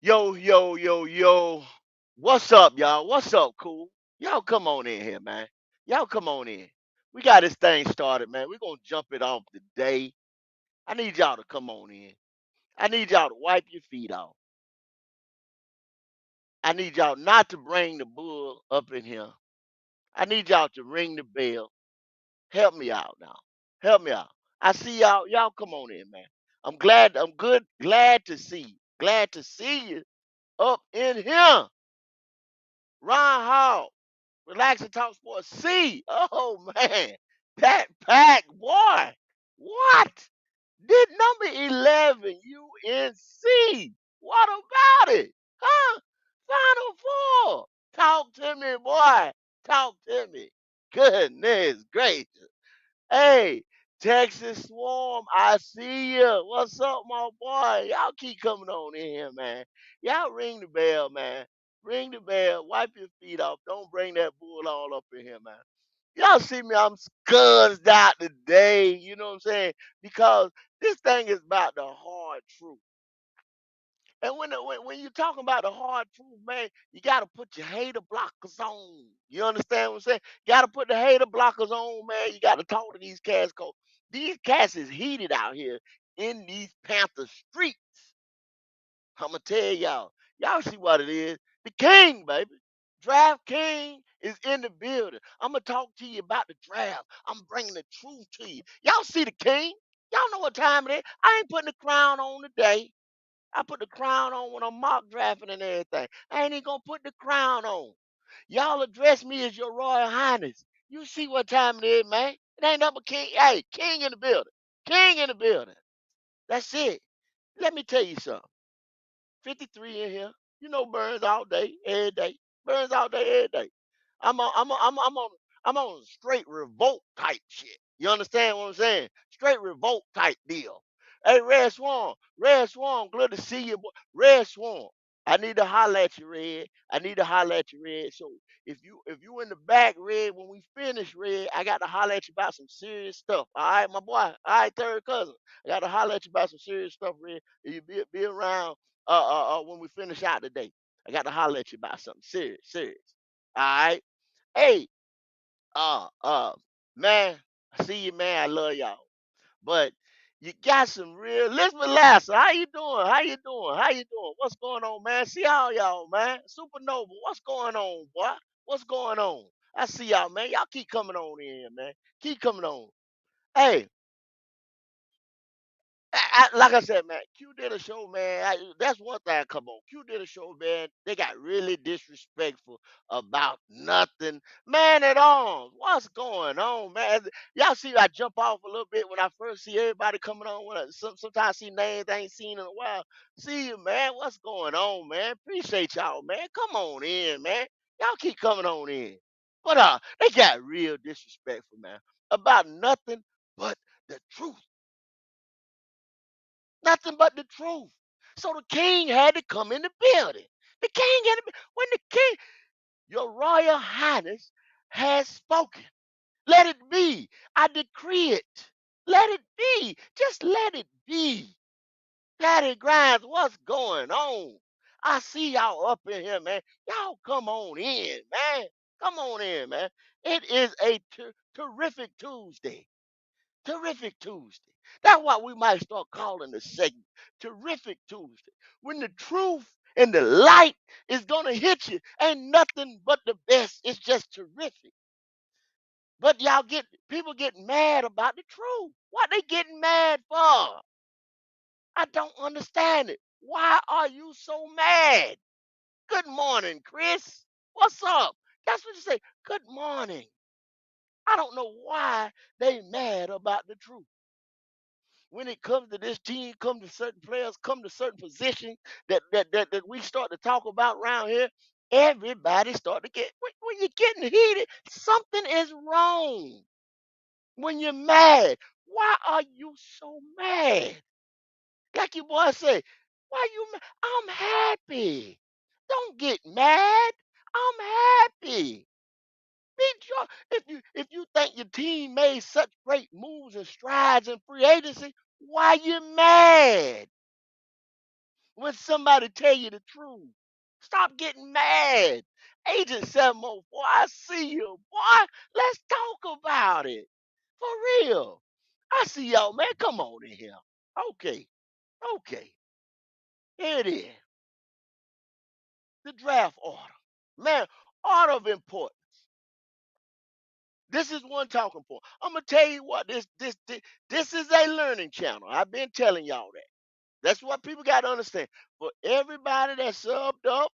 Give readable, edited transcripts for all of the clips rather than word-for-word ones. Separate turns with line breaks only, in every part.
Yo, yo, yo, yo. What's up, y'all? What's up, cool? Y'all come on in here, man. Y'all come on in. We got this thing started, man. We're going to jump it off today. I need y'all to come on in. I need y'all to wipe your feet off. I need y'all not to bring the bull up in here. I need y'all to ring the bell. Help me out now. Help me out. I see y'all. Y'all come on in, man. I'm good. Glad to see you. Glad to see you up in here. Ron Hall. Relax and talk sports. C. Oh man, that pack boy. What? Did number 11 UNC? What about it? Huh? Final four. Talk to me, boy. Talk to me. Goodness gracious. Hey, Texas Swarm, I see ya. What's up, my boy? Y'all keep coming on in here, man. Y'all ring the bell, man. Ring the bell. Wipe your feet off. Don't bring that bull all up in here, man. Y'all see me, I'm scuzzed out today. You know what I'm saying? Because this thing is about the hard truth. And when you're talking about the hard truth, man, you got to put your hater blockers on. You understand what I'm saying? You got to put the hater blockers on, man. You got to talk to these cats. Cause these cats is heated out here in these Panther streets. I'm going to tell y'all. Y'all see what it is. The king, baby. Draft King is in the building. I'm going to talk to you about the draft. I'm bringing the truth to you. Y'all see the king? Y'all know what time it is. I ain't putting the crown on today. I put the crown on when I'm mock drafting and everything. I ain't even gonna put the crown on. Y'all address me as your Royal Highness. You see what time it is, man. It ain't nothing but king. Hey, king in the building. King in the building. That's it. Let me tell you something. 53 in here. You know Burns all day, every day. Burns all day, every day. I'm on straight revolt type shit. You understand what I'm saying? Straight revolt type deal. Hey, Red Swarm, good to see you, boy. Red Swarm. I need to holler at you, Red. I need to holler at you, Red. So if you in the back, Red, when we finish, Red, I got to holler at you about some serious stuff. All right, my boy. All right, third cousin. I got to holler at you about some serious stuff, Red. You be around when we finish out today. I got to holler at you about something serious, serious. All right. Hey, uh, uh, man, I see you, man. I love y'all. But you got some real Elizabeth Lasser. How you doing? How you doing? How you doing? What's going on, man? See all y'all, man. Supernova, what's going on, boy? What's going on? I see y'all, man. Y'all keep coming on in, man. Keep coming on. Hey, like I said, man, Q did a show, man. That's one thing. Come on, Q did a show, man. They got really disrespectful about nothing, man. At all, what's going on, man? Y'all see, I jump off a little bit when I first see everybody coming on. When sometimes I see names I ain't seen in a while. See you, man. What's going on, man? Appreciate y'all, man. Come on in, man. Y'all keep coming on in. But they got real disrespectful, man, about nothing but the truth. Nothing but the truth. So the king had to come in the building. The king had to be, when the king, your royal highness has spoken. Let it be. I decree it. Let it be. Just let it be. Patty Grimes, what's going on? I see y'all up in here, man. Y'all come on in, man. Come on in, man. It is a terrific Tuesday. Terrific Tuesday. That's why we might start calling the segment Terrific Tuesday. When the truth and the light is gonna hit you, ain't nothing but the best. It's just terrific. But y'all get people get mad about the truth. What they getting mad for? I don't understand it. Why are you so mad? Good morning, Chris. What's up? That's what you say. Good morning. I don't know why they mad about the truth. When it comes to this team, come to certain players, come to certain positions that we start to talk about around here, everybody start to get when you're getting heated, something is wrong. When you're mad, why are you so mad? Like your boy say, why you mad? I'm happy. Don't get mad. I'm happy. Be joy. If you think your team made such great moves and strides in free agency, why you mad? When somebody tell you the truth, stop getting mad. Agent 704, I see you, boy. Let's talk about it. For real. I see y'all, man. Come on in here. Okay. Okay. Here it is. The draft order. Man, order of importance. This is one talking point. I'm gonna tell you what, this is a learning channel. I've been telling y'all that. That's what people got to understand. For everybody that subbed up,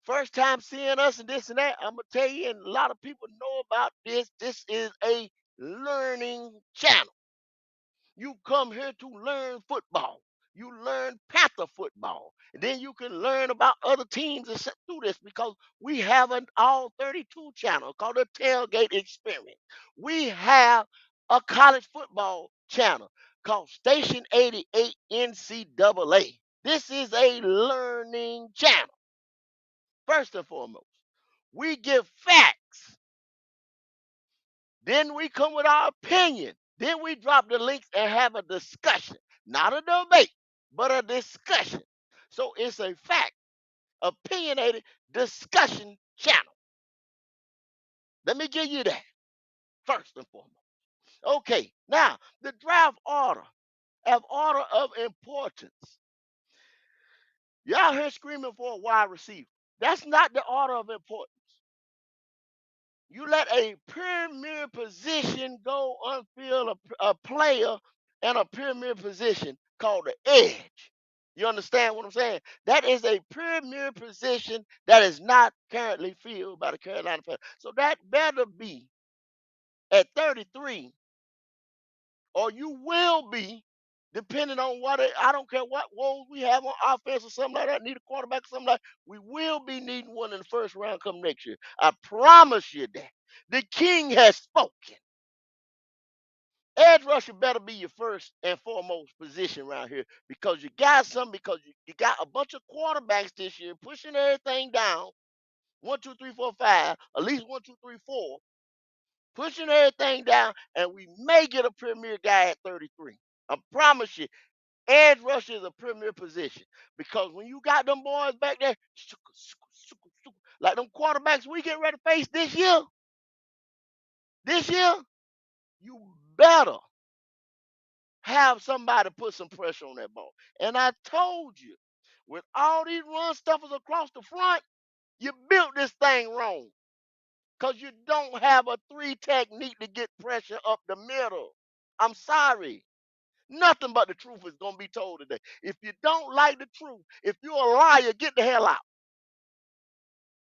first time seeing us and this and that, I'm gonna tell you, and a lot of people know about this. This is a learning channel. You come here to learn football. You learn Panther football. And then you can learn about other teams and sit through this because we have an all 32 channel called the Tailgate Experience. We have a college football channel called Station 88 NCAA. This is a learning channel, first and foremost. We give facts. Then we come with our opinion. Then we drop the links and have a discussion. Not a debate, but a discussion. So it's a fact, opinionated discussion channel. Let me give you that first and foremost. Okay, now the draft order of importance. Y'all here screaming for a wide receiver. That's not the order of importance. You let a premier position go unfilled, a player in a premier position called the edge. You understand what I'm saying? That is a premier position that is not currently filled by the Carolina Panthers. So that better be at 33, or you will be, depending on what I don't care what woes we have on offense or something like that, need a quarterback or something like that, we will be needing one in the first round come next year. I promise you that. The king has spoken. Edge rusher better be your first and foremost position around here because you got some, because you got a bunch of quarterbacks this year pushing everything down. 1, 2, 3, 4, 5, at least 1, 2, 3, 4, pushing everything down, and we may get a premier guy at 33. I promise you, edge rusher is a premier position because when you got them boys back there, like them quarterbacks we get ready to face this year, you better have somebody put some pressure on that ball. And I told you, with all these run stuffers across the front, you built this thing wrong because you don't have a 3 technique to get pressure up the middle. I'm sorry. Nothing but the truth is going to be told today. If you don't like the truth, if you're a liar, get the hell out.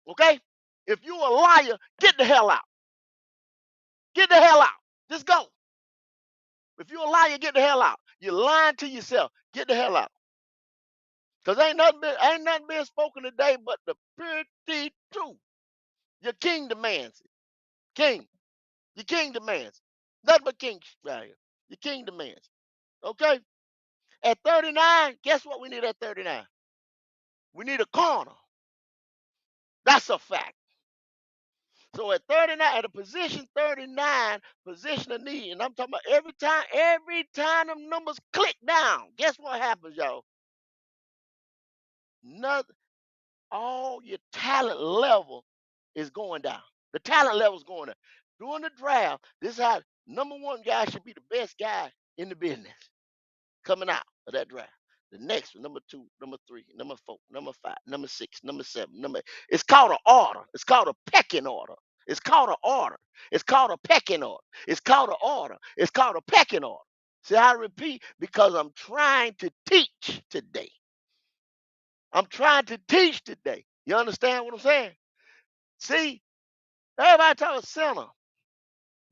Okay? If you're a liar, get the hell out. Get the hell out. Just go. If you're a liar, get the hell out. You're lying to yourself. Get the hell out. Because ain't nothing being spoken today but the pretty truth. Your king demands it. King. Your king demands it. Nothing but king right here. Your king demands it. Okay? At 39, guess what we need at 39? We need a corner. That's a fact. So at 39, at a position 39, position of need, and I'm talking about every time them numbers click down, guess what happens, y'all? Nothing, all your talent level is going down. The talent level is going down. During the draft, this is how number one guy should be the best guy in the business coming out of that draft. The next one, number 2, number 3, number 4, number 5, number 6, number 7, it's called an order. It's called a pecking order. It's called an order. It's called a pecking order. It's called an order. It's called a pecking order. See, I repeat because I'm trying to teach today. I'm trying to teach today. You understand what I'm saying? See, everybody talking center.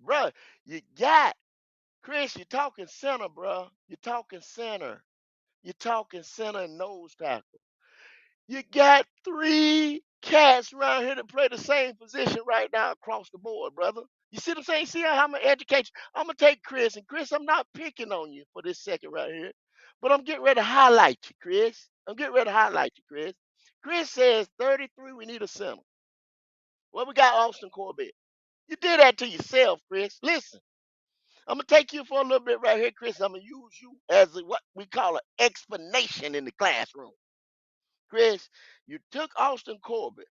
Bro, you got, Chris, you're talking center, bro. You're talking center. You're talking center and nose tackle. You got 3 cats around here that play the same position right now across the board, brother. You see what I'm saying? See how I'm going to educate you? I'm going to take Chris. And Chris, I'm not picking on you for this second right here. But I'm getting ready to highlight you, Chris. I'm getting ready to highlight you, Chris. Chris says 33, we need a center. Well, we got Austin Corbett. You did that to yourself, Chris. Listen, I'm gonna take you for a little bit right here, Chris. I'm gonna use you as what we call an explanation in the classroom. Chris, you took Austin Corbett,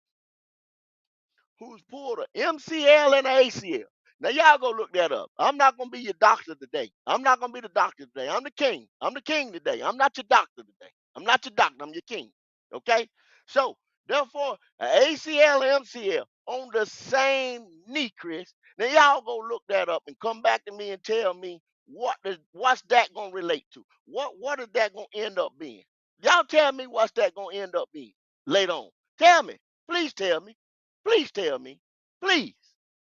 who's pulled an MCL and an ACL. Now y'all go look that up. I'm not gonna be your doctor today. I'm not gonna be the doctor today. I'm the king. I'm the king today. I'm not your doctor today. I'm not your doctor. I'm your king. Okay? So therefore, an ACL and MCL on the same knee, Chris. Now y'all go look that up and come back to me and tell me what's that gonna relate to? What is that gonna end up being? Y'all tell me what's that gonna end up being later on. Tell me. Please tell me. Please tell me. Please.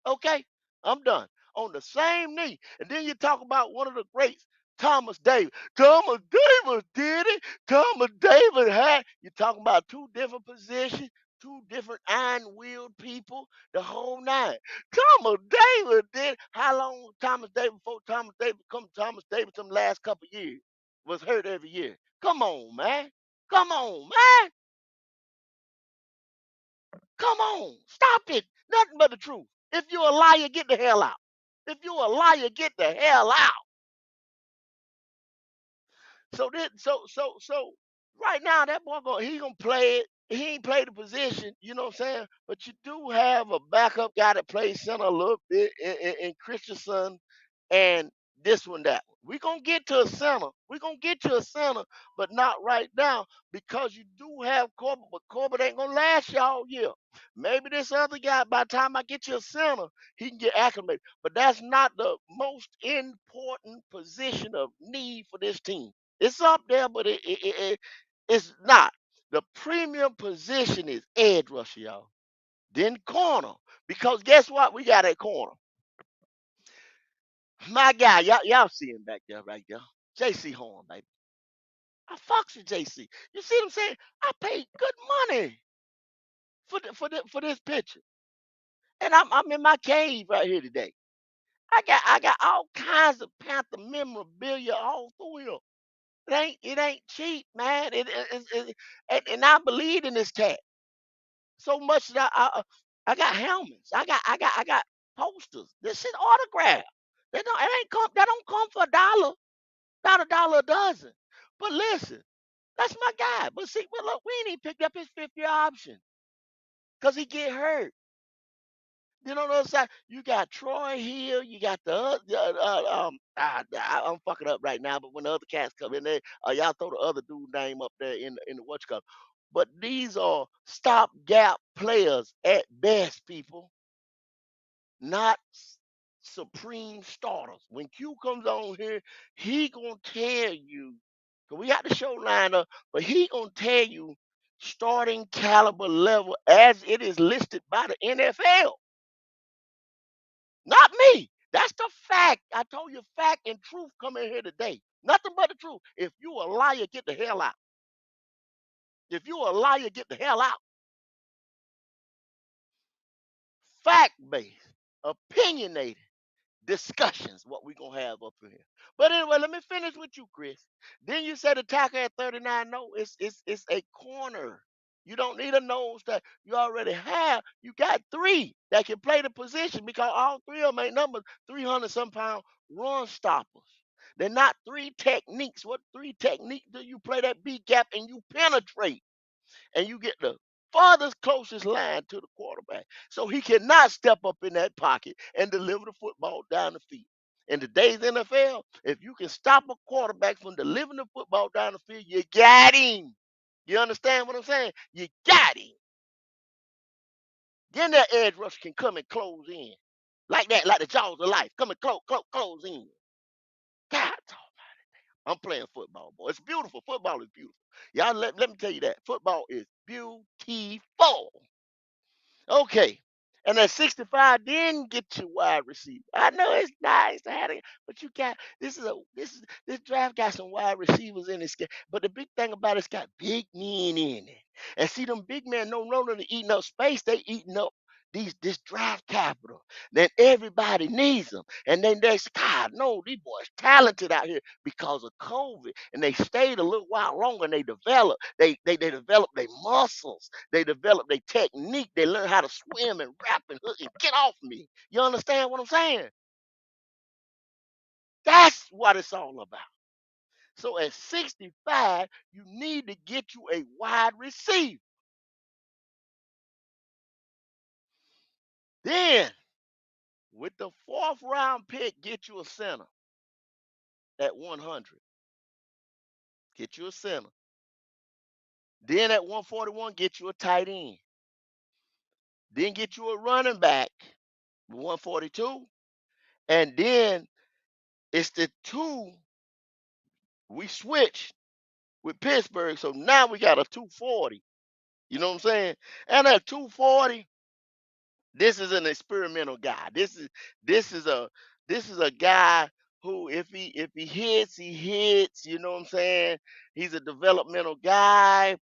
Okay? I'm done. On the same knee. And then you talk about one of the greats, Thomas Davis. Thomas Davis did it. Thomas Davis had. You're talking about two different positions, two different iron-willed people, the whole nine. Thomas Davis did. How long was Thomas Davis before Thomas Davis come Thomas Davis them last couple of years? Was hurt every year. Come on, man. Come on, man. Come on, stop it. Nothing but the truth. If you're a liar, get the hell out. If you're a liar, get the hell out. So right now that boy he gonna play it. He ain't played the position, you know what I'm saying? But you do have a backup guy that plays center a little bit in Christensen and this one, that one. We're gonna get to a center. We're gonna get to a center, but not right now because you do have Corbett, but Corbett ain't gonna last you all year. Maybe this other guy, by the time I get you a center, he can get acclimated. But that's not the most important position of need for this team. It's up there, but it's not. The premium position is edge rusher, y'all. Then corner. Because guess what? We got a corner. My guy, y'all see him back there, right there. JC Horn, baby. I fucks with JC. You see what I'm saying? I paid good money for this picture. And I'm in my cave right here today. I got all kinds of Panther memorabilia all through here. It ain't cheap, man. And I believe in this cat so much that I got helmets. I got posters. This shit autographed. They don't come for about $1 a dozen. But listen, that's my guy. But see, but look, we ain't even picked up his 5th-year option because he get hurt. You know, on the other side, you got Troy Hill, you got I'm fucking up right now, but when the other cats come in there, y'all throw the other dude name up there in the what's called. But these are stopgap players at best, people, not supreme starters. When Q comes on here, he gonna tell you, cause we got the show lined up, but he gonna tell you starting caliber level as it is listed by the NFL. Not me. That's the fact. I told you fact and truth come in here today. Nothing but the truth. If you a liar, get the hell out. If you a liar, get the hell out. Fact based, opinionated discussions, what we gonna have up in here. But anyway, let me finish with you, Chris. Then you said attacker at 39. No, it's a corner. You don't need a nose that you already have. You got three that can play the position because all three of them ain't numbers 300 some pound run stoppers. They're not three techniques. What three techniques do you play that B gap and you penetrate? And you get the farthest closest line to the quarterback. So he cannot step up in that pocket and deliver the football down the field. In today's NFL, if you can stop a quarterback from delivering the football down the field, you got him. You understand what I'm saying? You got him. Then that edge rush can come and close in. Like that, like the jaws of life. Come and close in. God, I'm playing football, boy. It's beautiful. Football is beautiful. Y'all, let me tell you that. Football is beautiful. Okay. And at 65, then get your wide receiver. I know it's nice to have it, but you got this draft got some wide receivers in it. But the big thing about it's got big men in it. And see them big men no longer eating up space, they eating up this draft capital. Then everybody needs them. And then they God, no, these boys talented out here because of COVID. And they stayed a little while longer and they developed. They developed their muscles. They developed their technique. They learned how to swim and rap and hook and get off me. You understand what I'm saying? That's what it's all about. So at 65, you need to get you a wide receiver. Then, with the fourth round pick, get you a center at 100. Get you a center. Then at 141, get you a tight end. Then get you a running back, 142. And then it's the two we switched with Pittsburgh. So now we got a 240. You know what I'm saying? And at 240, this is an experimental guy. This is a this is a guy who if he hits, he hits. You know what I'm saying? He's a developmental guy.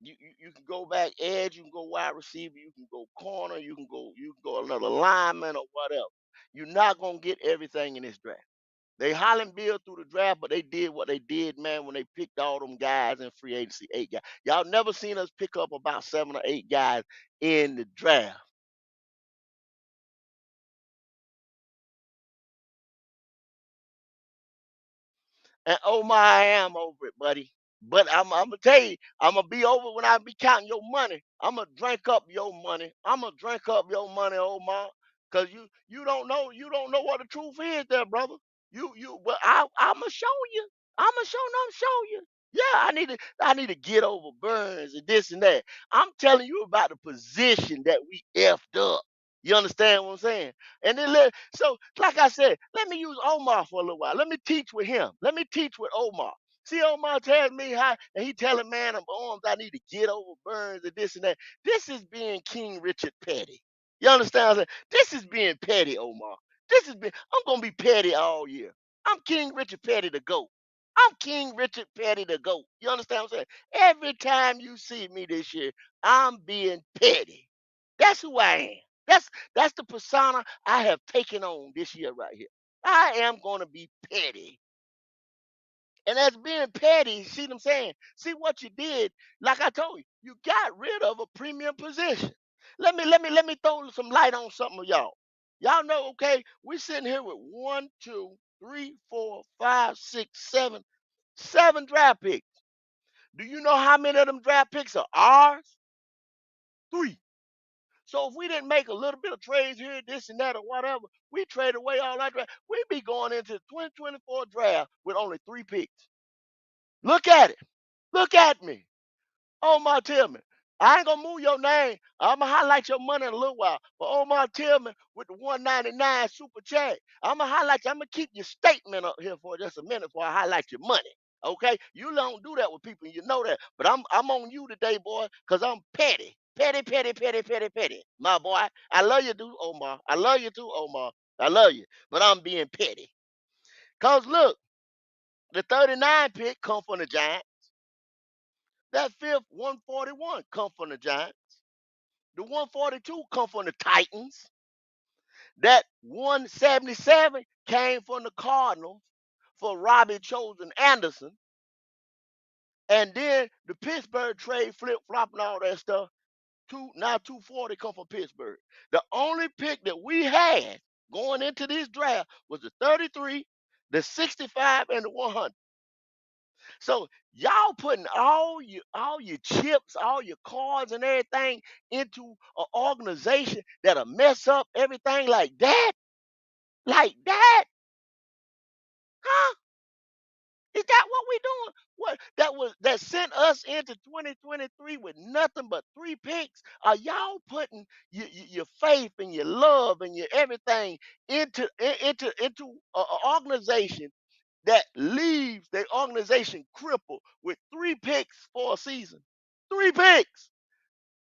You can go back edge, you can go wide receiver, you can go corner, you can go another lineman or whatever. You're not gonna get everything in this draft. They Holland built through the draft, but they did what they did, man, when they picked all them guys in free agency, 8 guys. Y'all never seen us pick up about 7 or 8 guys in the draft. And oh my, I am over it, buddy. But I'm gonna tell you, I'm gonna be over when I be counting your money. I'm gonna drink up your money. I'm gonna drink up your money, Omar, cause you don't know what the truth is, there, brother. But I'm gonna show you. I'm show you. Yeah, I need to get over Burns and this and that. I'm telling you about the position that we effed up. You understand what I'm saying? And then so, like I said, let me use Omar for a little while. Let me teach with him. Let me teach with Omar. See, Omar tells me how, and he telling man, I need to get over Burns and this and that. This is being King Richard Petty. You understand what I'm saying? This is being petty, Omar. I'm gonna be petty all year. I'm King Richard Petty the GOAT. I'm King Richard Petty the GOAT. You understand what I'm saying? Every time you see me this year, I'm being petty. That's who I am. That's the persona I have taken on this year right here. I am gonna be petty. And as being petty, see what I'm saying? See what you did, like I told you, you got rid of a premium position. Let me throw some light on something of y'all. Y'all know, okay, we're sitting here with one, two, three, four, five, six, seven draft picks. Do you know how many of them draft picks are ours? Three. So if we didn't make a little bit of trades here, this and that, or whatever, we trade away all our draft. We'd be going into the 2024 draft with only 3 picks. Look at it. Look at me. Omar Tillman. I ain't gonna move your name. I'm gonna highlight your money in a little while. But Omar Tillman with the 199 super chat. I'm gonna highlight you. I'm gonna keep your statement up here for just a minute before I highlight your money. Okay? You don't do that with people, you know that. But I'm on you today, boy, because I'm petty. Petty, petty, petty, petty, petty. My boy. I love you too, Omar. I love you too, Omar. I love you. But I'm being petty. Cause look, the 39 pick come from the Giants. That fifth 141 come from the Giants. The 142 come from the Titans. That 177 came from the Cardinals for Robbie Chosen Anderson. And then the Pittsburgh trade flip flop and all that stuff. Now 240 come from Pittsburgh. The only pick that we had going into this draft was the 33, the 65, and the 100. So y'all putting all your chips, all your cards and everything into an organization that'll mess up everything like that? Like that? Huh? Is that what we doing? What that sent us into 2023 with nothing but 3 picks? Are y'all putting your faith and your love and your everything into an organization that leaves the organization crippled with 3 picks for a season? 3 picks.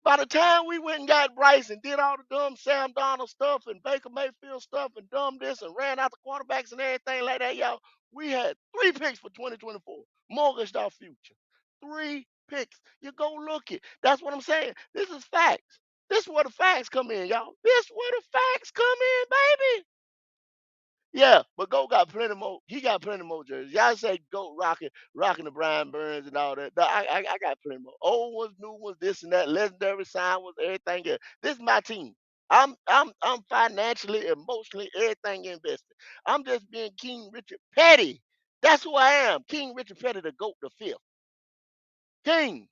By the time we went and got Bryce and did all the dumb Sam Donald stuff and Baker Mayfield stuff and dumb this and ran out the quarterbacks and everything like that, y'all, we had 3 picks for 2024. Mortgaged our future. 3 picks. You go look it. That's what I'm saying. This is facts. This is where the facts come in, y'all. This where the facts come in, baby. Yeah, but Go got plenty more. He got plenty more jerseys. Y'all say Go rocking the Brian Burns and all that. I got plenty more. Old ones, new ones, this and that, legendary sign ones, everything else. This is my team. I'm financially, emotionally, everything invested. I'm just being King Richard Petty. That's who I am. King Richard Petty, the GOAT, the fifth. King.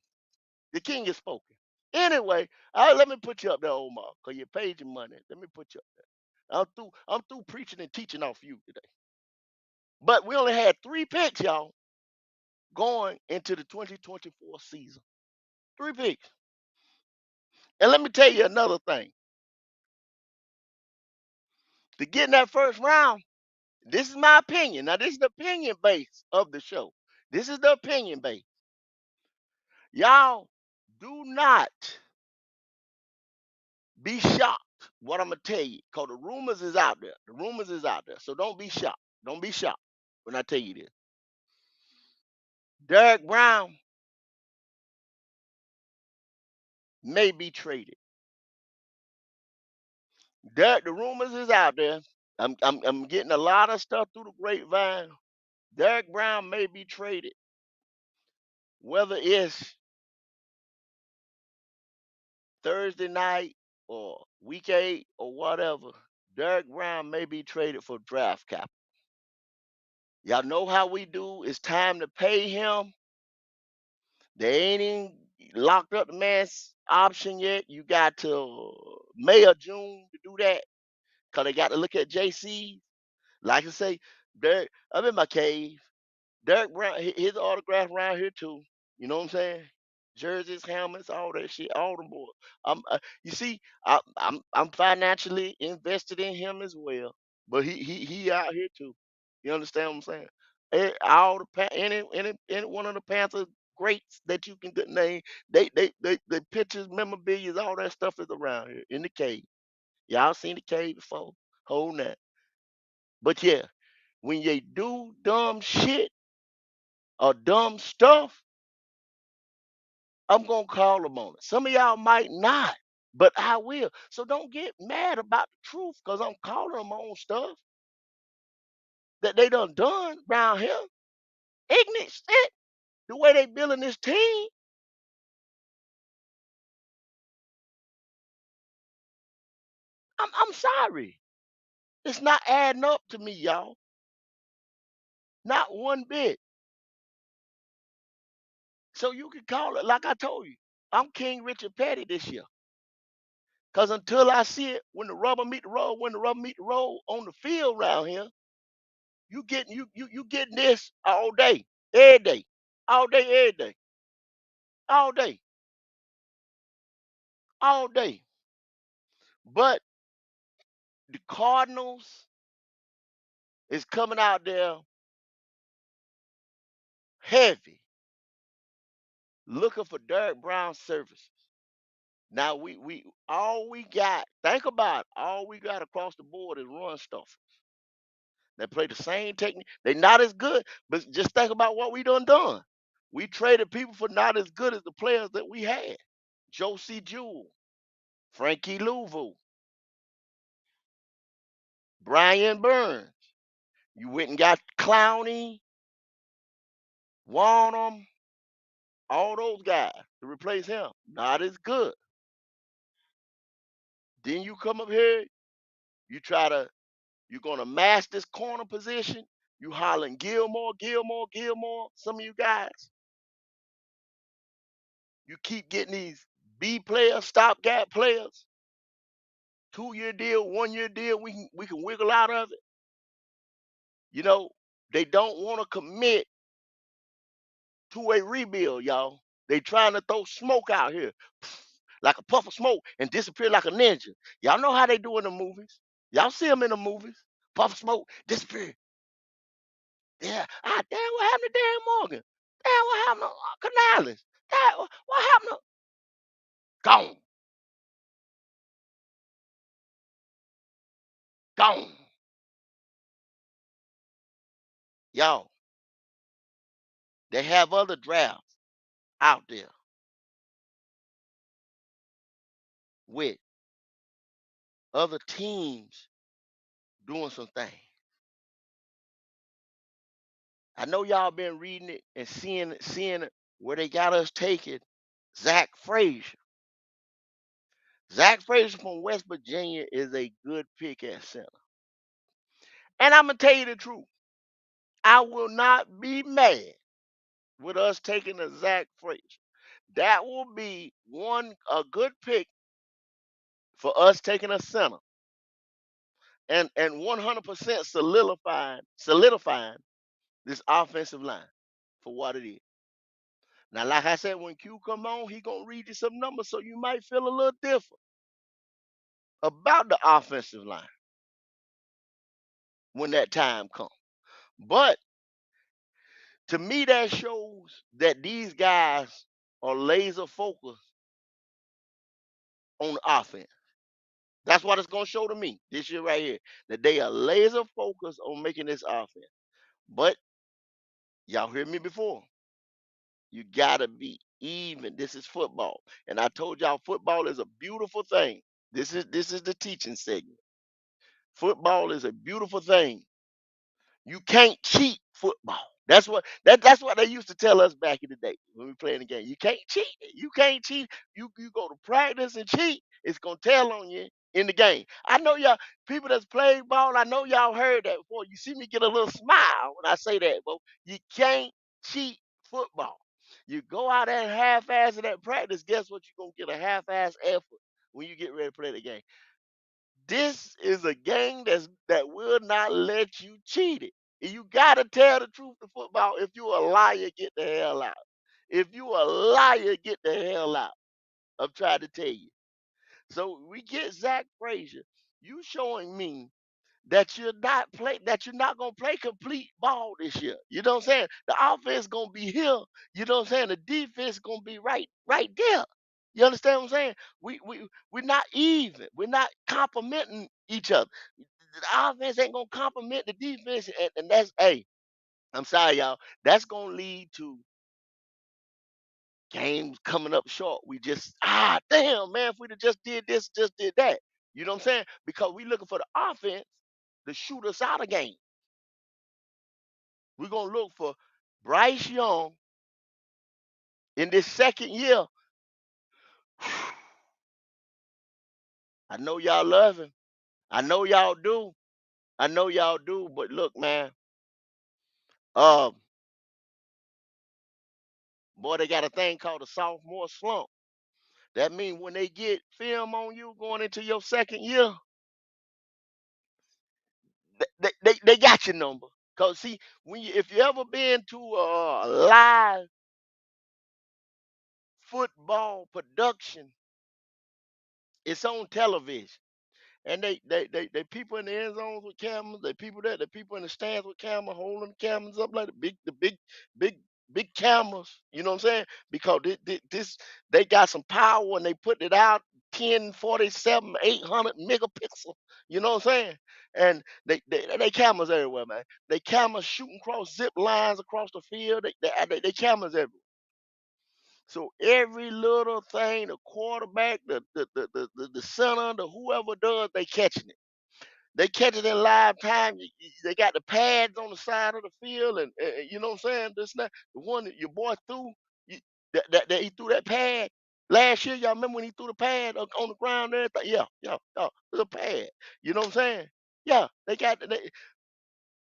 The king is spoken. Anyway, let me put you up there, Omar, because you paid your money. Let me put you up there. I'm through preaching and teaching off you today. But we only had 3 picks, y'all, going into the 2024 season. 3 picks. And let me tell you another thing. To get in that first round, this is my opinion. Now, this is the opinion base of the show. This is the opinion base. Y'all do not be shocked what I'm gonna tell you, because the rumors is out there. The rumors is out there. So don't be shocked. Don't be shocked when I tell you this. Derek Brown may be traded. The rumors is out there. I'm getting a lot of stuff through the grapevine. Derek Brown may be traded. Whether it's Thursday night or week 8 or whatever, Derek Brown may be traded for draft capital. Y'all know how we do. It's time to pay him. They ain't even locked up the man's option yet. You got till May or June to do that. Cause they got to look at JC. Like I say, Derek, I'm in my cave. Derek Brown, his autograph around here too. You know what I'm saying? Jerseys, helmets, all that shit, all them boys. You see, I'm financially invested in him as well, but he out here too. You understand what I'm saying? All any one of the Panther greats that you can name, they pictures, memorabilia, all that stuff is around here in the cave. Y'all seen the cave before? Hold that. But yeah, when they do dumb shit or dumb stuff, I'm gonna call them on it. Some of y'all might not, but I will. So don't get mad about the truth, cause I'm calling them on stuff that they done around here. Ignorant shit. The way they building this team, I'm sorry. It's not adding up to me, y'all. Not one bit. So you can call it like I told you. I'm King Richard Petty this year. Cause until I see it, when the rubber meet the road, when the rubber meet the road on the field around here, you getting this all day, every day, all day, every day, all day, all day. But the Cardinals is coming out there heavy, looking for Derek Brown services. Now we all we got, think about it, all we got across the board is run stuff. They play the same technique. They not as good, but just think about what we done. We traded people for not as good as the players that we had. Josie Jewell, Frankie Louvu, Brian Burns. You went and got Clowney, Warnham, all those guys to replace him. Not as good. Then you come up here, you try to, you're gonna mash this corner position. You hollering Gilmore, Gilmore, Gilmore. Some of you guys, you keep getting these B players, stopgap players, 2-year deal, 1-year deal. We can wiggle out of it. You know, they don't want to commit to a rebuild, y'all. They trying to throw smoke out here, like a puff of smoke, and disappear like a ninja. Y'all know how they do in the movies. Y'all see them in the movies. Puff of smoke, disappear. Yeah. Damn, what happened to Dan Morgan? Damn, what happened to Canales? Damn, what happened to gone, gone. Y'all, they have other drafts out there with other teams doing some things. I know y'all been reading it and seeing it where they got us taking Zach Frazier. Zach Frazier from West Virginia is a good pick at center. And I'm gonna tell you the truth. I will not be mad with us taking a Zach Frazier. That will be a good pick for us taking a center and 100% solidifying this offensive line for what it is. Now, like I said, when Q come on, he gonna read you some numbers, so you might feel a little different about the offensive line when that time comes. But to me, that shows that these guys are laser focused on offense. That's what it's gonna show to me this year right here. That they are laser focused on making this offense. But y'all heard me before. You gotta be even. This is football. And I told y'all football is a beautiful thing. This is the teaching segment. Football is a beautiful thing. You can't cheat football. That's what they used to tell us back in the day when we playing the game. You can't cheat it. You can't cheat. You go to practice and cheat. It's gonna tell on you in the game. I know y'all people that's played ball. I know y'all heard that before. You see me get a little smile when I say that, but you can't cheat football. You go out there and half-ass it at practice. Guess what? You're gonna get a half-ass effort when you get ready to play the game. This is a game that will not let you cheat it. And you gotta tell the truth to football. If you a liar, get the hell out. If you a liar, get the hell out. I'm trying to tell you. So we get Zach Frazier. You showing me that you're not gonna play complete ball this year. You know what I'm saying? The offense gonna be here. You know what I'm saying? The defense gonna be right there. You understand what I'm saying? We're not even. We're not complimenting each other. The offense ain't gonna compliment the defense, and that's hey. I'm sorry, y'all. That's gonna lead to games coming up short. We just damn man, if we'd have just did this, just did that. You know what I'm saying? Because we looking for the offense to shoot us out of game. We're gonna look for Bryce Young in this second year. I know y'all love him. I know y'all do. I know y'all do. But look, man, um, boy, they got a thing called a sophomore slump. That means when they get film on you going into your second year, they got your number. Cause see, if you ever been to a live football production, it's on television. And they people in the end zones with cameras. The people in the stands with cameras, holding the cameras up like big big cameras. You know what I'm saying? Because this they got some power and they put it out 10, 47, 800 megapixel. You know what I'm saying? And they cameras everywhere, man. They cameras shooting across zip lines across the field. They cameras everywhere. So every little thing, the quarterback, the center, the whoever does, they catching it. They catch it in live time. They got the pads on the side of the field, and you know what I'm saying. This not the one that your boy threw. You, that he threw that pad last year. Y'all remember when he threw the pad on the ground and everything? Yeah. It was a pad. You know what I'm saying? Yeah, they got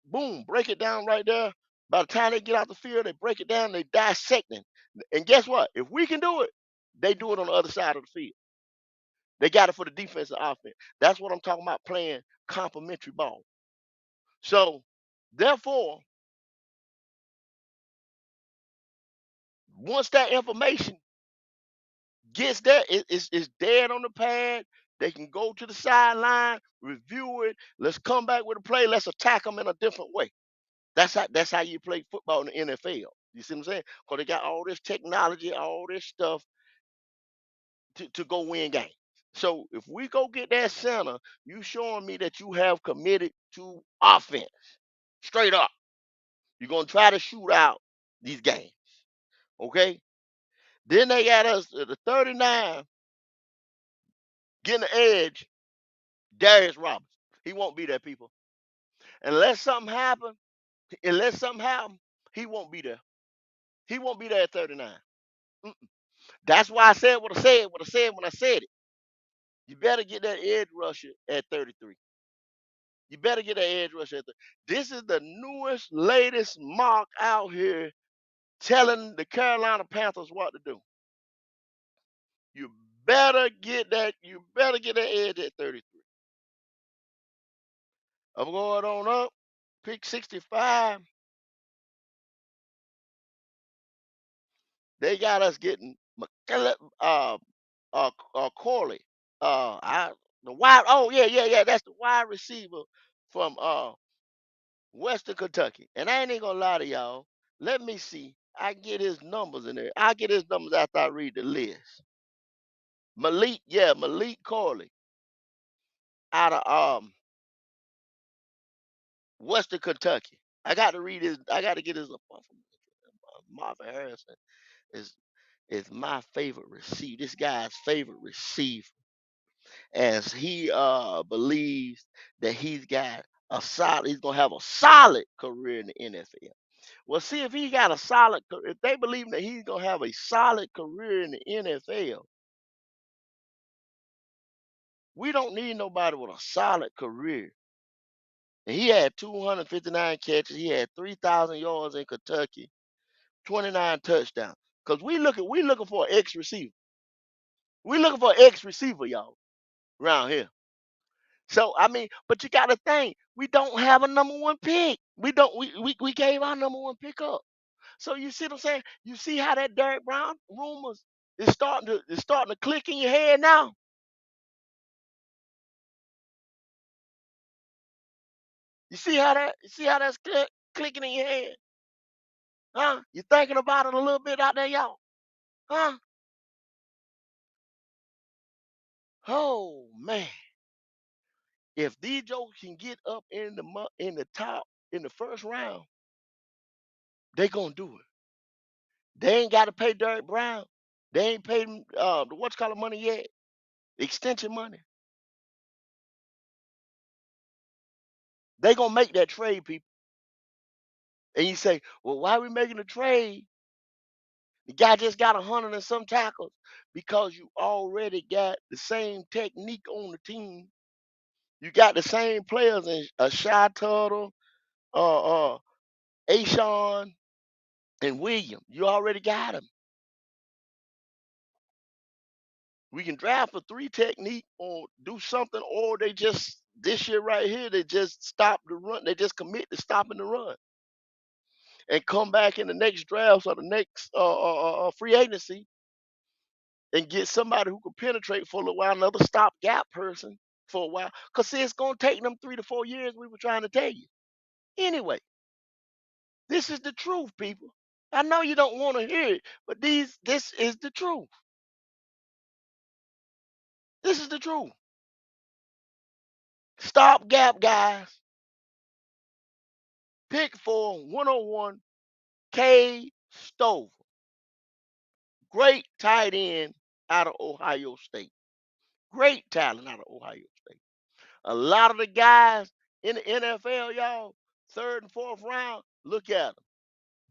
boom, break it down right there. By the time they get out the field, they break it down, they dissecting. And guess what? If we can do it, they do it on the other side of the field. They got it for the defensive offense. That's what I'm talking about playing complementary ball. So, therefore, once that information gets there, it's dead on the pad. They can go to the sideline, review it. Let's come back with a play. Let's attack them in a different way. That's how you play football in the NFL. You see what I'm saying? Because they got all this technology, all this stuff to go win games. So if we go get that center, you showing me that you have committed to offense. Straight up. You're gonna try to shoot out these games. Okay? Then they got us at the 39 getting the edge, Darius Robinson. He won't be there, people. Unless something happen, he won't be there. He won't be there at 39. Mm. That's why I said what I said when I said it. You better get that edge rusher at 33. You better get that edge rusher at 30. This is the newest, latest mark out here telling the Carolina Panthers what to do. You better get that. You better get that edge at 33. I'm going on up. Pick 65. They got us getting Corley. I the wide. Oh yeah. That's the wide receiver from Western Kentucky. And I ain't even gonna lie to y'all. Let me see. I get his numbers in there. I get his numbers after I read the list. Malik Corley out of Western Kentucky. I got to read his. I got to get his. Marvin Harrison is my favorite receiver. This guy's favorite receiver, as he believes that he's got a solid. He's gonna have a solid career in the NFL. Well, see if he got a solid. If they believe that he's gonna have a solid career in the NFL, we don't need nobody with a solid career. And he had 259 catches. He had 3,000 yards in Kentucky, 29 touchdowns. Cause we looking for an X receiver. We looking for an X receiver, y'all, around here. So I mean, but you got to think, we don't have a number one pick. We don't. We gave our number one pick up. So you see what I'm saying? You see how that Derek Brown rumors is starting to click in your head now. You see how that's clicking in your head, huh? You thinking about it a little bit out there, y'all, huh? Oh man, if these jokes can get up in in the top in the first round, they gonna do it. They ain't got to pay Derek Brown. They ain't paid him the what's called money yet. Extension money. They gonna make that trade, people. And you say, well, why are we making a trade? The guy just got 100 and some tackles because you already got the same technique on the team. You got the same players in Shy Tuttle, uh, Ashawn, and William. You already got them. We can draft a three technique or do something, or they just this year right here they just stop the run. They just commit to stopping the run and come back in the next draft or the next free agency and get somebody who can penetrate for a little while, another stopgap person for a while. Cause see, it's gonna take them 3 to 4 years. We were trying to tell you. Anyway, this is the truth, people. I know you don't want to hear it, but this is the truth. This is the truth. Stopgap guys. Pick for 101 K Stover. Great tight end out of Ohio State. Great talent out of Ohio State. A lot of the guys in the NFL, y'all, third and fourth round, look at them.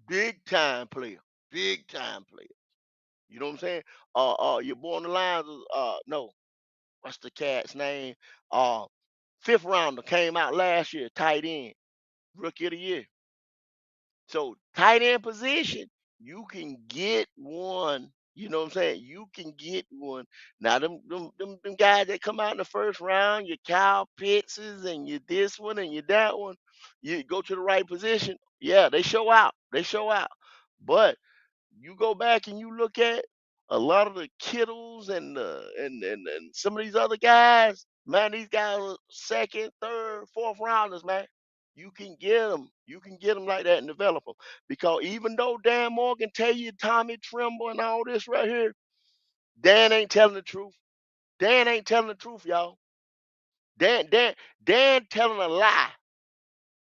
Big time player. Big time player. You know what I'm saying? Your boy on the lines is no, what's the cat's name? Uh Fifth rounder came out last year, tight end, rookie of the year. So tight end position, you can get one. You know what I'm saying? You can get one. Now them guys that come out in the first round, your Kyle Pittses and your this one and your that one, you go to the right position. Yeah, they show out. They show out. But you go back and you look at a lot of the Kittles and some of these other guys, man, these guys are second, third, fourth rounders, man. You can get them. You can get them like that and develop them. Because even though Dan Morgan tell you Tommy Tremble and all this right here, Dan ain't telling the truth. Dan ain't telling the truth, y'all. Dan telling a lie.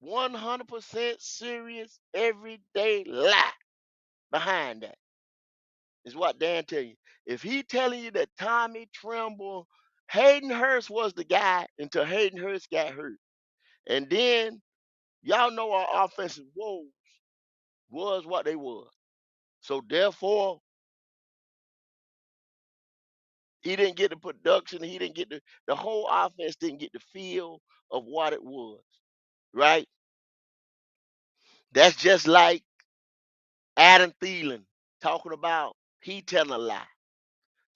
100% serious, everyday lie behind that. Is what Dan tell you. If he telling you that Tommy Tremble, Hayden Hurst was the guy until Hayden Hurst got hurt. And then y'all know our offensive woes was what they was. So therefore, He didn't get the production. He didn't get the whole offense didn't get the feel of what it was. Right? That's just like Adam Thielen talking about he telling a lie.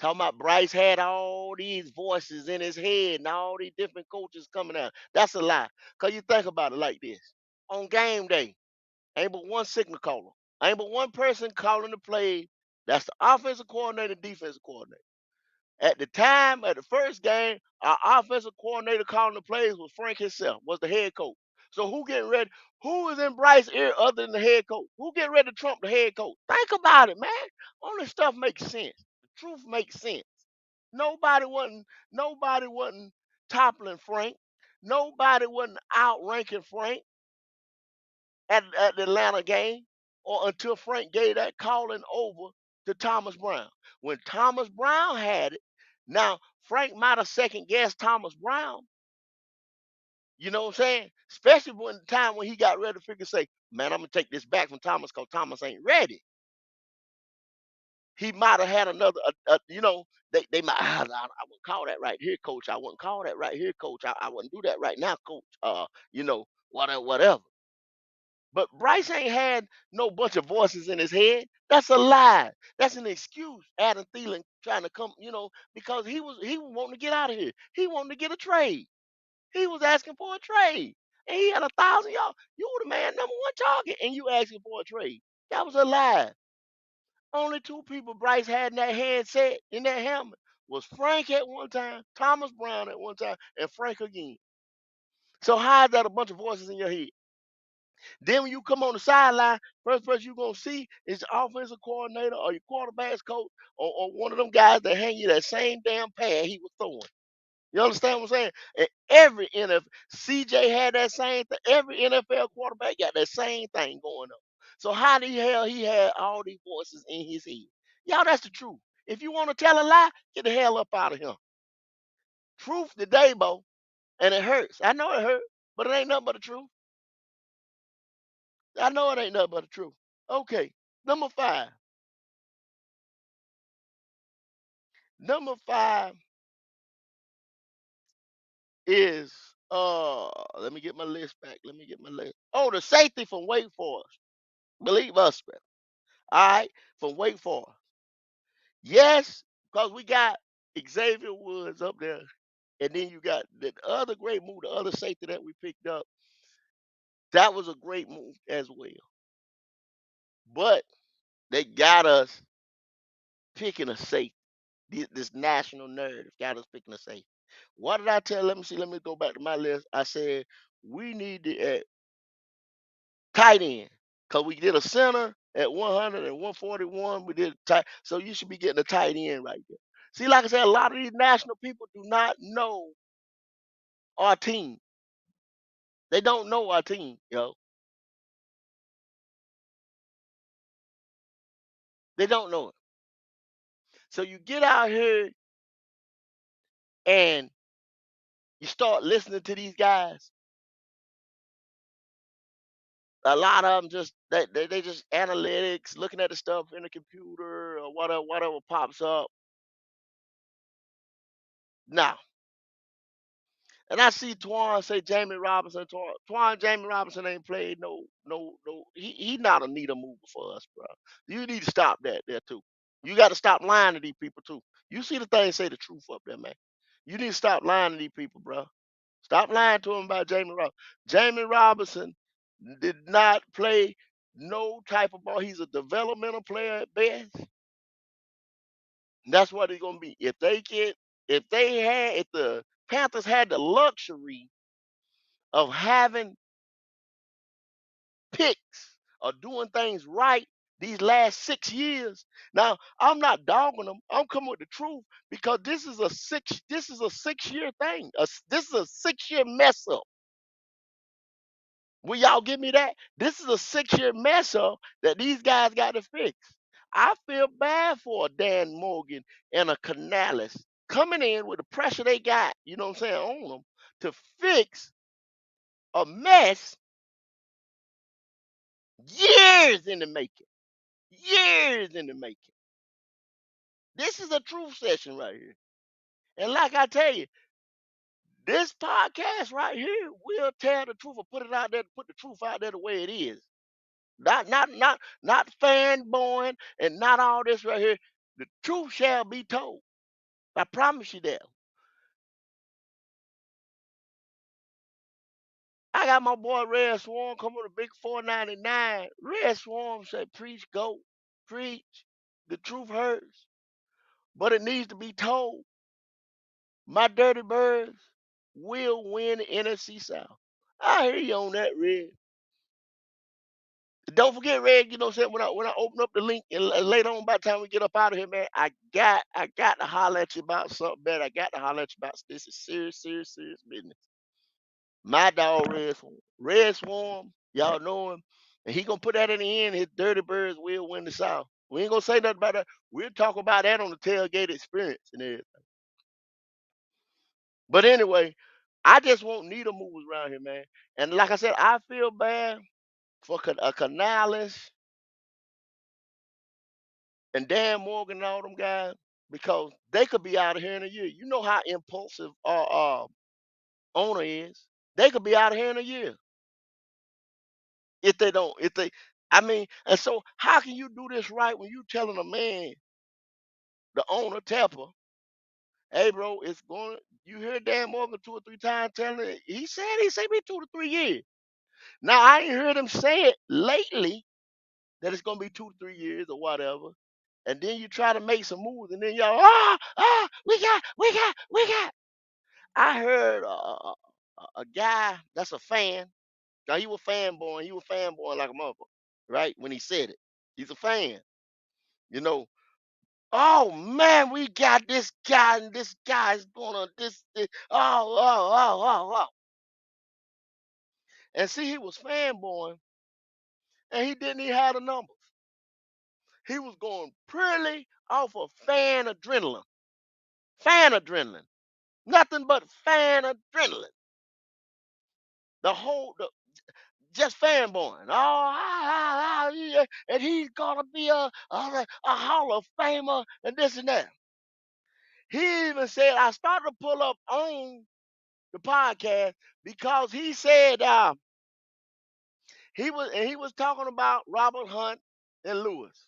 Talking about Bryce had all these voices in his head and all these different coaches coming out. That's a lie. Because you think about it like this. On game day, ain't but one signal caller. Ain't but one person calling the play. That's the offensive coordinator, defensive coordinator. At the time, at the first game, our offensive coordinator calling the plays was Frank himself, was the head coach. So who getting ready? Who is in Bryce's ear other than the head coach? Who getting ready to trump the head coach? Think about it, man. Only stuff makes sense. The truth makes sense. Nobody wasn't toppling Frank. Nobody wasn't outranking Frank at the Atlanta game or until Frank gave that calling over to Thomas Brown. When Thomas Brown had it, now Frank might have second guessed Thomas Brown. You know what I'm saying? Especially when the time when he got ready to figure say, man, I'm gonna take this back from Thomas because Thomas ain't ready. He might have had another, they might, I wouldn't call that right here, coach. I wouldn't call that right here, coach. I wouldn't do that right now, coach. Whatever, whatever. But Bryce ain't had no bunch of voices in his head. That's a lie. That's an excuse. Adam Thielen trying to come, because he was wanting to get out of here. He wanted to get a trade. He was asking for a trade. And he had 1,000 yards. You were the man number one target, and you asking for a trade. That was a lie. Only two people Bryce had in that headset, in that helmet, was Frank at one time, Thomas Brown at one time, and Frank again. So how is that a bunch of voices in your head? Then when you come on the sideline, first person you're gonna see is the offensive coordinator or your quarterback's coach or one of them guys that hang you that same damn pad he was throwing. You understand what I'm saying? And every NFL, CJ had that same thing. Every NFL quarterback got that same thing going on. So how the hell he had all these voices in his head? Y'all, that's the truth. If you want to tell a lie, get the hell up out of here. Truth today, Bo, and it hurts. I know it hurts, but it ain't nothing but the truth. I know it ain't nothing but the truth. Okay, number five. Number five is let me get my list back. Let me get my list. Oh, the safety from Wake Forest. Believe us, man. All right, from Wake Forest. Yes, because we got Xavier Woods up there, and then you got the other great move, the other safety that we picked up. That was a great move as well. But they got us picking a safety. This national narrative got us picking a safety. What did I tell? Let me see. Let me go back to my list. I said we need to tight end because we did a center at 100 and 141. We did tight, so you should be getting a tight end right there. See, like I said, a lot of these national people do not know our team. They don't know our team, yo. They don't know it. So you get out here and you start listening to these guys. A lot of them just they just analytics, looking at the stuff in the computer or whatever pops up. Now, and I see Twan say Jamie Robinson. Twan Jamie Robinson ain't played no. He not a needle mover for us, bro. You need to stop that there too. You got to stop lying to these people too. You see the thing, say the truth up there, man. You need to stop lying to these people, bro. Stop lying to them about Jamie Robinson. Jamie Robinson did not play no type of ball. He's a developmental player at best. And that's what he's gonna be. If the Panthers had the luxury of having picks or doing things right these last 6 years. Now, I'm not dogging them. I'm coming with the truth because this is a 6 year thing. This is a 6 year mess up. Will y'all give me that? This is a 6 year mess up that these guys got to fix. I feel bad for a Dan Morgan and a Canales coming in with the pressure they got, you know what I'm saying, on them to fix a mess years in the making. Years in the making. This is a truth session right here. And like I tell you, this podcast right here will tell the truth or put it out there, put the truth out there the way it is. Not fanboying and not all this right here. The truth shall be told. I promise you that. I got my boy Red Swarm coming with a big 499. Red Swarm said, preach, go. Preach. The truth hurts, but it needs to be told. My Dirty Birds will win the NFC South. I hear you on that, Red. Don't forget, Red, you know what I'm saying? When I open up the link and later on by the time we get up out of here, man, I got to holler at you about something better. I got to holler at you about this is serious, serious, serious business. My dog Red Swarm. Red Swarm, y'all know him. And he gonna put that in the end. His Dirty Birds will win the South. We ain't gonna say nothing about that. We'll talk about that on the tailgate experience and everything. But anyway, I just want needle movers around here, man. And like I said, I feel bad for Canales and Dan Morgan and all them guys because they could be out of here in a year. You know how impulsive our owner is. They could be out of here in a year if they don't. If they, I mean, and so how can you do this right when you telling a man, the owner Tepper, hey bro, it's going. You hear Dan Morgan 2 or 3 times telling it. He said me 2 to 3 years. Now I ain't heard him say it lately that it's gonna be 2 to 3 years or whatever. And then you try to make some moves, and then y'all, we got. I heard a guy that's a fan. Now he was fanboying. He was fanboying like a motherfucker, right? When he said it, he's a fan. You know, oh man, we got this guy, and this guy's gonna this. Oh. And see, he was fanboying, and he didn't even have the numbers. He was going purely off of fan adrenaline. Fan adrenaline. Nothing but fan adrenaline. Just fanboying. Yeah, and he's gonna be a Hall of Famer and this and that. He even said I started to pull up on the podcast because he said he was talking about Robert Hunt and Lewis.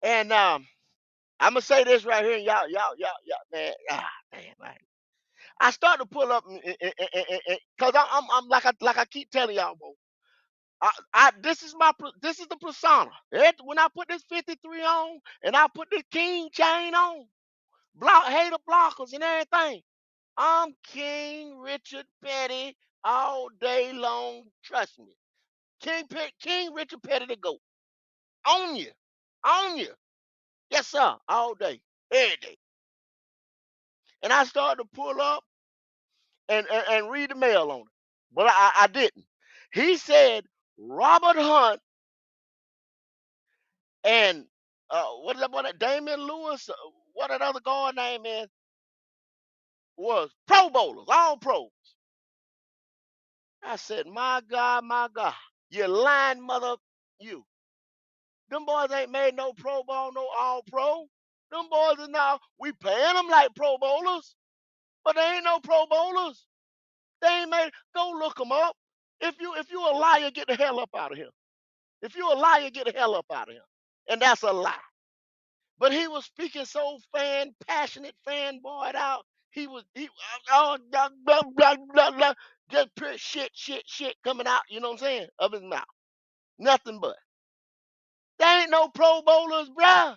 And I'm gonna say this right here, and y'all, man. Man. I start to pull up because I'm like I keep telling y'all, bro. This is the persona. When I put this 53 on and I put this king chain on, hater blockers and everything. I'm King Richard Petty all day long. Trust me. King Richard Petty the GOAT. On you. On you. Yes, sir. All day. Every day. And I started to pull up and read the mail on it. But I didn't. He said Robert Hunt and what is that boy? Damian Lewis? What that other guard name is? Was Pro Bowlers, all pros. I said, my God, you lying mother, you. Them boys ain't made no Pro Bowl, no All Pro. Them boys are now we paying them like Pro Bowlers, but they ain't no Pro Bowlers. They ain't made. Go look them up. If you a liar, get the hell up out of here. If you a liar, get the hell up out of here. And that's a lie. But he was speaking so passionate, fanboyed out. Blah, just pure shit coming out, you know what I'm saying, of his mouth. Nothing but. There ain't no Pro Bowlers, bruh.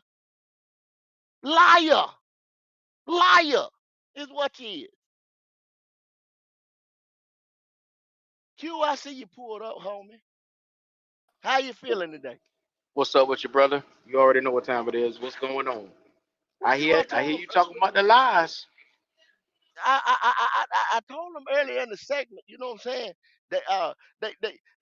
Liar. Liar is what he is. Q, I see you pulled up, homie. How you feeling today?
What's up with you, brother? You already know what time it is. What's going on? I
Well,
hear I hear you talking about the lies.
I told them earlier in the segment, you know what I'm saying? They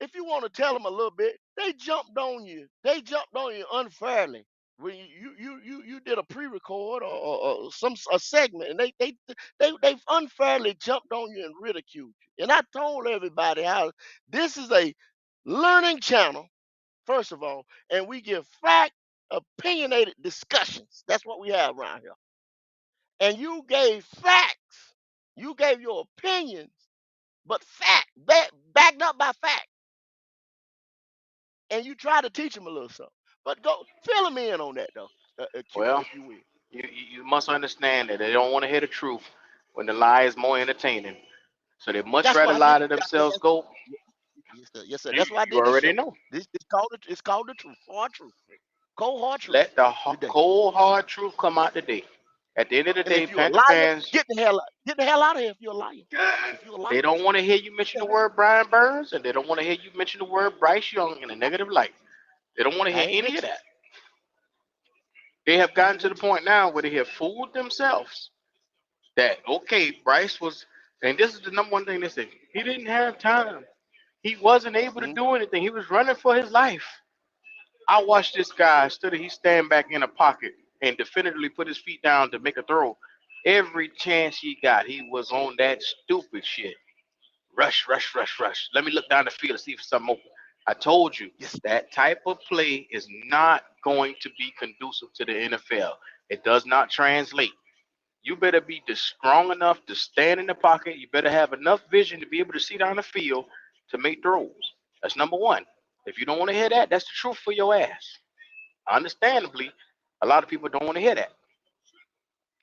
if you want to tell them a little bit, they jumped on you. They jumped on you unfairly. When you did a pre-record or some a segment, and they unfairly jumped on you and ridiculed you. And I told everybody how this is a learning channel, first of all, and we give fact opinionated discussions. That's what we have around here. And you gave facts. You gave your opinions, but backed up by fact. And you try to teach them a little something. But go fill them in on that though, Q,
Well,
if you will.
you must understand that they don't want to hear the truth when the lie is more entertaining. So they much
That's
rather
why I
lie
did.
to themselves go.
Yes, sir. Yes, sir.
You
That's why I
you
did this
already
show.
know.
This it's called the truth, hard truth, cold hard truth
Let the
today.
cold hard truth come out today. At the end of the
And
day,
if you're a
Panther
liar,
fans,
get the hell out of here. If you're a liar, if you're a liar,
they don't want to hear you mention
get
the
the hell
word Brian Burns, and they don't want to hear you mention the word Bryce Young in a negative light. They don't want to
out. I
hear
ain't
any of
mentioned.
that. They have
I
gotten
ain't
to the
mentioned.
point now where they have fooled themselves that okay, Bryce was, and this is the number one thing they say. He didn't have time. He wasn't able to
Mm,
do anything. He was running for his life. I watched this guy instead of he stand back in a pocket and definitively put his feet down to make a throw. Every chance he got, he was on that stupid shit. Rush, rush, rush, rush. Let me look down the field and see if something open. I told you
yes.
that type of play is not going to be conducive to the NFL. It does not translate. You better be strong enough to stand in the pocket. You better have enough vision to be able to see down the field to make throws. That's number one. If you don't want to hear that, that's the truth for your ass. Understandably, a lot of people don't want to hear that.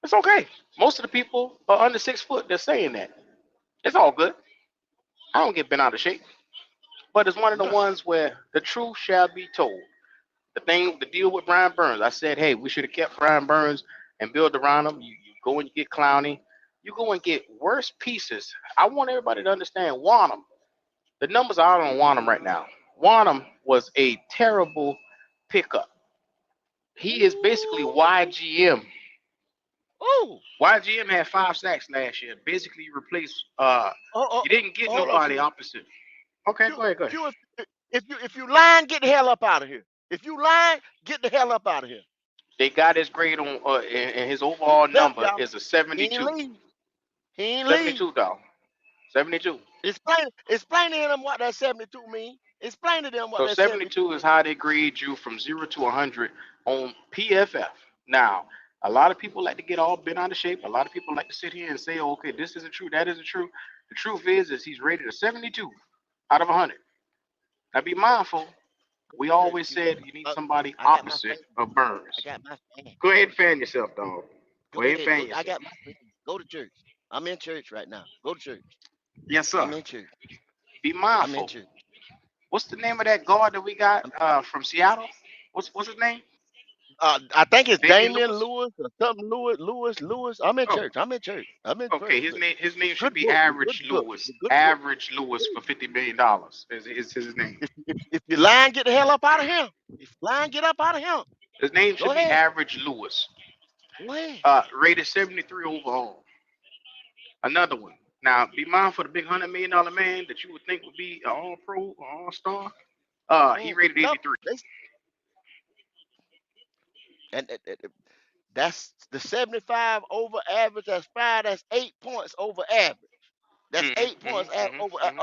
It's okay. Most of the people are under 6 foot. They're saying that. It's all good. I don't get bent out of shape. But it's one of the
No.
ones where the truth shall be told. The deal with Brian Burns, I said, hey, we should have kept Brian Burns and build around him. You go and get Clowney. You go and get worse pieces. I want everybody to understand Wanham. The numbers are out on Wanham right now. Wanham was a terrible pickup. He is basically
Ooh.
YGM.
Ooh.
YGM had 5 sacks last year. Basically replaced.
Oh, oh,
You didn't get
hold up,
nobody
Q.
opposite. Okay,
Q.
go ahead, go ahead.
Q. If you lying, get the hell up out of here. If you lying, get the hell up out of here.
They got his grade on, and his overall
Help
number
y'all.
is a
He ain't
72.
leave. He ain't leave.
72, though. 72.
Explain to them what that 72 mean. Explain to them what
So
that 72
72 is
mean.
how they grade you from 0 to 100 on PFF. Now, a lot of people like to get all bent out of shape. A lot of people like to sit here and say, oh, okay, this isn't true, that isn't true. The truth is he's rated a 72 out of 100. Now, be mindful.
Go
We
to church,
always
Q.
said you need
Uh,
somebody
I got my
opposite
fan.
of
I
Burns.
got my fan.
Go ahead
Go
and
to
fan
church.
yourself, dog.
Go
Go ahead and
ahead.
fan
Go. I
yourself.
got my fan. Go to church. I'm in church right now. Go to church.
Yes, sir.
I'm in church.
Be
I'm in
mindful.
church.
What's the name of that guard that we got
I'm,
from Seattle? What's his name?
I think it's
Damian
Damian
Lewis.
Lewis or something. Lewis. I'm in
Oh,
church. I'm in church. I'm in
okay.
church.
His name should
Good
be
book. The good
Average
book.
Lewis.
The good book.
Average Lewis for $50 million is his name.
If you lying, get the hell up out of here. If you lying, get up out of here.
His name
Go
should be
ahead.
Average Lewis.
Go ahead.
Rated 73 overall. Another one. Now, be mindful of the big $100 million man that you would think would be an All Pro or All Star. He rated
No,
83.
and that's the 75 over average. That's five. That's 8 points over average. That's
Mm-hmm,
8 points
mm-hmm,
over.
mm-hmm, mm-hmm.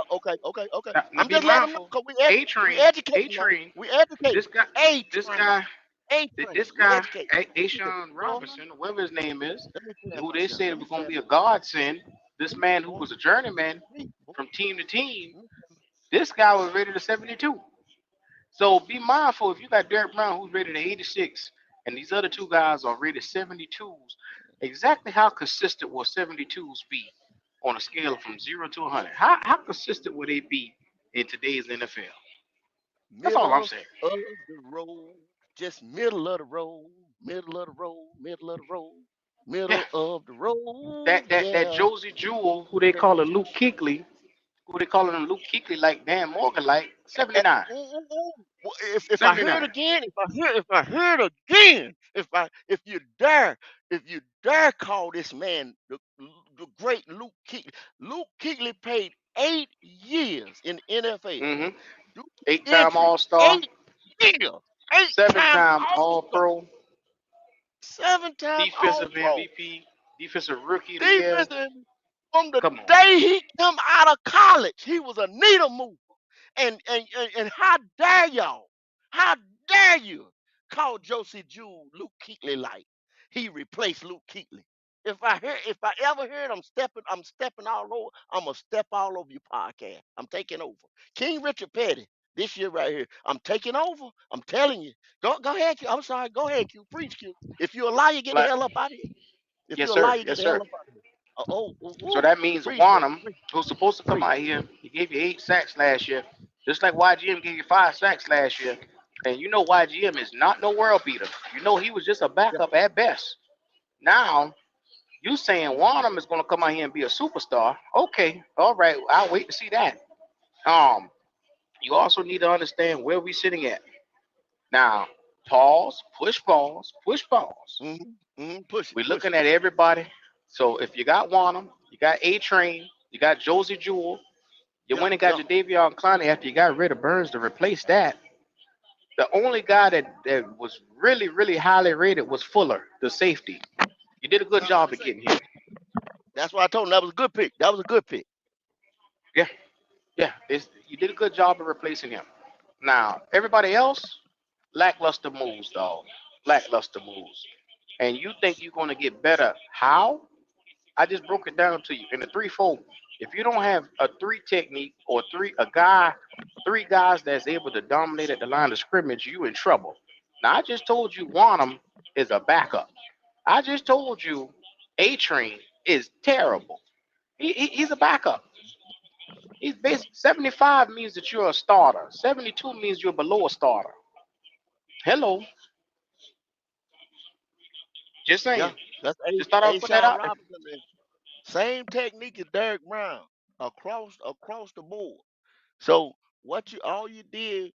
Okay.
Now
I'm
be
just letting them know
mindful.
because
A
we
Train, A
educating them.
Train.
We educating.
This guy,
A
this
train.
guy,
A
this
train. We
guy,
educate.
Ashawn
Boy,
Robinson, whoever his name is,
let me fan
who they
myself.
said
Let me
was going to
fan
be a
myself.
godsend. This
Let me,
man who
boy,
was a journeyman
boy,
from team to team.
let me fan
This guy was rated a 72. So be mindful if you got Derek Brown who's rated an 86, and these other two guys are rated 72s. Exactly how consistent will 72s be on a scale from 0 to 100? How consistent will they be in today's NFL? That's all I'm
middle
saying.
of the road. Just middle of the road. Middle of the road. Middle of the road.
Yeah,
Middle of the road.
that
Yeah.
Josie Jewell, who they call a Luke Kuechly, who they calling him Luke Kuechly like Dan Morgan, like
Eh,
79,
ooh, ooh, ooh. Well, if I hear it
79.
again, if I hear it again, if you dare call this man the great Luke Kuechly. Luke Kuechly played 8 years in the NFL.
Mm-hmm.
Due to
8-time
injury,
All Star,
8 years, eight-time
seven-time
All
All
Star,
Pro,
seven-time All
defensive
Pro,
MVP, defensive Rookie of the Year.
defensive. From the
Come on, man.
day he come out of college, he was a needle mover. And how dare y'all? How dare you? Call Josie Jewell Luke Kuechly like. He replaced Luke Kuechly. If I ever hear it, I'm stepping all over. I'm gonna step all over your podcast. I'm taking over. King Richard Petty, this year right here. I'm taking over. I'm telling you. Go ahead, Q. I'm sorry. Go ahead, Q. Preach, Q. If you're a liar, get the
Like,
hell up out of here. If
yes,
you're a
sir.
liar, get
Yes,
the hell
sir.
up out of here.
So
Woo.
that means
Preach, brother.
Wanham,
Preach,
who's supposed to come
preach.
out here, he gave you 8 sacks last year, just like YGM gave you 5 sacks last year. And you know YGM is not no world beater. You know he was just a
Yeah.
backup at best. Now you saying Wanham is going to come out here and be a superstar? Okay, all right. I'll wait to see that. Um, you also need to understand where we sitting at now. Pause, push pause.
Push it,
We're
push
looking
it.
at everybody. So if you got Wanham, you got A Train, you got Josie Jewell, you
Yeah,
went and got
yeah.
your Davion Clowney after you got rid of Burns to replace that. The only guy that was really, really highly rated was Fuller, the safety. You did a good
I was
job
gonna
of
say.
getting him.
That's why I told him that was a good pick. That was a good pick.
Yeah, yeah. You did a good job of replacing him. Now, everybody else, lackluster moves, dog. Lackluster moves. And you think you're going to get better. How? I just broke it down to you in the threefold. If you don't have a three technique or three guys that's able to dominate at the line of scrimmage, you in trouble. Now I just told you Wanham is a backup. I just told you A Train is terrible. He's a backup. He's basically 75 means that you're a starter. 72 means you're below a starter. Hello, just
Yeah,
saying.
that's
Just thought I was
A.
putting that
Sean
out there.
Robinson. Man. Same technique as Derek Brown across the board. So what you all you did,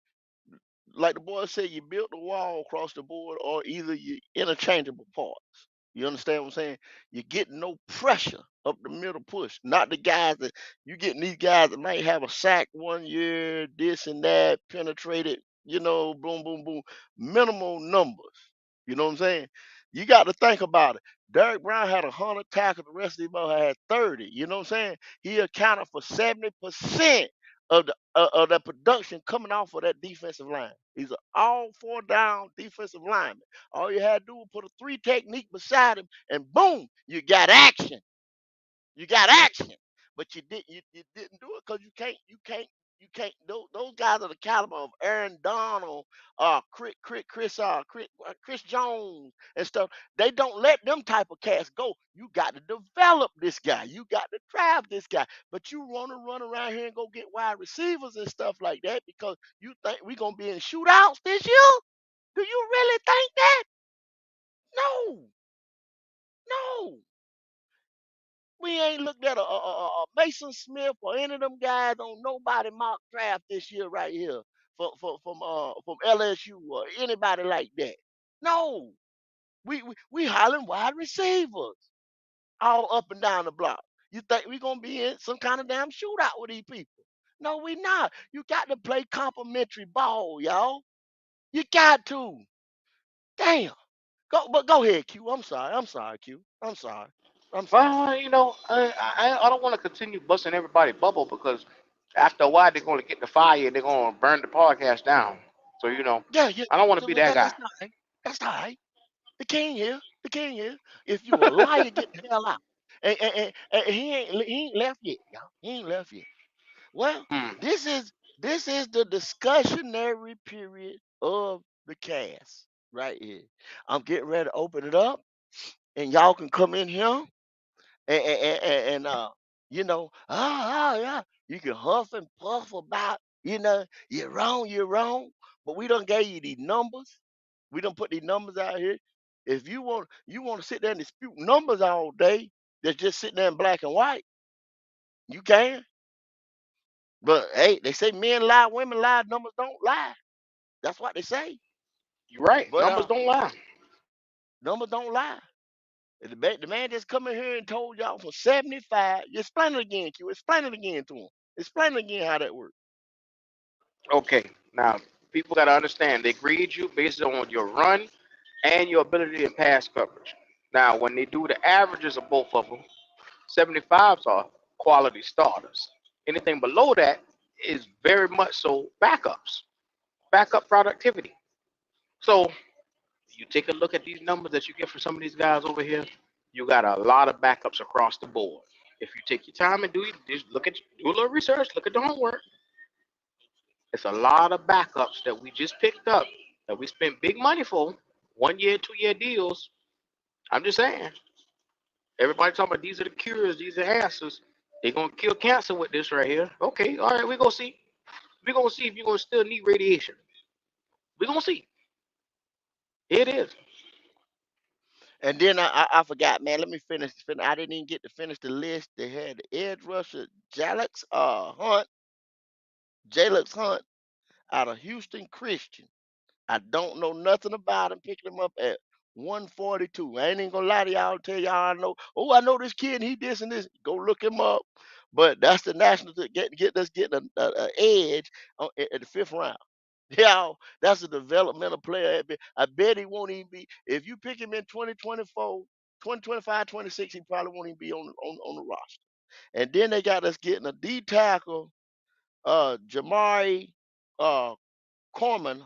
like the boy said, you built the wall across the board, or either you interchangeable parts. You understand what I'm saying? You're getting no pressure up the middle push. Not the guys that you getting these guys that might have a sack one year, this and that, penetrated, boom, boom, boom. Minimal numbers. You know what I'm saying? You got to think about it. Derek Brown had 100 tackles, the rest of them all had 30. You know what I'm saying? He accounted for 70% of the production coming off of that defensive line. He's an all four down defensive lineman. All you had to do was put a three technique beside him, and boom, you got action. You got action, but you didn't do it because you can't. Those guys are the caliber of Aaron Donald, Chris Jones and stuff. They don't let them type of cats go. You got to develop this guy. You got to draft this guy. But you want to run around here and go get wide receivers and stuff like that because you think we're gonna be in shootouts this year? Do you really think that? No, no. We ain't looked at a Mason Smith or any of them guys on nobody mock draft this year right here from LSU or anybody like that. No, we hollering wide receivers all up and down the block. You think we gonna be in some kind of damn shootout with these people? No, we not. You got to play complimentary ball, y'all. You got to. Damn. Go ahead, Q. I'm sorry. I'm sorry, Q. I'm sorry. I'm sorry.
Well, I don't want to continue busting everybody's bubble because after a while they're going to get the fire and they're going to burn the podcast down. So
Yeah, yeah.
I don't want to
So
be that guy.
that's all right. That's all right. The king here. The king here. If you a liar, get the hell out. And he ain't left yet, y'all. He ain't left yet. Well,
Hmm.
this is this is the discussionary period of the cast right here. I'm getting ready to open it up, and y'all can come in here and yeah, you can huff and puff about, you're wrong, but we done gave you these numbers. We done put these numbers out here. If you want to sit there and dispute numbers all day, that's just sitting there in black and white, you can. But hey, they say men lie, women lie, numbers don't lie. That's what they say.
You're right.
But
Numbers don't lie.
numbers don't lie. The man just come in here and told y'all for 75. You explain it again, Q. Explain it again to him. Explain it again how that works.
Okay. Now, people got to understand they grade you based on your run and your ability in pass coverage. Now, when they do the averages of both of them, 75s are quality starters. Anything below that is very much so backups, backup productivity. So You take a look at these numbers that you get from some of these guys over here. You got a lot of backups across the board. If you take your time and just do a little research, look at the homework. It's a lot of backups that we just picked up that we spent big money for, 1 year, 2 year deals. I'm just saying. Everybody talking about these are the cures, these are answers. They're gonna kill cancer with this right here. Okay, all right, we're gonna see. We're gonna see if you're gonna still need radiation. We're gonna see. Here it is.
And then I forgot, man. Let me finish. I didn't even get to finish the list. They had the edge rusher, Jalix Hunt out of Houston Christian. I don't know nothing about him. Picking him up at 142. I ain't even gonna lie to y'all. Tell y'all I know. Oh, I know this kid. He this and this. Go look him up. But that's the national to get us getting a edge at the fifth round. Yeah, that's a developmental player. I bet he won't even be. If you pick him in 2024, 2025, 26, he probably won't even be on the roster. And then they got us getting a D tackle, Jamari uh, Corman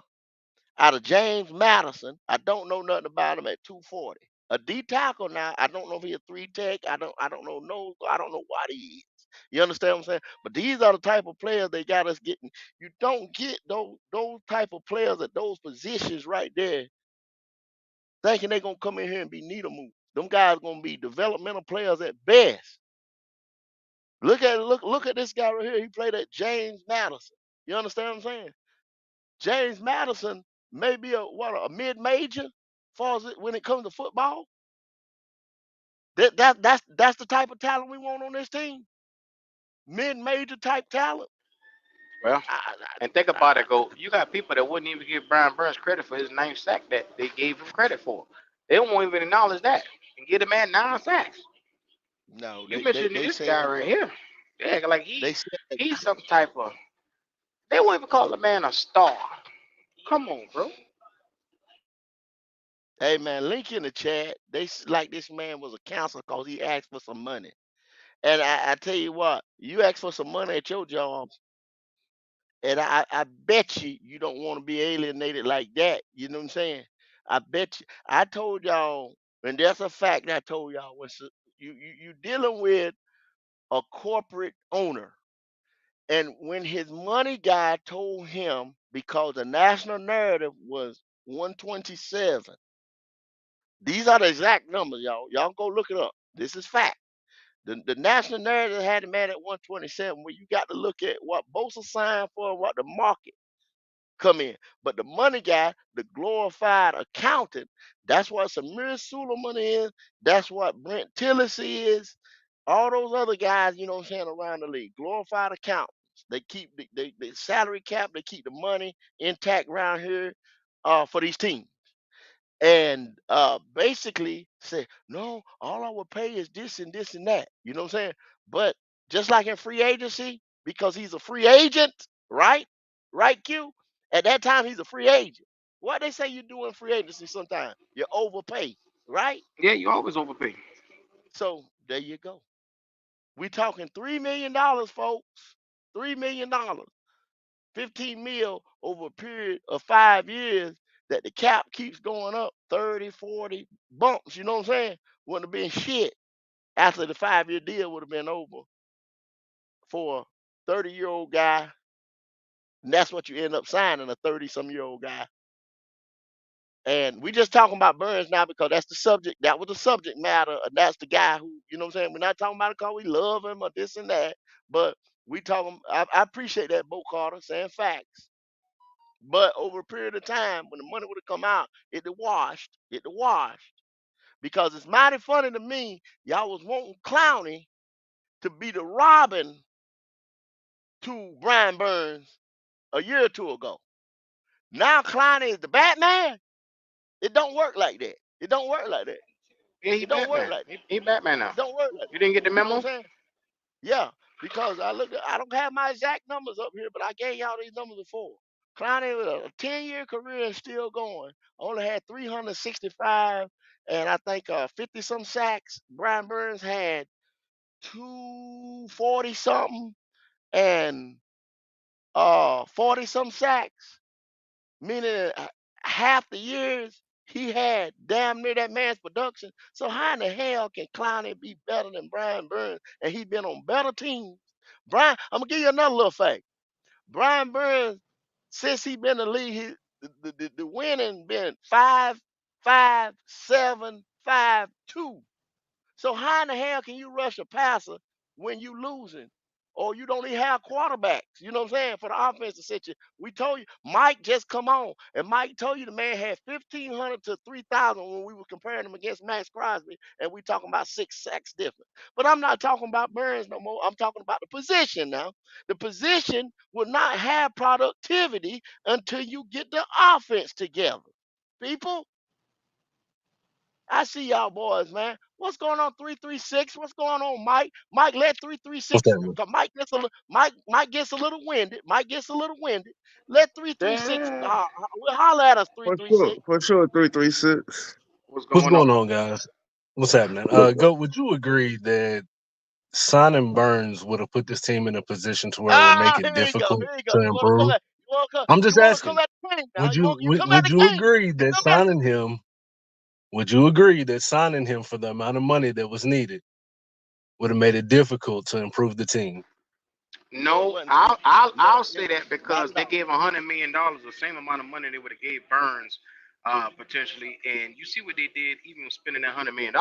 out of James Madison. I don't know nothing about him at 240. A D tackle now. I don't know if he's a three tech. I don't know no. I don't know what he is. You understand what I'm saying? But these are the type of players they got us getting. You don't get those type of players at those positions right there, thinking they're gonna come in here and be needle movers. Them guys gonna be developmental players at best. Look at this guy right here. He played at James Madison. You understand what I'm saying? James Madison may be a mid major, far as when it comes to football. That's the type of talent we want on this team. Mid major type talent.
Well,
I,
and think
I,
about it, go. You got people that wouldn't even give Brian Burns credit for his 9 sack that they gave him credit for. They won't even acknowledge that and give the man 9 sacks.
no,
You
they
mentioned
they
this
said
guy right here. Yeah, like
they said
he's some type of. They won't even call the man a star. Come on, bro.
hey man, link in the chat. Like this man was a counselor because he asked for some money. And I tell you what, you ask for some money at your job, and I bet you don't want to be alienated like that. You know what I'm saying? I bet you. I told y'all, and that's a fact. I told y'all when you dealing with a corporate owner, and when his money guy told him because the national narrative was 127. These are the exact numbers, y'all. Y'all go look it up. This is fact. The national narrative had him at 127, where you got to look at what Bosa signed for and what the market come in. But the money guy, the glorified accountant, that's what Samir Suleiman is. That's what Brent Tillis is. All those other guys, you know what I'm saying, around the league, glorified accountants. They keep the salary cap, they keep the money intact around here for these teams. And basically say, no, all I will pay is this and this and that. You know what I'm saying? But just like in free agency, because he's a free agent, right? Right, Q? At that time, he's a free agent. What they say you do in free agency sometimes? You overpay, right?
Yeah, you always overpay.
So there you go. We talking $3 million, folks. $3 million. 15 mil over a period of 5 years that the cap keeps going up 30, 40 bumps, you know what I'm saying? Wouldn't have been shit after the 5 year deal would have been over for a 30-year-old guy. And that's what you end up signing, a 30 some year old guy. And we just talking about Burns now because that's the subject. That was the subject matter. And that's the guy who, you know what I'm saying? We're not talking about it because we love him or this and that. But we talking, I appreciate that, Bo Carter, saying facts. But over a period of time, when the money would have come out, it would washed. It would washed. Because it's mighty funny to me, y'all was wanting Clowney to be the Robin to Brian Burns a year or two ago. Now Clowney is the Batman. It don't work like that. It don't work like that.
Yeah, he
It don't work
Batman.
like that.
He Batman now.
It don't work like
You didn't get the
that. You know what
memo?
I'm saying? Yeah, because I don't have my exact numbers up here, but I gave y'all these numbers before. Clowney with a 10-year career is still going. Only had 365 and I think 50 some sacks. Brian Burns had 240 something and 40 some sacks, meaning half the years. He had damn near that man's production. So how in the hell can Clowney be better than Brian Burns? And he been on better teams. Brian, I'm gonna give you another little fact. Brian Burns, since he been in the league, the winning been 5-5-7-5-2. So how in the hell can you rush a passer when you losing? Or you don't even have quarterbacks. You know what I'm saying? For the offensive situation. We told you, Mike just come on. And Mike told you the man had 1,500 to 3,000 when we were comparing him against Max Crosby. And we talking about 6 sacks difference. But I'm not talking about Burns no more. I'm talking about the position now. The position will not have productivity until you get the offense together. People, I see y'all boys, man. What's going on 336? What's going on, Mike? Mike, let
What's
336
that mean?
cause Mike gets a little winded. Mike gets a little winded. Let 336
Yeah.
will holler at us
For sure,
336.
for sure, 336.
What's
What's
going on?
going on, guys? What's happening? Go. Would you agree that signing Burns would have put this team in a position to where it would make
Ah,
it
here you go.
difficult
Here you go.
to
You wanna come
improve?
at
I'm just
you wanna come
asking.
at the game now.
Would
You
you
want you
would,
come at
would
the
you
game.
agree
You
that
come at
signing him? Would you agree that signing him for the amount of money that was needed would have made it difficult to improve the team?
no, it
No,
wasn't too.
I'll say that
Not
because
at
they
all.
gave $100 million, the same amount of money they would have gave Burns, potentially. And you see what they did, even spending that $100 million.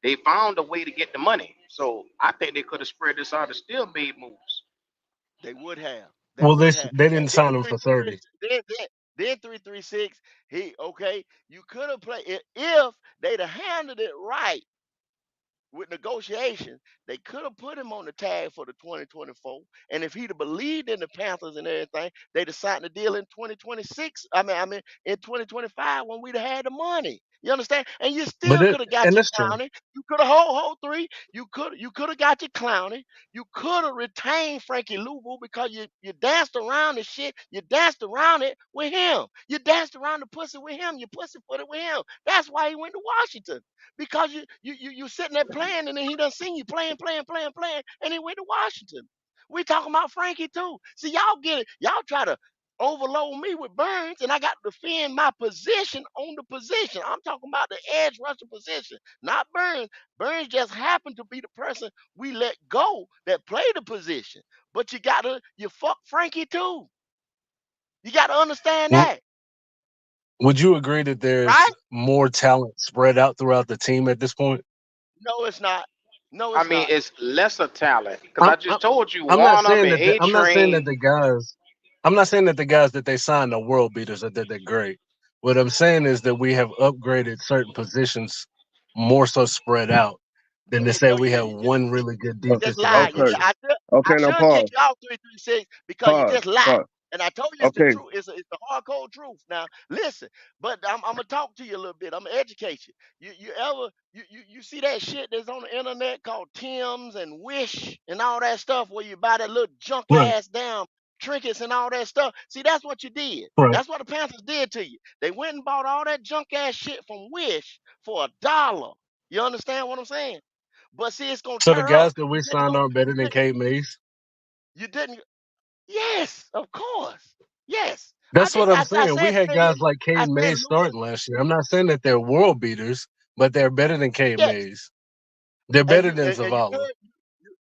They found a way to get the money. So I think they could have spread this out and still made moves.
They would have. They
Well,
would have.
they
And
didn't
then
sign him
three
for
three three
30.
then 336. He okay. You could have played if they'd have handled it right with negotiations, they could have put him on the tag for the 2024. And if he'd have believed in the Panthers and everything, they'd have signed the deal in 2026. I mean, in 2025 when we'd have had the money. You understand? And you
But
still could have got
and
your
that's true.
clowning. You could have whole three. You could have got your clowning. You could have retained Frankie Louvu because you danced around the shit. You danced around it with him. You danced around the pussy with him. You pussyfooted with him. That's why he went to Washington because you sitting there playing and then he done seen you playing, and he went to Washington. We talking about Frankie too. See, y'all get it. Y'all try to overload me with Burns, and I got to defend my position on the position. I'm talking about the edge rusher position, not Burns. Burns just happened to be the person we let go that played the position. But you fuck Frankie too. You got to understand
W-
that,
Would you agree that there's
right?
more talent spread out throughout the team at this point?
No, it's not. No,
I
it's
mean,
not.
it's lesser talent because
I'm
I just told you
I'm not
Warner and
saying that
A
I'm not saying that
Train.
the guys I'm not saying that the guys that they signed are world beaters or that they're great. What I'm saying is that we have upgraded certain positions more so spread out than to say
No,
we
you
have
didn't.
one really good
You just
defensive
lied.
Okay,
option.
I
okay, now
should kick
pause,
you out 336 because you
pause,
just lied.
pause.
And I told you it's the
Okay,
truth. It's the hard cold truth. Now listen, but I'm gonna talk to you a little bit. I'm gonna educate you. You see that shit that's on the internet called Tim's and Wish and all that stuff where you buy that little junk
Right,
ass damn trinkets and all that stuff. See, that's what you did.
right.
That's what the Panthers did to you. They went and bought all that junk ass shit from Wish for $1. You understand what I'm saying? But see, it's gonna
So the
tear up.
guys that we
You didn't
signed
go.
aren't better
You
than
didn't.
Kate Mays.
You didn't. Yes, of course. Yes, I
That's what
did.
I'm
I
saying. We
said.
had guys like
I
Cade
said
Mays
Lewis.
starting last year. I'm not saying that they're world beaters, but they're better than Cade
Yes,
Mays. They're
and
better
you
than
and you
Zavala.
heard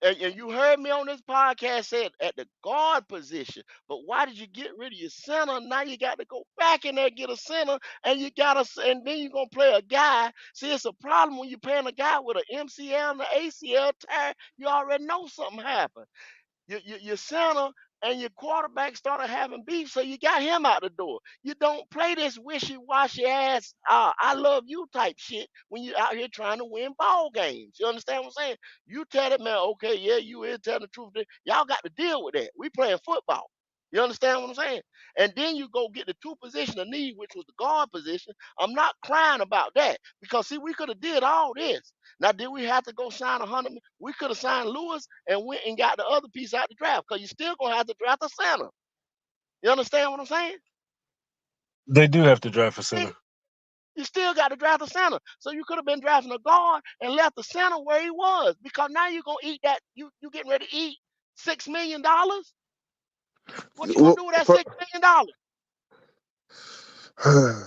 and you heard me on this podcast said at the guard position. But why did you get rid of your center? Now you got to go back in there and get a center, and and then you're gonna play a guy. See, it's a problem when you're playing a guy with an MCL and an ACL tear. You already know something happened. Your center and your quarterback started having beef, so you got him out the door. You don't play this wishy-washy ass I love you type shit when you out here trying to win ball games. You understand what I'm saying? You tell that man, okay, yeah, you is telling the truth. Y'all got to deal with that. We playing football. You understand what I'm saying? And then you go get the two position of need, which was the guard position. I'm not crying about that because see, we could have did all this. Now, did we have to go sign 100? We could have signed Lewis and went and got the other piece out the draft because you still gonna have to draft a center. You understand what I'm saying?
They do have to draft a
See,
center.
you still got to draft a center. So you could have been drafting a guard and left the center where he was because now you're gonna eat that. You getting ready to eat $6 million? What you gonna
well,
do with that
for,
$6 million?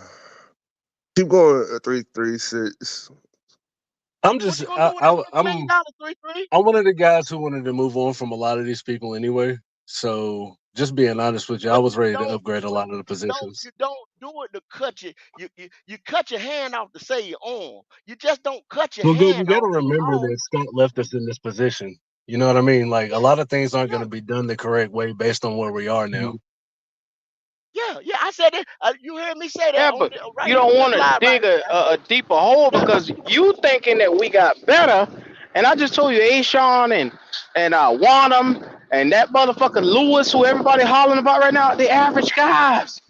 Keep going. 3-3-6.
I'm
What
just
you gonna do with $100 million?
I'm
3-3?
I'm one of the guys who wanted to move on from a lot of these people anyway. So just being honest with you, I
But
was
you
ready to
don't.
upgrade a
But
lot of the positions.
you don't do it to cut you cut your hand off to save your arm. You just don't cut your
Well, dude, you
hand
got to
off to
remember
cause.
that Scott left us in this position. You know what I mean? Like a
Yeah,
lot of things aren't going
yeah,
to be done the correct way based on where we are now.
yeah. I said it. You heard me say that
Yeah,
on
but
right
you
here
don't
on this
want to
live right
dig
here. I said,
a deeper hole
yeah,
because you thinking that we got better. And I just told you, Ashawn and Wanham and that motherfucker Lewis, who everybody hollering about right now, the average guys.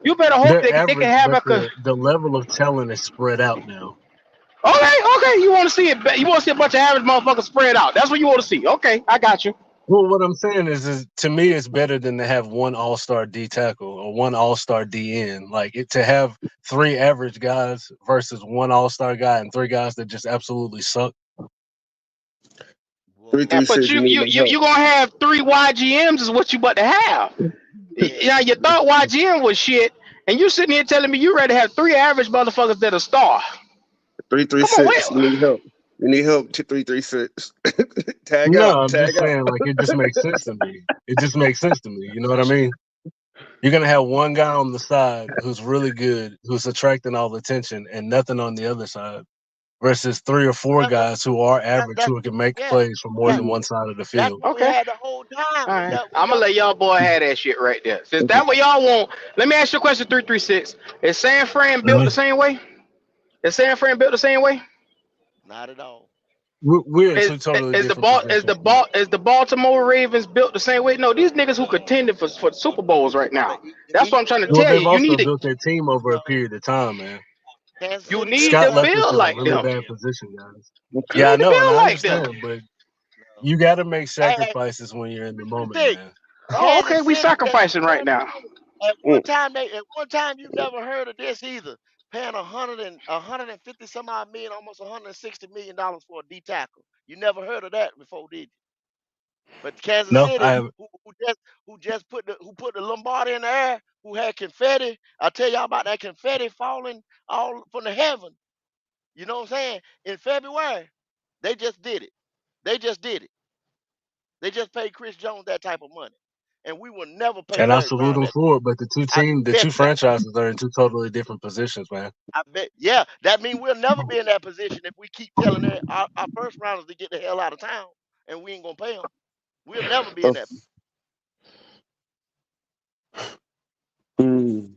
You better hope
They're
they can
average,
have
but
like a.
the level of talent is spread out now.
Okay. You want to see it? You want to see a bunch of average motherfuckers spread out. That's what you want to see. Okay, I got you.
Well, what I'm saying is to me, it's better than to have one All Star D tackle or one All Star D N. Like to have three average guys versus one All Star guy and three guys that just absolutely suck.
Three
boy.
Yeah,
three
but
six.
you
You need
you
my
you
help.
you gonna have three YGMs is what you about to have.
Yeah,
Yeah, you thought YGM was shit, and you sitting here telling me you ready to have three average motherfuckers that are star.
Three three
Come on,
six. You
wait.
need help. You need help. 3-3-6. Tag
No,
out.
I'm
Tag
just
out.
saying, like it just makes sense to me. It just makes sense to me. You know what I mean? You're gonna have one guy on the side who's really good, who's attracting all the attention, and nothing on the other side, versus three or four
that's what
guys who are
that
average
that's
who can make
yeah,
plays from more
yeah.
than
Mm.
one side of the
That's
field.
what we
Okay.
had the whole time.
All right.
We
I'm gonna
never
let y'all boy have that shit right there. Since that what y'all want, let me ask you a question. 336. Is San Fran built
Uh,
the same way? Is San Fran built the same way?
not at all.
we're in
Is,
two totally
is the
different
ball
positions. Man.
is the Baltimore Ravens built the same way? No, these niggas who contended for Super Bowls right
But
now. That's what I'm trying to
Well,
tell
built
you.
they've
You
also
need to
built their team over a
no.
period of time, man.
Kansas
you
City
need
built
to
Scott
theirs
left
in
us
build
in a
like
really
them.
bad
yeah.
position, guys.
You
Yeah,
need
I
to
know, and
build
I
like them.
understand, but
No.
you got to make
Hey,
sacrifices when you're in the
let me
moment,
tell you,
man.
Oh,
Kansas
okay, we
City
sacrificing right now.
Mm.
at one time you never heard of this either. Paying 150 some odd million, almost $160 million for a D tackle. You never heard of that before, did you? But Kansas
No, I
City,
haven't.
who just put the Lombardi in the air, who had confetti. I'll tell y'all about that confetti falling all from the heaven. You know what I'm saying? In February, they just did it. They just did it. They just paid Chris Jones that type of money, and we will never pay
And I
Larry
salute
Brown
them
that.
for it. But
I
the
bet
two
you.
franchises are in two totally different positions, man.
I bet. Yeah, that means we'll never be in that position if we keep telling our first rounders to get the hell out of town, and we ain't gonna pay them. We'll never be in
Oh,
that.
mm.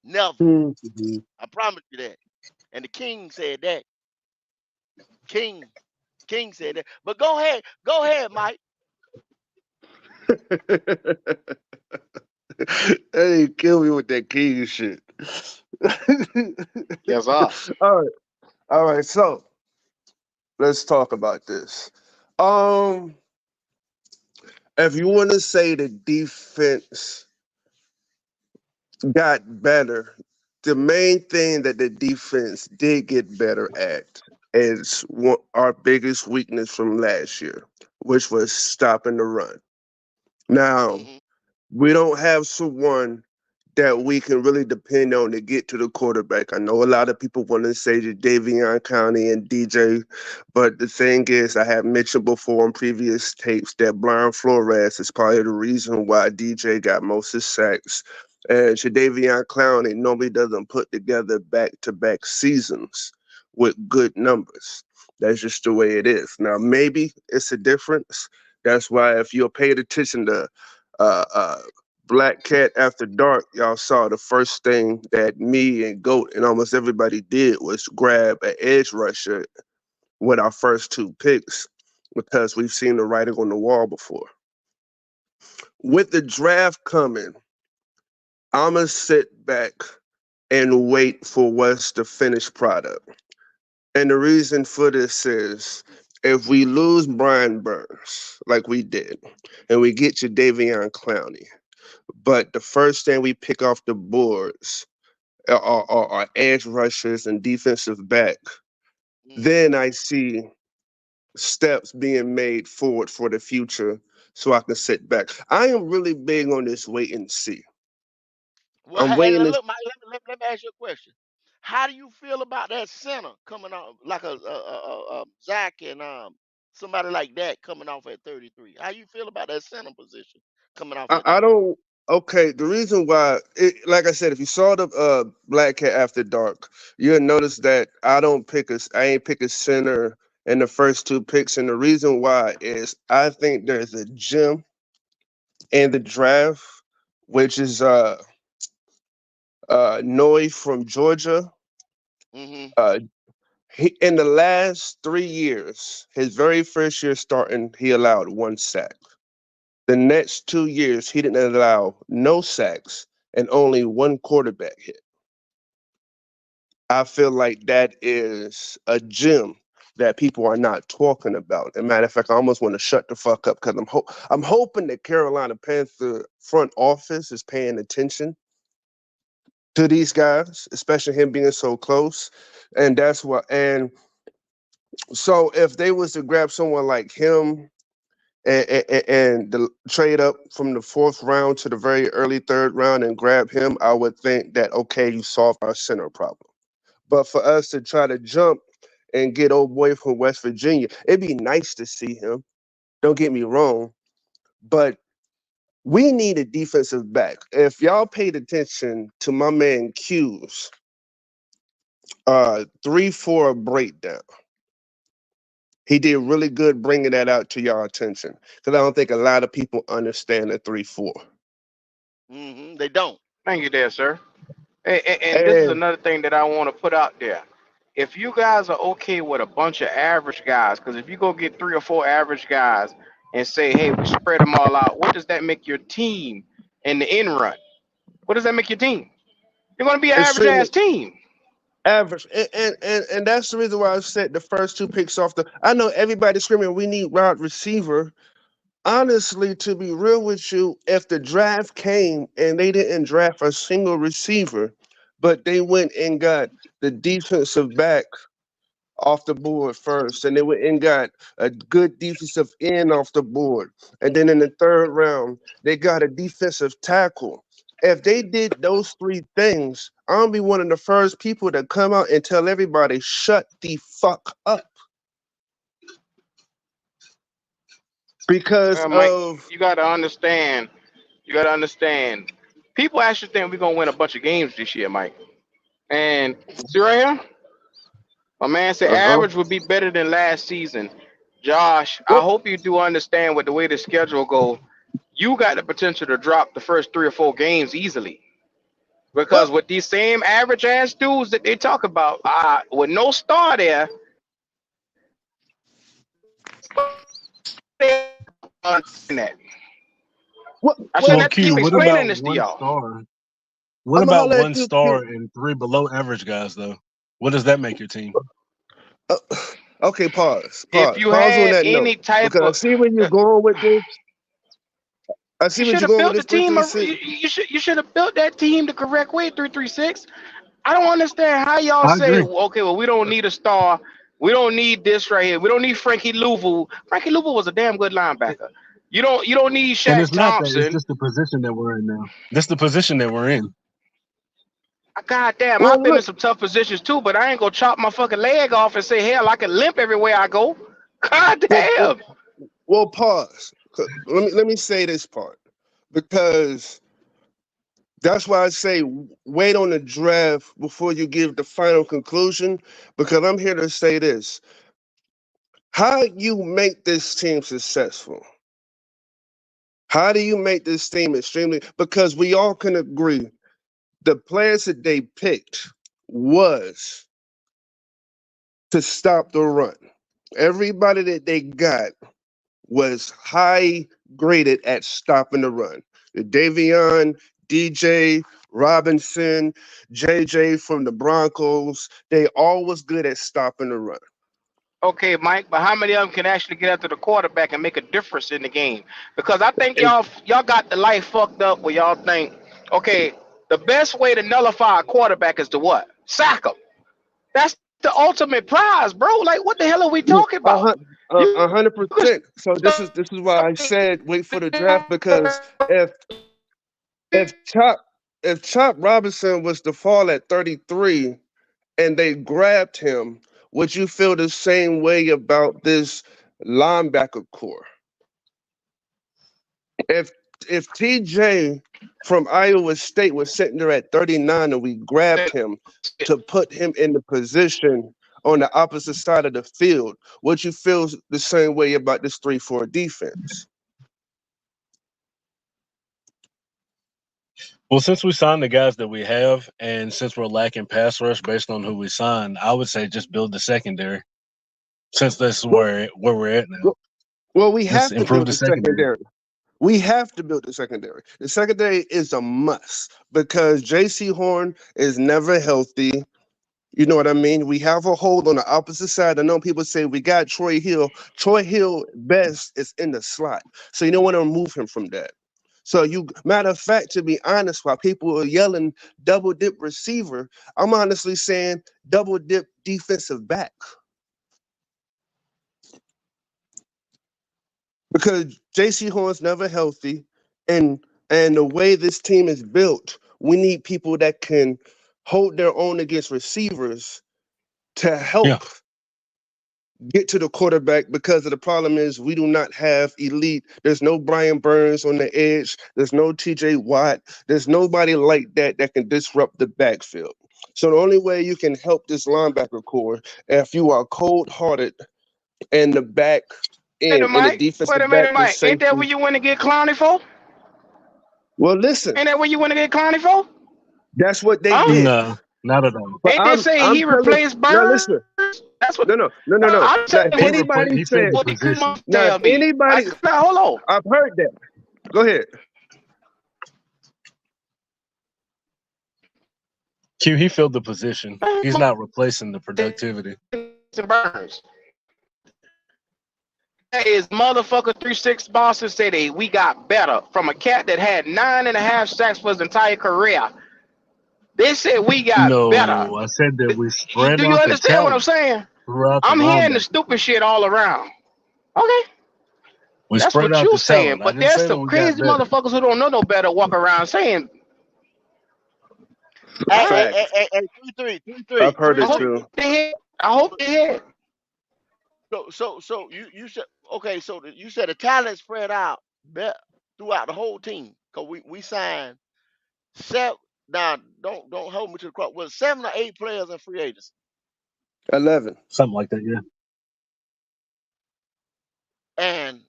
Never.
Mm.
I promise you that. And the King said that. King, King said that. But go ahead, Mike.
Hey, kill me with that king shit.
Yes, sir.
All right. All right. So let's talk about this. Um, if you want to say the defense got better, the main thing that the defense did get better at is our biggest weakness from last year, which was stopping the run. Now,
Hmm.
we don't have someone that we can really depend on to get to the quarterback. I know a lot of people want to say that Davion County and DJ, but the thing is, I have mentioned before in previous tapes that Brian Flores is probably the reason why DJ got most of his sacks. And Shadavion Clowney normally doesn't put together back-to-back seasons with good numbers. That's just the way it is. Now, maybe it's a difference. That's why if you're paid attention to uh, uh, Black Cat After Dark, y'all saw the first thing that me and Goat and almost everybody did was grab an edge rusher with our first two picks because we've seen the writing on the wall before. With the draft coming, I'ma sit back and wait for what's the finished product. And the reason for this is if we lose Brian Burns like we did, and we get to Davion Clowney, but the first thing we pick off the boards are edge rushers and defensive back,
Hmm.
then I see steps being made forward for the future so I can sit back. I am really big on this wait and see.
Well,
I'm
and
waiting to
look, Mike, let me ask you a question. How do you feel about that center coming off like a Zach and somebody like that coming off at 33? How you feel about that center position coming off at
I
33?
don't. Okay, the reason why, like I said, if you saw the Black Cat After Dark, you'll notice that I ain't pick a center in the first two picks, and the reason why is I think there's a gem in the draft, which is Noy from Georgia.
Mm-hmm.
Uh, in the last 3 years, his very first year starting, he allowed one sack. The next 2 years, he didn't allow no sacks and only one quarterback hit. I feel like that is a gem that people are not talking about. As a matter of fact, I almost want to shut the fuck up because I'm hoping that Carolina Panther front office is paying attention to these guys, especially him being so close. And that's what. And so if they was to grab someone like him and the trade up from the fourth round to the very early third round and grab him, I would think that okay, you solved our center problem. But for us to try to jump and get old boy from West Virginia, it'd be nice to see him. Don't get me wrong, but we need a defensive back. If y'all paid attention to my man Q's 3-4 breakdown, he did really good bringing that out to y'all attention because I don't think a lot of people understand the 3-4.
Mm-hmm. They don't.
Thank you, there, sir. And this is
And
another thing that I want to put out there. If you guys are okay with a bunch of average guys, because if you go get 3 or 4 average guys and say, hey, we spread them all out, what does that make your team in the end run? What does that make your team? You're going to be an average
extremely
ass team.
average, and that's the reason why I said the first two picks off the. I know everybody screaming we need wide receiver. Honestly, to be real with you, if the draft came and they didn't draft a single receiver, but they went and got the defensive back off the board first, and they went and got a good defensive end off the board, and then in the third round they got a defensive tackle. If they did those three things, I'm gonna be one of the first people to come out and tell everybody shut the fuck up because
Mike,
of
you got to understand. You got to understand. People actually think we're going to win a bunch of games this year, Mike. And see right here, my man said
uh-huh.
average would be better than last season. Josh, I
What
hope you do understand with the way the schedule go, you got the potential to drop the first 3 or 4 games easily.
what
Because with these same average ass dudes that they talk about, with no star there, that.
what
I
what
shouldn't
Well,
have to
Q,
keep
what
explaining
about
this to
one
y'all.
star? What
I'm gonna
about
holler at
one
you,
star
Q.
and three below average guys, though? What does that make your team?
Uh, okay,
If you
pause on
had
that
any
note
type
because I
of,
see where you're
uh,
going with this. I see
you
what
should
you're
have
going with
built the
this three
team.
three six.
You should have built that team the correct way. 336. I don't understand how y'all
I
say,
agree.
okay, well, we don't need a star. We don't need this right here. We don't need Frankie Louvu. Frankie Louvu was a damn good linebacker. You don't need
And
Shaq
it's not that; it's
Thompson.
just the position that we're in now. That's the position that we're in.
God damn,
Well,
I've been in
look,
some tough positions too, but I ain't gonna chop my fucking leg off and say, hell, I can limp everywhere I go. God
well, well,
damn.
pause. Let me say this part because that's why I say wait on the draft before you give the final conclusion. Because I'm here to say this: how you make this team successful? How do you make this team extremely? Because we all can agree the players that they picked was to stop the run. Everybody that they got was high graded at stopping the run. The Davion, DJ, Robinson, JJ from the Broncos, they all was good at stopping the run.
Okay, Mike, but how many of them can actually get after the quarterback and make a difference in the game? Because I think
And
y'all got the life fucked up where y'all think, okay, the best way to nullify a quarterback is to what? Sack him. That's the ultimate prize, bro. Like, what the hell are we talking about? You
a
can
hundred
start
percent. So this is why I said wait for the draft because if Chop if Chop Robinson was to fall at 33 and they grabbed him, would you feel the same way about this linebacker core? If TJ from Iowa State was sitting there at 39 and we grabbed him to put him in the position on the opposite side of the field, would you feel the same way about this 3-4 defense?
Well, since we signed the guys that we have, and since we're lacking pass rush based on who we signed, I would say just build the secondary. Since this is
Well,
where we're at now,
we
just
have to
improve
build
the
the
secondary.
secondary. We have to build the secondary. The secondary is a must because J.C. Horn is never healthy. You know what I mean? We have a hold on the opposite side. I know people say we got Troy Hill. Troy Hill best is in the slot. So you don't want to remove him from that. So you matter of fact, to be honest, while people are yelling double dip receiver, I'm honestly saying double dip defensive back. Because JC Horn's never healthy, and the way this team is built, we need people that can hold their own against receivers to
Yeah,
help get to the quarterback because of the problem is we do not have elite. There's no Brian Burns on the edge. There's no TJ Watt. There's nobody like that that can disrupt the backfield. So the only way you can help this linebacker core if you are cold hearted in the back
Wait a
end, in the
minute. Wait
defensive
a minute,
back with
Mike. Ain't that
safety.
what you want to get clowny for?
Well, listen,
Ain't that what you want to get clowny for?
that's what they
Huh?
did.
no, not at all.
But
Ain't they say
I'm
he
telling
replaced
now listen,
Burns? That's what.
no.
I'm
Now
saying
if
He
what
anybody
he filled
said
the
what you
position.
must
now if
tell me.
anybody
Now hold on.
I've heard that. Go ahead.
Q, he filled the position. He's not replacing the productivity.
Burns. That is motherfucker 3-6 Boston City. We got better from a cat that had 9.5 sacks for his entire career. They said we got better.
No, I said that we spread
Do you
out the
understand what I'm
talent
saying?
throughout the
I'm hearing the
linebackers.
stupid shit all around. Okay,
We
that's
spread
what
out
you
the
saying.
talent. I
But
didn't
there's
say that
some
we got
crazy
better.
motherfuckers who don't know no better walk around saying,
Hey,
all right,
hey, hey,
Facts.
hey, hey,
I've heard
I
it
hope
too.
they hit. I hope they hit.
So you said okay. So you said the talent spread out throughout the whole team. Cause we signed seven. Now don't hold me to the cross. Was 7 or 8 players in free agency
11.
Something like that, yeah.
and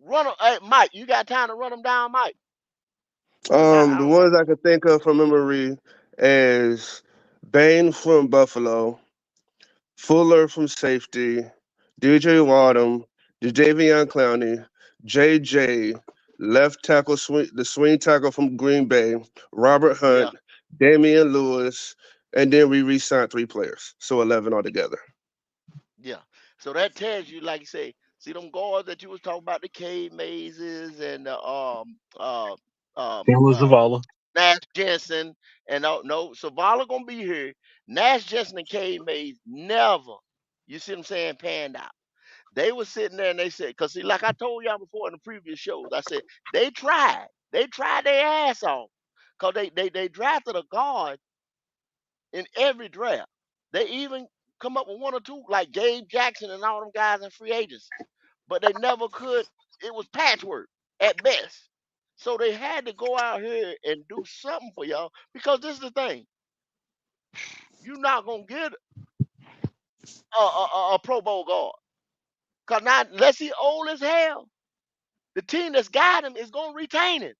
run 'em- Hey, Mike, you got time to run them down, Mike? Cause I
The
don't want.
ones I can think of from memory is Bain from Buffalo, Fuller from safety, DJ Wadham, Jadavion Clowney, JJ, left tackle the swing tackle from Green Bay, Robert
Yeah,
Hunt, Damian Lewis, and then we re-signed 3 players, so 11 altogether.
yeah. So that tells you, like you say, see them guards that you was talking about, the K Mazes and the um
Taylor
uh
Zavala.
Nash Jensen, and no, Savala gonna be here. Nash Jensen and K Mays never, you see what I'm saying, panned out. They were sitting there and they said, because see, like I told y'all before in the previous shows, I said they tried their ass off, because they drafted a guard in every draft. They even come up with one or two like Gabe Jackson and all them guys in free agency, but they never could. It was patchwork at best. So they had to go out here and do something for y'all, because this is the thing: you're not gonna get a Pro Bowl guard, cause now unless he old as hell, the team that's got him is gonna retain him.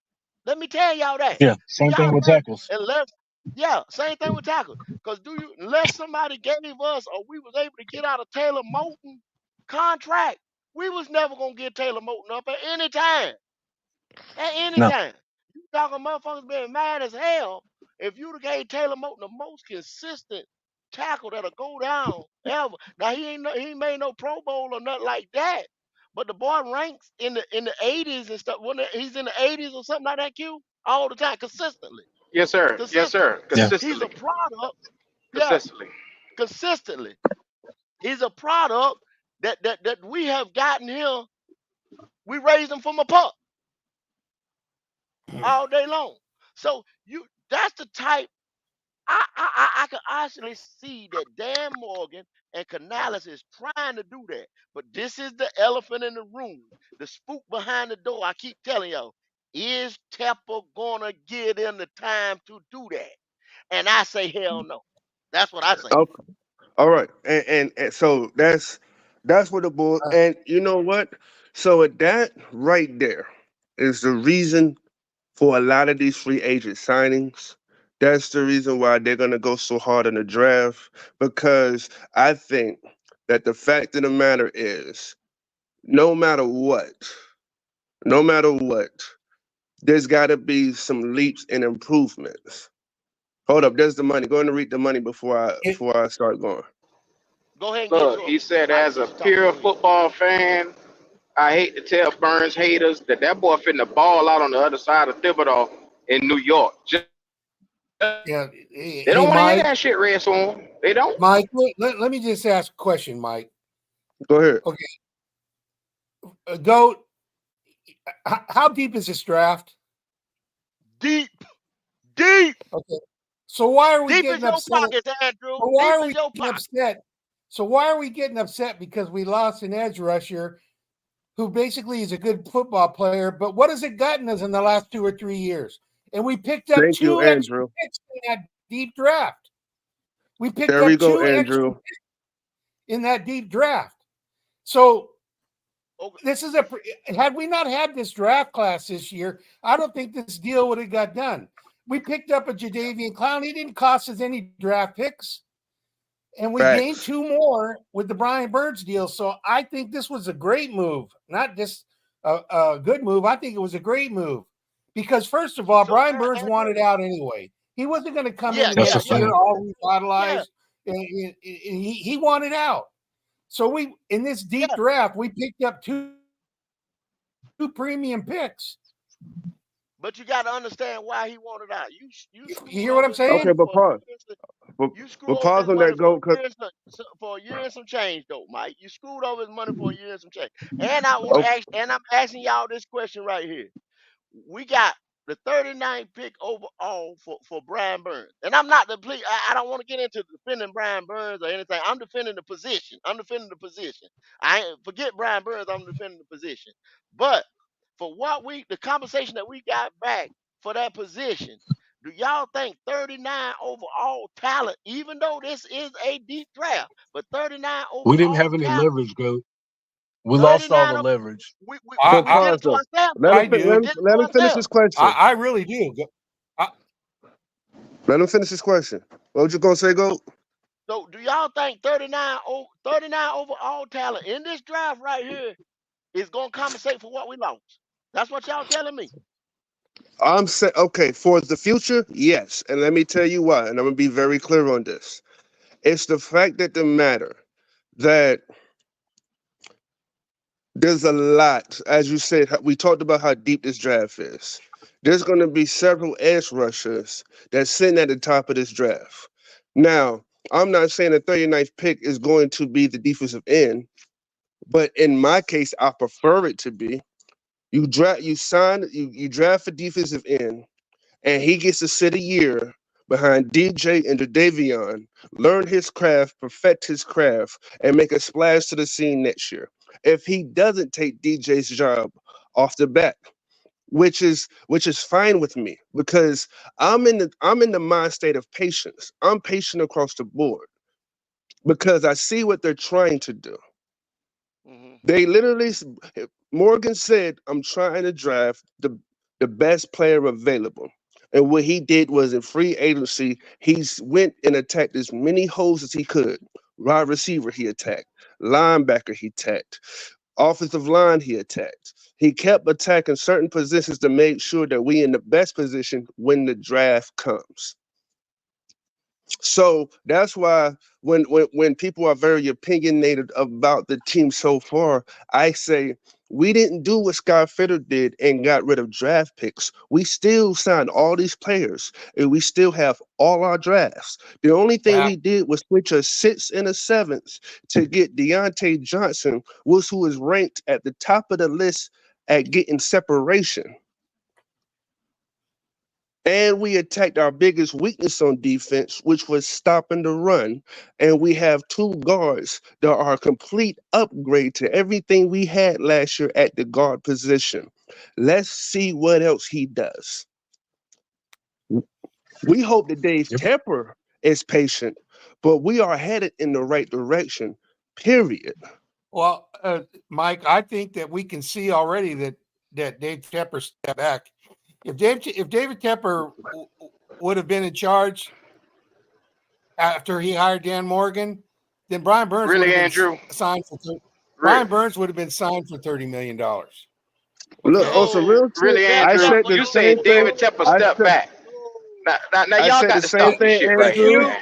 Let me tell y'all that.
Yeah,
Do
same thing
y'all
with
really?
tackles.
Unless, yeah, same thing with tackle. Cause unless somebody gave us or we was able to get out of Taylor Moton contract, we was never gonna get Taylor Moton up at any time. At any
No,
time. You talking motherfuckers being mad as hell if you'd have gave Taylor Moton the most consistent tackle that'll go down ever. Now he ain't made no Pro Bowl or nothing like that. But the boy ranks in the 80s and stuff. When he's in the 80s or something like that, Q, all the time, consistently.
Yes, sir. Yes,
Consistently.
sir.
yeah,
He's a
Consistently.
product, yeah,
Consistently.
consistently. He's a product that we have gotten here. We raised him from a pup all day long. So that's the type I can actually see that Dan Morgan and Canales is trying to do that. But this is the elephant in the room, the spook behind the door. I keep telling y'all, is Tepper gonna give them the time to do that? And I say hell no. That's what I say.
Okay. All right. And so that's what the bull
Uh,
and you know what? So that right there is the reason for a lot of these free agent signings. That's the reason why they're gonna go so hard in the draft because I think that the fact of the matter is, no matter what, no matter what, there's got to be some leaps and improvements. Hold up, there's the money. Go ahead and read the money
it,
before I start going.
Go ahead and get
Look,
yours,
he said,
Mike,
as a
since you're talking.
pure
Go ahead.
football fan, I hate to tell Burns haters that that boy finna ball out on the other side of Thibodeau in New York.
yeah.
They don't
Hey,
want to hear
Mike.
that shit, Red Swarm. They don't.
Mike, let me just ask a question, Mike.
Go ahead.
Okay, Goat. How deep is this draft?
Deep, deep,
Okay, so why are we
deep in
getting
your
upset?
pockets, Andrew.
So why
Deep
are
in
we
your
getting
pocket.
upset? So why are we getting upset because we lost an edge rusher who basically is a good football player? But what has it gotten us in the last 2 or 3 years? And we picked up
Thank you,
two extra
Andrew.
picks in that deep draft. We picked
There we
up
go,
two extra
Andrew.
picks in that deep draft. So
Okay,
this is a had we not had this draft class this year, I don't think this deal would have got done. We picked up a Jadavian Clown. He didn't cost us any draft picks, and we gained
Facts.
two more with the Brian Birds deal. So I think this was a great move, not just a good move. I think it was a great move because first of all,
so
Brian Birds
Andrew,
wanted out anyway. He wasn't going to come in
yeah,
the
That's
yeah,
a
next
yeah,
year
fact.
all
yeah,
revitalized. And he wanted out. So we in this deep
yeah.
draft, we picked up two premium picks.
But you got to understand why he wanted out. You
You
screwed
hear what
over
I'm
his money
Okay,
saying?
but
for a
pause.
year.
But,
You screw
but
over
pause
his
on
money
that
for
go,
a
cause
year, for a year and some change, though, Mike. You screwed over his money for a year and some change. And I want to
oh,
ask, and I'm asking y'all this question right here. We got the 39th pick overall for Brian Burns. And I'm not I don't want to get into defending Brian Burns or anything. I'm defending the position. I'm defending the position. I ain't forget Brian Burns, I'm defending the position. But for the conversation that we got back for that position, do y'all think 39 overall talent, even though this is a deep draft, but 39
We didn't
overall
have any
talent,
leverage, go. We lost all
39
the
of
leverage.
but
we
I
did
pause
it to
though.
ourselves
Let
though.
I
him fin-
We
let
do.
him,
did it to
let him finish his
ourselves.
question.
I really do. I,
Let him finish his question. What you gonna say, go?
So do y'all think 39 overall talent in this draft right here is gonna compensate for what we lost? That's what y'all telling me.
I'm saying okay for the future, yes, and let me tell you why. And I'm gonna be very clear on this. It's the fact that the matter that there's a lot, as you said, we talked about how deep this draft is. There's going to be several edge rushers that's sitting at the top of this draft. Now, I'm not saying the 39th pick is going to be the defensive end, but in my case, I prefer it to be. You draft a defensive end, and he gets to sit a year behind DJ and Davion, learn his craft, perfect his craft, and make a splash to the scene next year. If he doesn't take DJ's job off the bat, which is fine with me because I'm in the mind state of patience. I'm patient across the board because I see what they're trying to do.
Hmm.
They literally, Morgan said, I'm trying to draft the best player available. And what he did was in free agency, went and attacked as many holes as he could. Wide receiver he attacked, linebacker he attacked, offensive line he attacked. He kept attacking certain positions to make sure that we in the best position when the draft comes. So that's why when people are very opinionated about the team so far, I say we didn't do what Scott Fitter did and got rid of draft picks. We still signed all these players and we still have all our drafts. The only thing
wow.
we did was switch a sixth and a seventh to get Deontay Johnson, who was ranked at the top of the list at getting separation. And we attacked our biggest weakness on defense, which was stopping the run. And we have two guards that are a complete upgrade to everything we had last year at the guard position. Let's see what else he does. We hope that Dave
Yep.
Tepper is patient, but we are headed in the right direction, period.
Well, Mike, I think that we can see already that Dave Tepper stepped back. If David Tepper would have been in charge after he hired Dan Morgan, then Brian Burns would
Really,
have been
Andrew?
signed for
Really,
Brian Burns would have been signed for $30 million.
Look, on some
No,
real
really,
shit,
that
I
Andrew?
said
that
the
was
You
same
said
thing.
David Tepper
I
stepped
said
back. Now
I
y'all
said
got
the
to
same
stop this
thing,
shit right here,
Andrew.
man.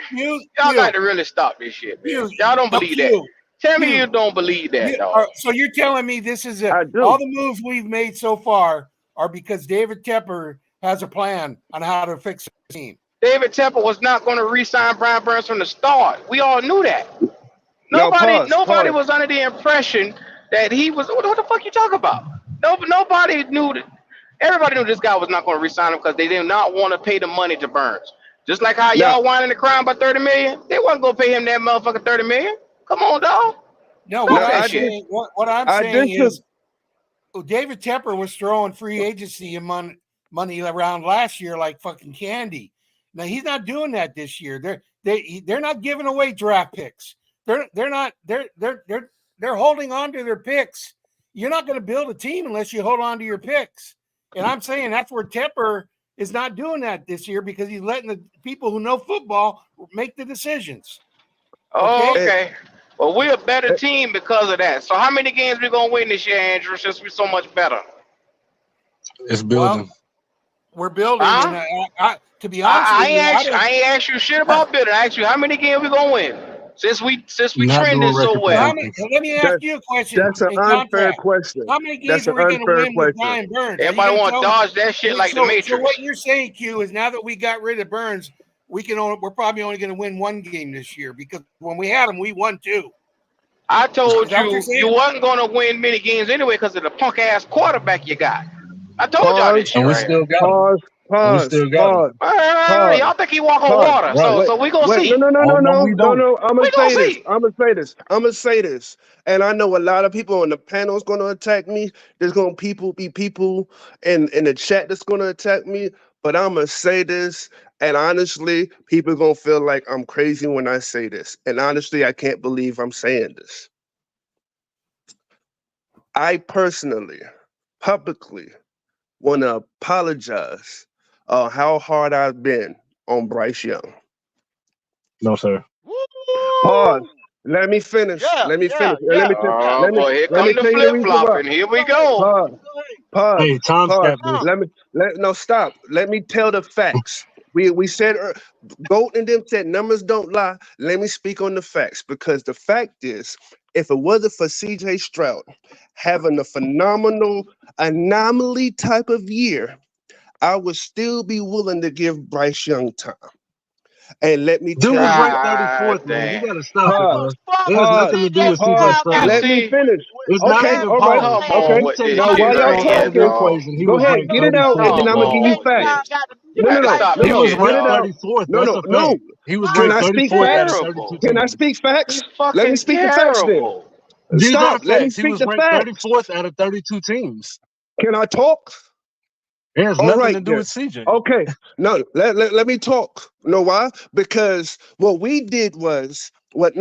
Y'all got to really stop this shit, man. Y'all don't believe that. Tell me you don't believe that, dog.
So you're telling me this is
I
all
do.
the moves we've made so far are because David Tepper has a plan on how to fix the team.
David Tepper was not going to re-sign Brian Burns from the start. We all knew that.
Now
Nobody
pause.
was under the impression that he was. What the fuck you talking about? Nobody knew that. Everybody knew this guy was not going to resign him because they did not want to pay the money to Burns. Just like how
Now,
y'all whining the crime by 30 million, they wasn't going to pay him that motherfucking 30 million. Come on, dog.
No,
Stop
what
now
I'm
that
I
shit.
did
saying, what I'm
I
saying
did
is David Tepper was throwing free agency and money around last year like fucking candy. Now he's not doing that this year. They're not giving away draft picks. They're holding on to their picks. You're not going to build a team unless you hold on to your picks. And I'm saying that's where Tepper is not doing that this year because he's letting the people who know football make the decisions.
Oh,
Okay?
and,
okay. Well, we're a better team because of that. So how many games we going to win this year, Andrew, since we're so much better?
It's
Well,
building.
we're building,
Huh?
and to be honest with you,
I ain't asked you shit about building. I asked you how many games we going to win since we
Not
trending
doing
so
record
well.
predictions.
let me ask
that
you a question
that's an
in
unfair
contrast.
question.
How many
That's
games
an
are we going to
unfair
win with
question.
Brian Burns? Are you
Everybody
going to
want to
tell me?
dodge that shit like the
So what
Matrix.
you're saying, Q, is now that we got rid of Burns, we're probably only going to win one game this year because when we had him, we won two.
I
Is
told
that what you're
you
saying?
wasn't going to win many games anyway because of the punk ass quarterback you got. I told y'all this
Pause,
shit
And we
right here.
still got him.
pause,
And we
pause,
still got him.
pause, pause,
Y'all think he walk on
pause.
water,
Right.
so
Wait,
we gonna
wait, no,
see.
no, no,
Oh
no,
no,
no,
we
no,
don't.
no. I'm gonna
We gonna
say this.
see.
I'm gonna say this. I'm gonna say this. And I know a lot of people on the panel is gonna attack me. There's gonna be people in the chat that's gonna attack me. But I'm gonna say this. And honestly, people gonna feel like I'm crazy when I say this. And honestly, I can't believe I'm saying this. I personally, publicly, want to apologize how hard I've been on Bryce Young.
No, sir.
Pause.
woo!
Let me finish.
Yeah,
Let me
yeah,
finish.
yeah, yeah.
Oh
Let me
Go
boy,
ahead,
here
go
let me
come
ahead,
the
tell you the
flip
reason why.
flopping. Here we
go ahead,
go.
Pause.
go ahead.
Pause.
Hey, Tom
Pause.
stepped this.
No stop. Let me tell the facts. We said Goat and them said numbers don't lie. Let me speak on the facts because the fact is, if it wasn't for CJ Stroud having a phenomenal anomaly type of year, I would still be willing to give Bryce Young time. And let me
Dude
tell
was
you
ranked
why.
34th,
God
man. You
damn.
got to stop it,
Pause.
bro.
Was fuck
It has
with
Pause.
nothing to do
CJ
with
Pause.
CJ
Stroud
Stroud.
got
You
Let me
see?
finish.
It's not
Okay.
even
All
absolutely
right.
pause.
Come
If
Okay.
on
you
smashed.
with
take
this
Now,
CJ
shit
while y'all
right
Stroud out
here,
of the
talking,
dog.
equation, he
go
was
ahead.
ranked
Get it out, and
34th.
then I'm
Come
gonna give you
on with
CJ
facts.
Stroud
this.
got to
You
be
No,
got
no,
to
no,
like
stop
no,
He
this
no.
was
shit,
Get
ranked
it
dog.
out.
34th.
No,
That's
no,
a fact.
no.
He was
Can
This
ranked
I
is
speak
34th out
facts?
of
terrible.
32
Can I
teams.
speak facts?
This
Let me
fucking
speak the facts then.
terrible.
These are the
Stop. Let me
facts. He
speak
was
the
ranked
facts.
34th out of 32 teams.
Can I talk?
It has
All
nothing
right
to do
then.
with CJ.
Okay. No, let me talk. Know why? Because what we did was what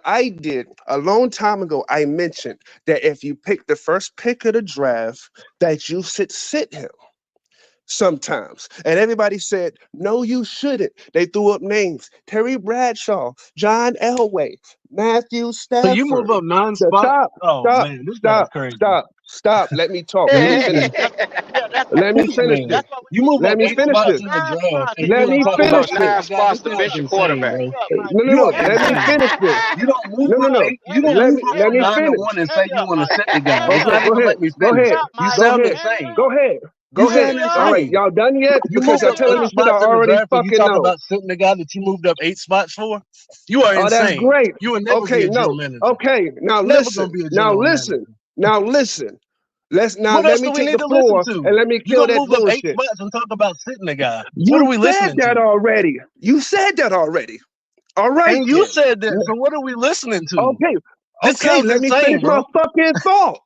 I did a long time ago, I mentioned that if you pick the first pick of the draft, that you should sit him sometimes. And everybody said, no, you shouldn't. They threw up names. Terry Bradshaw, John Elway, Matthew
So you move
Stafford.
up 9 spots?
Stop,
Oh,
stop,
man, this guy's
stop,
crazy.
stop, stop. Let me talk. Let me
This
finish
man,
this.
That's, yeah, that's what
Let
we
me
this
need.
finish
man.
this.
That's what we
You
need.
move
We
Let
up
me
need to
8
move
finish
up
spots
this.
in the
9 spots
draft,
to
and you
Let
get
want
me
to
to
talk
Move
about
up
finish
Bryce.
this.
9
sitting the guy.
spots
This
to
guy is
bench your
insane,
quarterback.
bro.
Move up, Mike.
You
No.
are
Hear
Let
me
me
out.
insane.
finish this.
You don't move up
No.
8. You
Hear me
don't
up.
move up
Hear
Let
from
me
me
out.
9 to
finish.
1 and
Hear
say
me
you
up,
want to
Mike.
sit the guy.
Hear me
It's
Okay,
up.
not
go
even
ahead.
let me
Go
finish.
Hear me
ahead.
out,
You
Mike.
Go
sound
ahead.
Hear me
insane.
Go
out.
ahead.
You
Go
Hear
ahead.
sound
me
All
out.
right.
insane.
Y'all done yet?
You
Because
move
y'all
up
Hear me
telling
8
me
out.
shit I
spots in the
already
draft and you
fucking
talk
know.
about sitting the guy that you moved up 8 spots for? You are
Oh, that's
insane.
great.
You will never be
Okay,
a general
no.
manager.
Okay, now
Never going
listen.
to be a
Now
general
listen.
manager.
Now listen.
What
Let
else
me
do we
take
need
the
to listen
floor and
to?
let me
You
kill
gonna
that
move up 8
bullshit.
spots and talk about sitting the guy? What are
You
we
said
listening
that
to?
already. You said that already. All right
And you
then.
said that. So what are we listening to?
Okay.
This
Okay,
sounds
let me finish
insane,
my
bro.
fucking thought.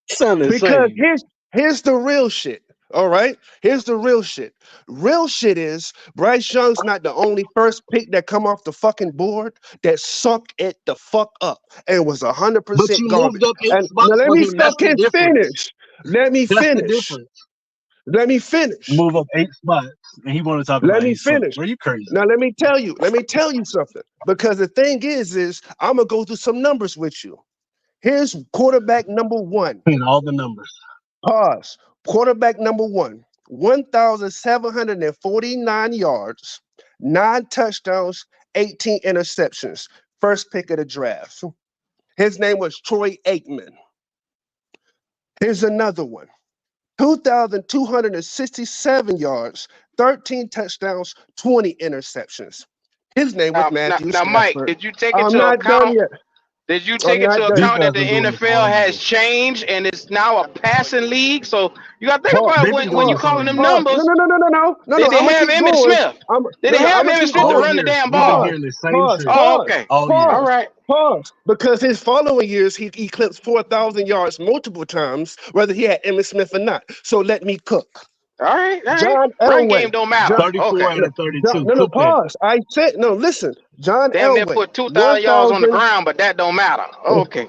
Sounds
Because
insane.
here's the real shit. All right, here's the real shit. Real shit is Bryce Young's not the only first pick that come off the fucking board that sucked it the fuck up and was
But
100%
you moved
garbage.
up 8
And now
spots
let
for
me
him. That's the
fucking
difference.
finish. Let me
That's the
finish.
difference.
Let me finish.
Move up 8 spots, and he want to talk
Let
about
me
he sucks.
finish.
Bro, you crazy.
Now let me tell you. Let me tell you something. Because the thing is I'm gonna go through some numbers with you. Here's quarterback number one.
And all the numbers.
Pause. Quarterback number one, 1,749 yards, 9 touchdowns, 18 interceptions. First pick of the draft. His name was Troy Aikman. Here's another one. 2,267 yards, 13 touchdowns, 20 interceptions. His name was Matthew
Now, Mike,
Stafford.
did you take
I'm
into
not done
account?
yet.
Did you
I'm
take
not
into
done.
account that
Defense
the
been doing this
NFL
all
has
year.
changed and it's now a passing league? So you got to think
Pause.
about
They've been
when
doing
you
this all
calling them
year.
Pause. No,
numbers.
no, no, no, no, no, no,
Did
no.
they
I'm gonna
have
keep
Emmitt
going.
Smith? Did
No,
they
no. I'm
have
gonna
Emmitt
keep
Smith to
All
going.
run the
year.
damn
We've been
ball?
hearing the same
Pause.
shit.
Oh,
Pause.
okay.
All
All
year.
Pause.
right.
Pause. Because his following years, he eclipsed 4,000 yards multiple times, whether he had Emmitt Smith or not. So let me cook.
All right. All right.
John
Run
Elway.
game don't matter.
John,
34
Okay.
out of 32.
no, no,
Cook that.
pause. I said, no, listen. John
Damn near
Elway,
put 2,000 yards on the
1,000.
ground, but that don't matter. Okay.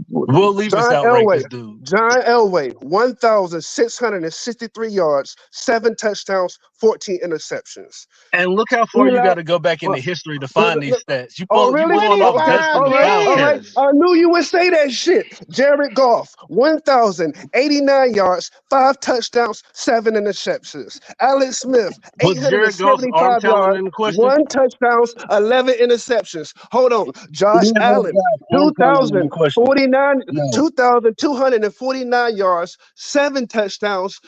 Will Levis
John
outranked
Elway.
this dude.
John Elway, 1,663 yards, 7 touchdowns, 14 interceptions.
And look how far you
Eli,
got to go back in
uh,
the history to
no,
find these stats. You
oh,
you
really?
going off
Okay,
just from the
25
foul
all right.
years.
counts.
I knew you would say that shit. Jared Goff, 1,089 yards, 5 touchdowns, 7 interceptions. Alex Smith,
Was Jared Goff's arm
875
talent
yards,
in question?
1 touchdowns, 11 interceptions. Hold on.
Any
Josh
of those
Allen,
guys' arm talent in question?
2,049,
No.
2,249 yards, 7 touchdowns,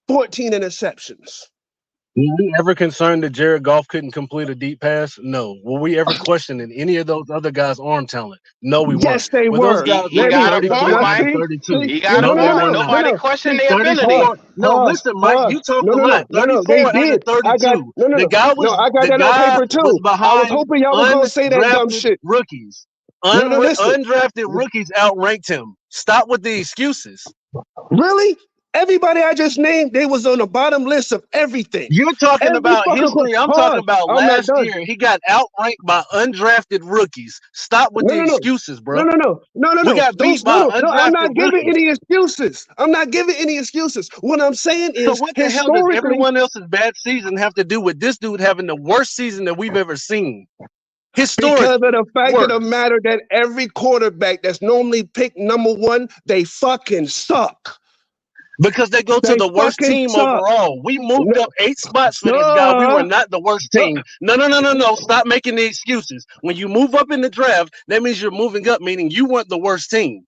14 interceptions.
Were we ever concerned that Jared Goff couldn't complete a deep pass? No. Were we ever questioning any of those other guys' arm talent? No, we weren't.
Yes, they
Were those
were.
guys
He
Let
ranked
me
got a point,
34
now
out of
Mike.
see.
32?
He got a
No,
No, no,
they
point.
were
no,
not.
no,
Nobody
no.
questioned
See,
their ability.
34.
pause,
No,
pause,
listen, Mike.
pause.
You talk
No,
a
no, no,
lot.
no, no. They
34 out of
did. I got
32.
no, no,
The
no,
guy
no.
was
I got
the
that on
guy
paper
was
too. I was
behind
hoping y'all was gonna say that dumb
undrafted
shit.
rookies.
No, no, listen.
Undrafted rookies outranked him. Stop with the excuses.
Really? Everybody I just named, they was on the bottom list of everything.
You're talking
Every
about
fucking
history. I'm talking
pause.
about
I'm not
last
done.
year. He got outranked by undrafted rookies. Stop with
No,
the
no, no.
excuses,
No,
bro.
no, no, no, no,
We
no.
got beat
Those, no,
by
no, no. I'm
undrafted
not giving
rookies.
any excuses. I'm not giving any excuses. What I'm saying
So
is,
what the hell does
historically,
everyone else's bad season have to do with this dude having the worst season that we've ever seen?
because of
Historically,
the fact of the
worse.
matter that every quarterback that's normally picked number one, they fucking suck.
Because they go to
They
the worst
fucking
team
suck.
overall. We moved
No,
up 8 spots for this guy. We were
duh,
not the worst
duh.
team. No, no, no, no, no. Stop making the excuses. When you move up in the draft, that means you're moving up, meaning you weren't the worst team.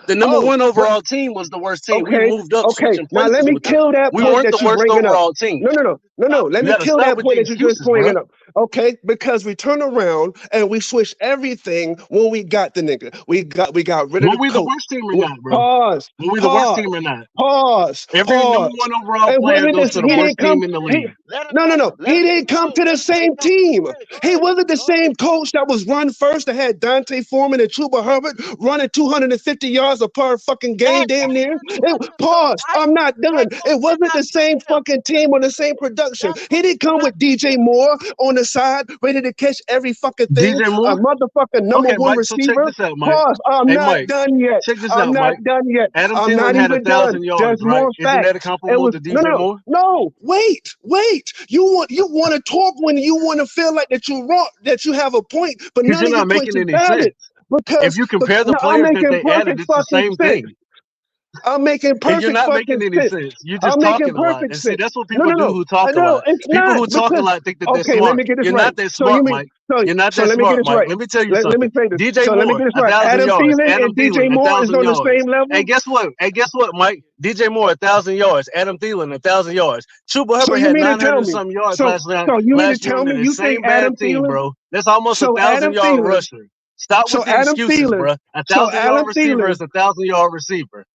The number
Oh,
one overall team was the worst team. We
okay,
moved up,
okay.
switching
Now let
places
me
with them.
kill that
We
point
weren't
that
the
you
worst
bringing up.
overall team.
No, no, no, no, no. Let
You
me
got to
kill
stop
that
with the
point that you just
excuses,
bringing
bro.
up. Okay, because we turn around and we switch everything when we got the nigga. We got rid of
Were
the
we the
coach.
worst team or not, bro?
Pause,
Were we the worst
pause,
team or not?
pause,
Every number
pause.
one overall
It
player
wasn't
goes
this.
to the
He
worst
didn't come.
team in the
He
league.
Let him
no, no,
finish.
no.
Let
He
him
didn't
finish.
come
No,
to the
let him finish.
same
No,
team.
finish. Go
He
ahead.
wasn't the
Go ahead.
same coach that was run first that had Dante Foreman and Chuba Hubbard running 250 yards a per fucking game, damn
Exactly.
near.
He wasn't. So
Pause.
Mike,
I'm not done.
so
It
we're
wasn't
not
the same
giving him.
fucking team or the same production.
That's
He
what
didn't
we're
come
not
with DJ
giving him.
Moore on the side, ready to catch every fucking thing.
DJ
A
Moore?
motherfucking number
Okay,
one
Mike. So check
receiver.
this out, Mike.
Pause. I'm
Hey,
not
Mike.
done yet.
Check this
I'm
out,
not
Mike.
done yet.
Adam
I'm not
Thielen had
even done.
1,000
There's
yards, right?
more
Isn't that
facts. It
comparable
was
to
no,
DJ
no,
Moore?
no. Wait. You want to talk when you want to feel like that you wrong, that you have a point, but
Because
none
you're
of your
not
points
making
is
any
valid
sense. If you
because
compare the
no, I'm
players that
making
they added,
perfect
it's the
fucking
same
sense.
thing.
I'm making
And you're
perfect
not making
fucking
any
sense.
sense. You're just
I'm making
talking a lot.
perfect
And see,
sense.
that's what
No,
people
no,
do
no.
who talk a
No,
lot.
it's
People
not
who talk a
because.
lot think that they're
Okay, let
smart.
me get this
You're
right.
not that
So you
smart,
mean
Mike.
so
You're not
so
that
let me get
smart,
this
Mike.
right.
Let me tell you
Let me
something.
say this.
DJ
So let me
Moore,
get this right.
1,000
Adam
yards.
Thielen
Adam
and DJ
Thielen,
Moore is
1,000
on the
yards.
same
Hey,
level.
guess what? Hey, guess what, Mike? DJ Moore, 1,000 yards. Adam Thielen, 1,000 yards. Chuba
So
Hubbard
you
had
mean to tell
900 and
me?
some yards
So
last
so you mean to
last year
tell
under
me
the
you think
same bad
Adam
team,
Thielen?
bro. That's almost a
So
1,000
Adam
yard
Thielen.
rusher. Stop with
So
the
Adam
excuses,
Thielen.
bro. A
So
1,000-yard
Adam
receiver
Thielen.
is a 1,000-yard receiver.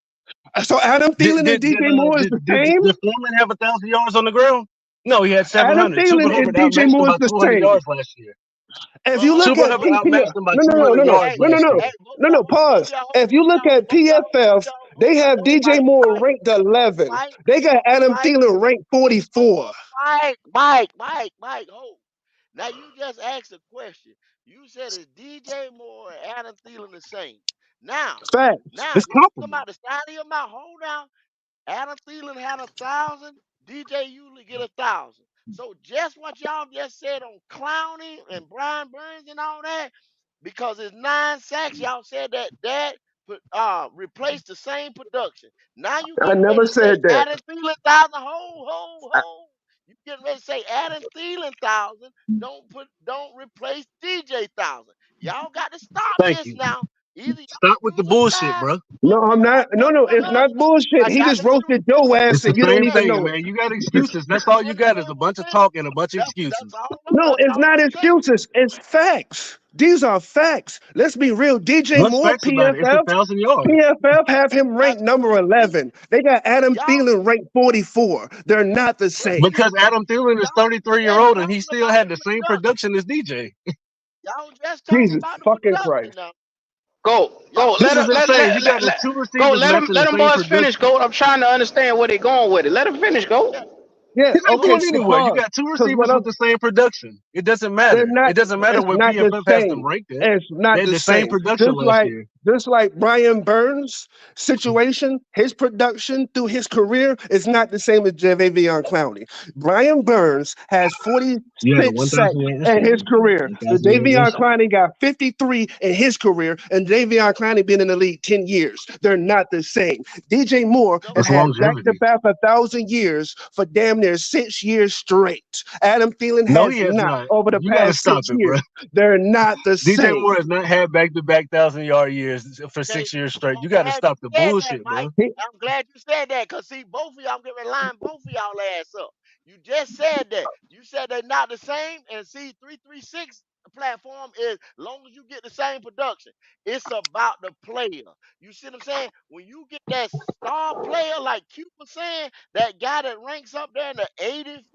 So Adam
Did
Thielen and
did
DJ
did, uh,
Moore is
did
the
did
same.
did Foreman have 1,000 yards on the ground? No, he had
Adam
700. Chuba
Thielen and
Hubbard
DJ
outmatched him
Moore is
by
the
200
same.
yards last year.
If
But
you
hold
look
Chuba
on,
at
Hubbard
both of
outmatched
PPF,
him by
no, no, no,
200
no, no,
yards
hey,
no, no,
last
no,
year.
hey, both
no,
y'all,
no.
both
Pause.
y'all,
If you
both
look
y'all,
at
both y'all, both
PFF,
y'all, both
they
y'all,
have DJ
nobody,
Moore
Mike,
ranked 11.
Mike,
They got Adam
Mike,
Thielen ranked 44.
Mike, hold. Now you just asked a question. You said is DJ Moore and Adam Thielen the same? Now,
Facts.
now
It's
you come
comparable.
out the side of your mouth. Hold down. Adam Thielen had 1,000. DJ usually get 1,000. So just what y'all just said on Clowney and Brian Burns and all that, because it's 9 sacks, y'all said that replaced the same production. Now you
I
getting ready
never
to say
said that.
Adam Thielen 1,000. Ho. You getting ready to say Adam Thielen 1,000. Don't replace DJ 1,000. Y'all got to stop
Thank
this
you.
now. Either
Stop
y'all
with the
choose a
bullshit,
side
bro.
or
No, I'm
choose
not. No,
one
no,
or the
it's not
other.
bullshit.
I
He
got
just
to do
roasted
this.
your ass
It's the
and you don't
same
Listen,
even
thing,
know it.
man. You got
listen,
excuses. That's all you
listen
got is
what
a
I'm
bunch of
saying.
talk and a bunch of
That's
excuses.
all.
No,
That's
it's
all
not
I'm saying.
excuses. It's facts. These are facts. Let's be real. DJ
What's
Moore,
facts about it? It's a
PFF,
1,000 yards.
PFF have him
Got
ranked number
see,
11. They got Adam
y'all,
Thielen ranked 44. They're not the
but
same.
Because Adam Thielen is
y'all just
33-year-old and he
talking
still
about
had
the
the same
production.
production as DJ.
Y'all just talking
Jesus
about the
fucking
production
Christ.
now.
Go.
Y'all
This
Let
is
her,
just
insane. You got the two
go.
receivers matching
Let
the
them
same
boys finish.
production.
Go. I'm trying to understand where they going with it. Let them finish. Go.
yeah,
Yeah,
He's not
go
okay,
going
ahead.
so
anywhere. You
pause.
got two
Because what
receivers with
I'm
the same production. It doesn't
they're
matter.
not
It doesn't matter
it's
where
not the
PFF has them
same.
ranked at.
It's
They
not
had
the
the same
same.
production last year.
Just like Brian Burns' situation, his production through his career is not the same as Javavion Clowney. Brian Burns has
You had a
46 sacks
1,000-yard
in his
receiver.
career. The
1,000 yards
Davion
rushing.
Clowney got 53 in his career, and Davion Clowney been in the league 10 years. They're not the same. DJ Moore
No,
has
That's
had
longevity.
back-to-back 1,000 years for damn near 6 years straight. Adam Thielen
No,
has
he has
not
not.
over the
You got to
past
stop
6
it, bro.
years. They're not the
DJ
same.
Moore has not had back-to-back 1,000-yard years for
okay.
6 years straight.
I'm
You got to
glad you
stop the
said that,
bullshit,
Mike.
bro.
I'm glad you said that, cause see, both of y'all getting line both of y'all ass up. You just said that. You said they're not the same, and see, 336 platform is long as you get the same production. It's about the player. You see what I'm saying? When you get that star player like Q was saying, that guy that ranks up there in the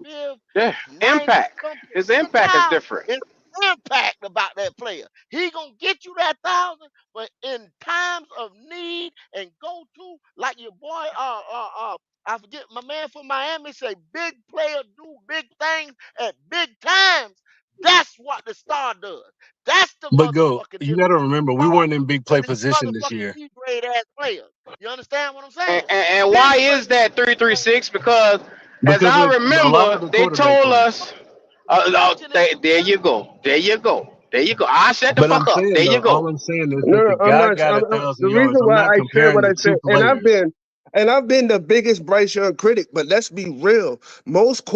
85th,
Yeah.
90
Impact.
some
His impact is
percentile,
different.
it's impact about that player. He gonna get you that 1,000. But in times of need and go to, like your boy, I forget my man from Miami say, big player do big things at big times. That's what the star does. That's the
But go,
motherfucking
you got to
difference.
remember, we
Star
weren't in big
and
play
these
position this
motherfucking
year.
B grade ass players. You understand what I'm
And,
saying?
and, and
Big
why
play.
is that 336? Because as
Because
I
a lot
remember,
of the
they
quarterback
told
play.
us,
Production is
there you go. There you go. There you go. I shut the
But I'm
fuck up. There
saying,
you
though, all
go.
I'm saying is
No,
that
no,
the
I'm
guy
not.
got 1,000
The reason
yards. I'm
why
not
I said what
comparing
I
the
said,
two players.
and I've been the biggest Bryce Young critic. But let's be real. Most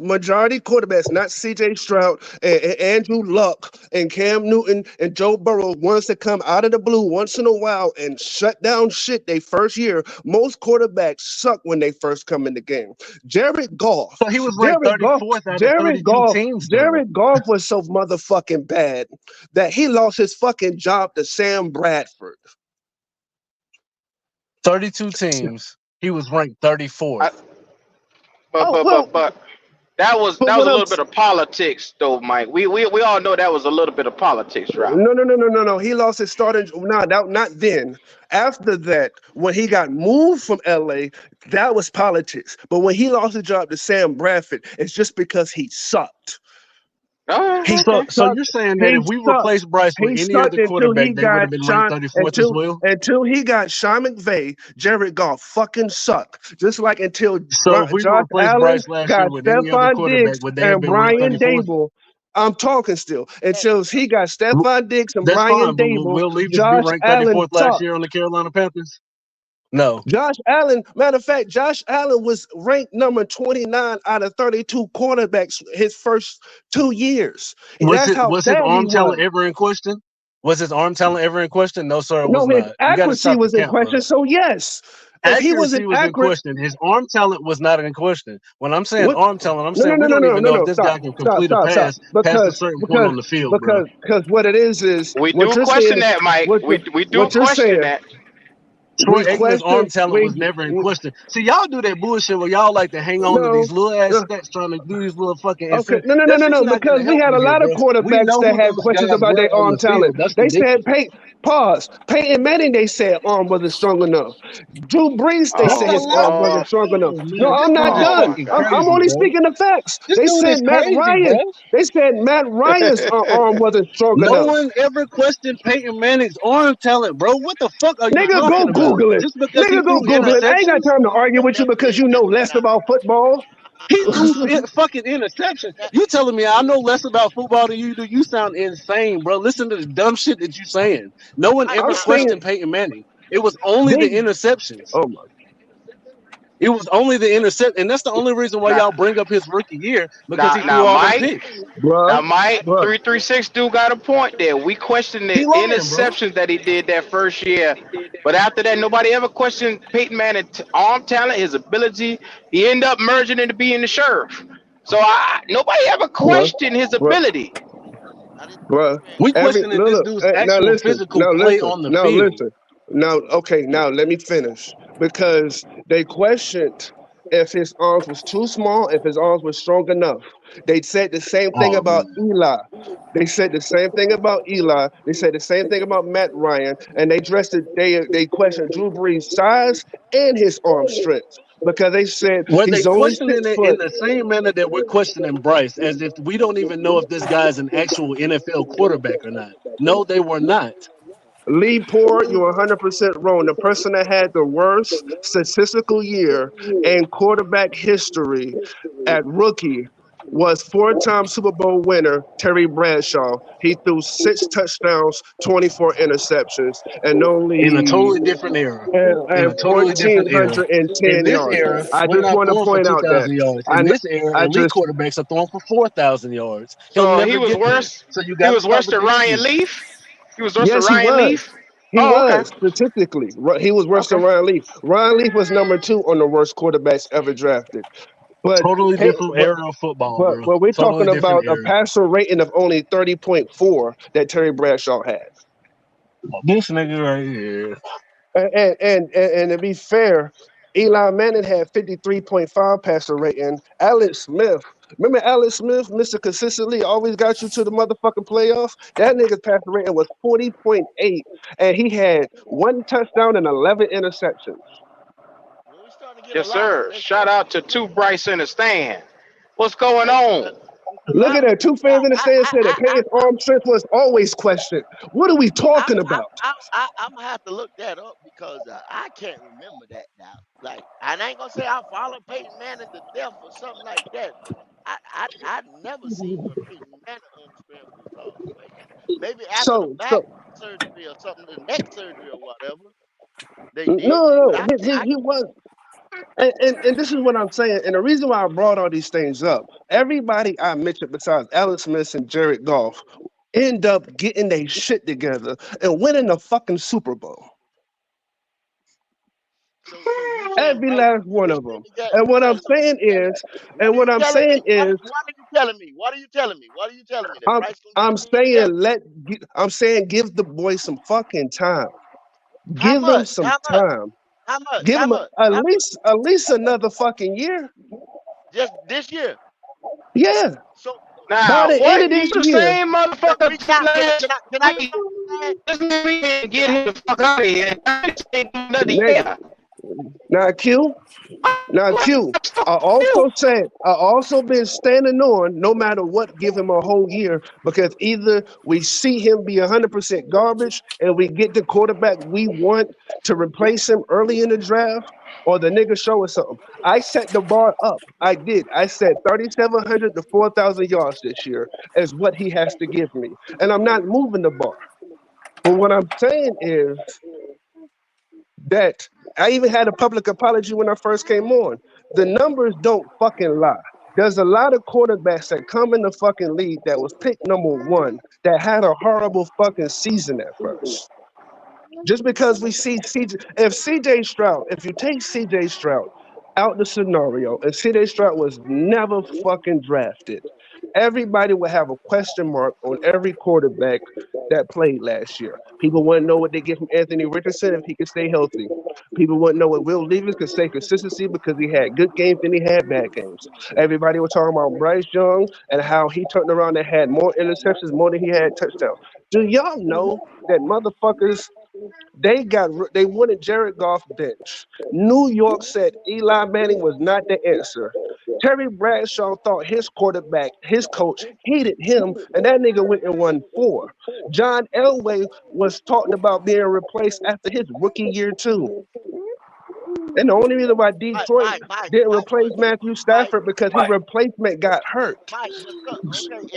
majority quarterbacks, not C.J. Stroud and Andrew Luck and Cam Newton and Joe Burrow, ones that come out of the blue once in a while and shut down shit they first year. Most quarterbacks suck when they first come in the game. Jared Goff,
So he was ranked
Jared Goff,
34th out of
Jared
32
Goff,
teams, though.
Jared Goff was so motherfucking bad that he lost his fucking job to Sam Bradford.
32 teams. He was ranked
I,
34th.
Oh well,
but that was
but
that was
what
a
I'm
little bit of politics, though, Mike. We all know that was a little bit of politics, right?
no. He lost his starting. No, not then. After that, when he got moved from LA, that was politics. But when he lost his job to Sam Bradford, it's just because he sucked. He
Oh,
So,
okay.
so you're
sucked.
saying that
He
if we
sucked.
replace Bryce with
He
any
sucked
other
until he
quarterback, they would
got
have been ranked
Sean
34th as well?
until he got Sean McVay. Jared Goff fucking sucked. Just like until
So if we
Josh
replaced
Allen
Bryce last year
got
with any other
Stephon
quarterback,
Diggs
would they have
and
been ranked
Brian
34th?
Dable. I'm talking still.
Hey,
Until he got Stephon Diggs and
That's
Brian
fine, but will
Dable,
Will Levis be
Josh
ranked
Allen
34th last
sucked.
year on the Carolina Panthers? No.
Josh Allen, matter of fact, Josh Allen was ranked number 29 out of 32 quarterbacks his first 2 years. And
Was
that's
it
how
was his
bad he
arm
was.
talent ever in question? Was his arm talent ever in question? No, sir, it
No,
was
his
not. You got to
accuracy
stop the
was in
count, bro.
question. So yes. if he
Accuracy
wasn't
was in
accurate,
question. His arm talent was not in question. When I'm saying
what?
arm talent, I'm
No, no,
saying
no,
we
no,
don't
no,
even
no,
know if
no.
this
Stop,
guy can
stop,
complete a
stop, stop.
pass past a certain point on the field, bro.
Because what it is
We
what
do
you're saying
question
is
that, Mike.
what
We do
what you're
question
saying.
that.
Troy
We
Aikman's arm
question
talent was never in question. See, y'all do that bullshit where y'all like to hang on to
no.
these little ass
No.
stats trying to do these little fucking
Okay,
incentive.
no, no, no,
That's
no,
just
no.
not
Because
gonna
we
help
had
you
a
here,
lot of
bro. We
quarterbacks
know
that
who
had
those
questions
guys
about
were
their
on
arm
the
talent.
field. That's
They said,
ridiculous.
pause. Peyton Manning, they said arm wasn't strong enough. Drew Brees, they
That's
said
Oh
a
his arm
lot
wasn't
Lord.
of
strong enough.
players,
No,
man. This
I'm not
dude is
Oh
done.
my
fucking
I'm
crazy,
only
God.
bro.
speaking the facts.
This
They
dude
said
is
Matt
crazy,
Ryan.
bro.
They said Matt Ryan's arm wasn't strong
No
enough.
one ever questioned Peyton Manning's arm talent, bro. What the fuck are you
Nigga, go
talking about?
Google it.
Just because he
Nigga, go
threw
Google it. I ain't got
interceptions?
time to argue with you
That
because
is
you know
that
less
now
about football.
He threw
that
fucking interceptions.
that
You telling me I know less about football than you do? You sound insane, bro. Listen to the dumb shit that you saying. No one
I
ever
I'm
I, I
questioned
saying
Peyton Manning. It was only
they.
the interceptions.
Oh my,
It was only the intercept, and that's the only reason why
Now,
y'all bring up his rookie year because he
now,
threw all them
Mike.
picks.
bruh,
Now, Mike,
bruh.
336 do got a point there. We questioned
He
the
lying, bro.
interceptions that he did that first year, but after that, nobody ever questioned Peyton Manning's arm talent, his ability. He ended up merging into being the sheriff. So nobody ever
Bruh,
questioned his
bruh,
ability.
this
bruh.
We
Every
questioning
look,
this
look.
dude's
Now
actual
listen.
physical
Now
play
listen.
on the
Now
field.
listen. Now okay. Now let me finish because they questioned if his arms was too small, if his arms were strong enough. They said the same thing
Oh
about
man.
Eli. They said the same thing about Eli. They said the same thing about Matt Ryan, and they dressed it. They questioned Drew Brees' size and his arm strength because they said
Were they
he's only
questioning
six
it in
foot.
the same manner that we're questioning Bryce, as if we don't even know if this guy is an actual NFL quarterback or not? No, they were not.
Lee Poor, you're 100% wrong. The person that had the worst statistical year in quarterback history at rookie was four-time Super Bowl winner Terry Bradshaw. He threw 6 touchdowns, 24 interceptions, and
In a
only
totally different era. In
and
a totally different era. In
1,410
this
yards.
era,
I
we're
just
not
want to
throwing for
point out that
2,000 yards.
I
In this era,
I
elite
just
quarterbacks are throwing for 4,000 yards. He'll
So
never get there. So you
He
got to
was
stop
worse
with
than
the
Ryan
excuses.
Leaf. He was worse than
yes he
Ryan
was.
Leaf.
He
Oh, okay,
was statistically. He was worse
okay.
than Ryan Leaf. Ryan Leaf was number two on the worst quarterbacks ever drafted. But
Totally
hey,
different era of football, bro.
but we're
Totally
talking
different
about a
era.
passer rating of only 30.4 that Terry Bradshaw had.
This nigga right here.
And to be fair, Eli Manning had 53.5 passer rating. Alex Smith, remember Alex Smith, Mr. Consistently, always got you to the motherfucking playoffs? That nigga's passer rating was 40.8, and he had 1 touchdown and 11 interceptions.
well, we starting to get a
Yes,
lot of
sir.
let's
Shout out to two Bryce in the stand. What's going on?
it's a
Look
lot
at
of
that. Two fans in the stand said that Peyton's arm strength was always questioned. What are we talking about?
I'm gonna have to look that up because I can't remember that now. Like, and I ain't gonna say I follow Peyton Manning to death or something like that, but I never seen where Peyton Manning arm strength was questioned. Maybe after the
So,
back
so
surgery or something, the neck surgery or whatever, they
no,
did.
no,
But
no. He was. And this is what I'm saying. And the reason why I brought all these things up, everybody I mentioned besides Alex Smith and Jared Goff end up getting their shit together and winning the fucking Super Bowl.
so you saying
Every
Bryce
last one
this
of them.
nigga got
And what I'm
so
saying is,
what
and
are you
what I'm
telling
saying
me?
is,
What are you telling me? What are you telling me? What are you telling me that
I'm
Bryce gonna get
I'm
his shit
saying
together?
I'm saying give the boy some fucking time.
How
Give him
much?
some
How much?
time.
How much?
Give
How
him
much? How much?
at least another fucking year.
Just this year.
Yeah.
So
By
Now,
the end
what
of
you
this
the
year,
same
so
motherfucker
we count.
last
Can I
week?
get on?
This nigga we can
Can
get
I?
him the fuck out of here. I ain't another
nigga.
year.
Now Q, now Q. I also been standing on no matter what, give him a whole year because either we see him be 100% garbage and we get the quarterback we want to replace him early in the draft, or the nigga show us something. I set the bar up. I did. I said 3,700 to 4,000 yards this year is what he has to give me, and I'm not moving the bar. But what I'm saying is that I even had a public apology when I first came on. The numbers don't fucking lie. There's a lot of quarterbacks that come in the fucking league that was picked number one that had a horrible fucking season at first. Just because we see CJ, if CJ Stroud, if you take CJ Stroud out the scenario, and CJ Stroud was never fucking drafted, everybody would have a question mark on every quarterback that played last year. People wouldn't know what they get from Anthony Richardson if he could stay healthy. People wouldn't know what Will Levis could say consistency because he had good games and he had bad games. Everybody was talking about Bryce Young and how he turned around and had more interceptions, more than he had touchdowns. Do y'all know that motherfuckers they wanted Jared Goff bench. New York said Eli Manning was not the answer. Terry Bradshaw thought his quarterback, his coach, hated him, and that nigga went and won four. John Elway was talking about being replaced after his rookie year too. And the only reason why
Mike,
Detroit
Mike, Mike,
didn't
Mike,
replace Matthew
Mike,
Stafford because his replacement got hurt.
Mike, but okay,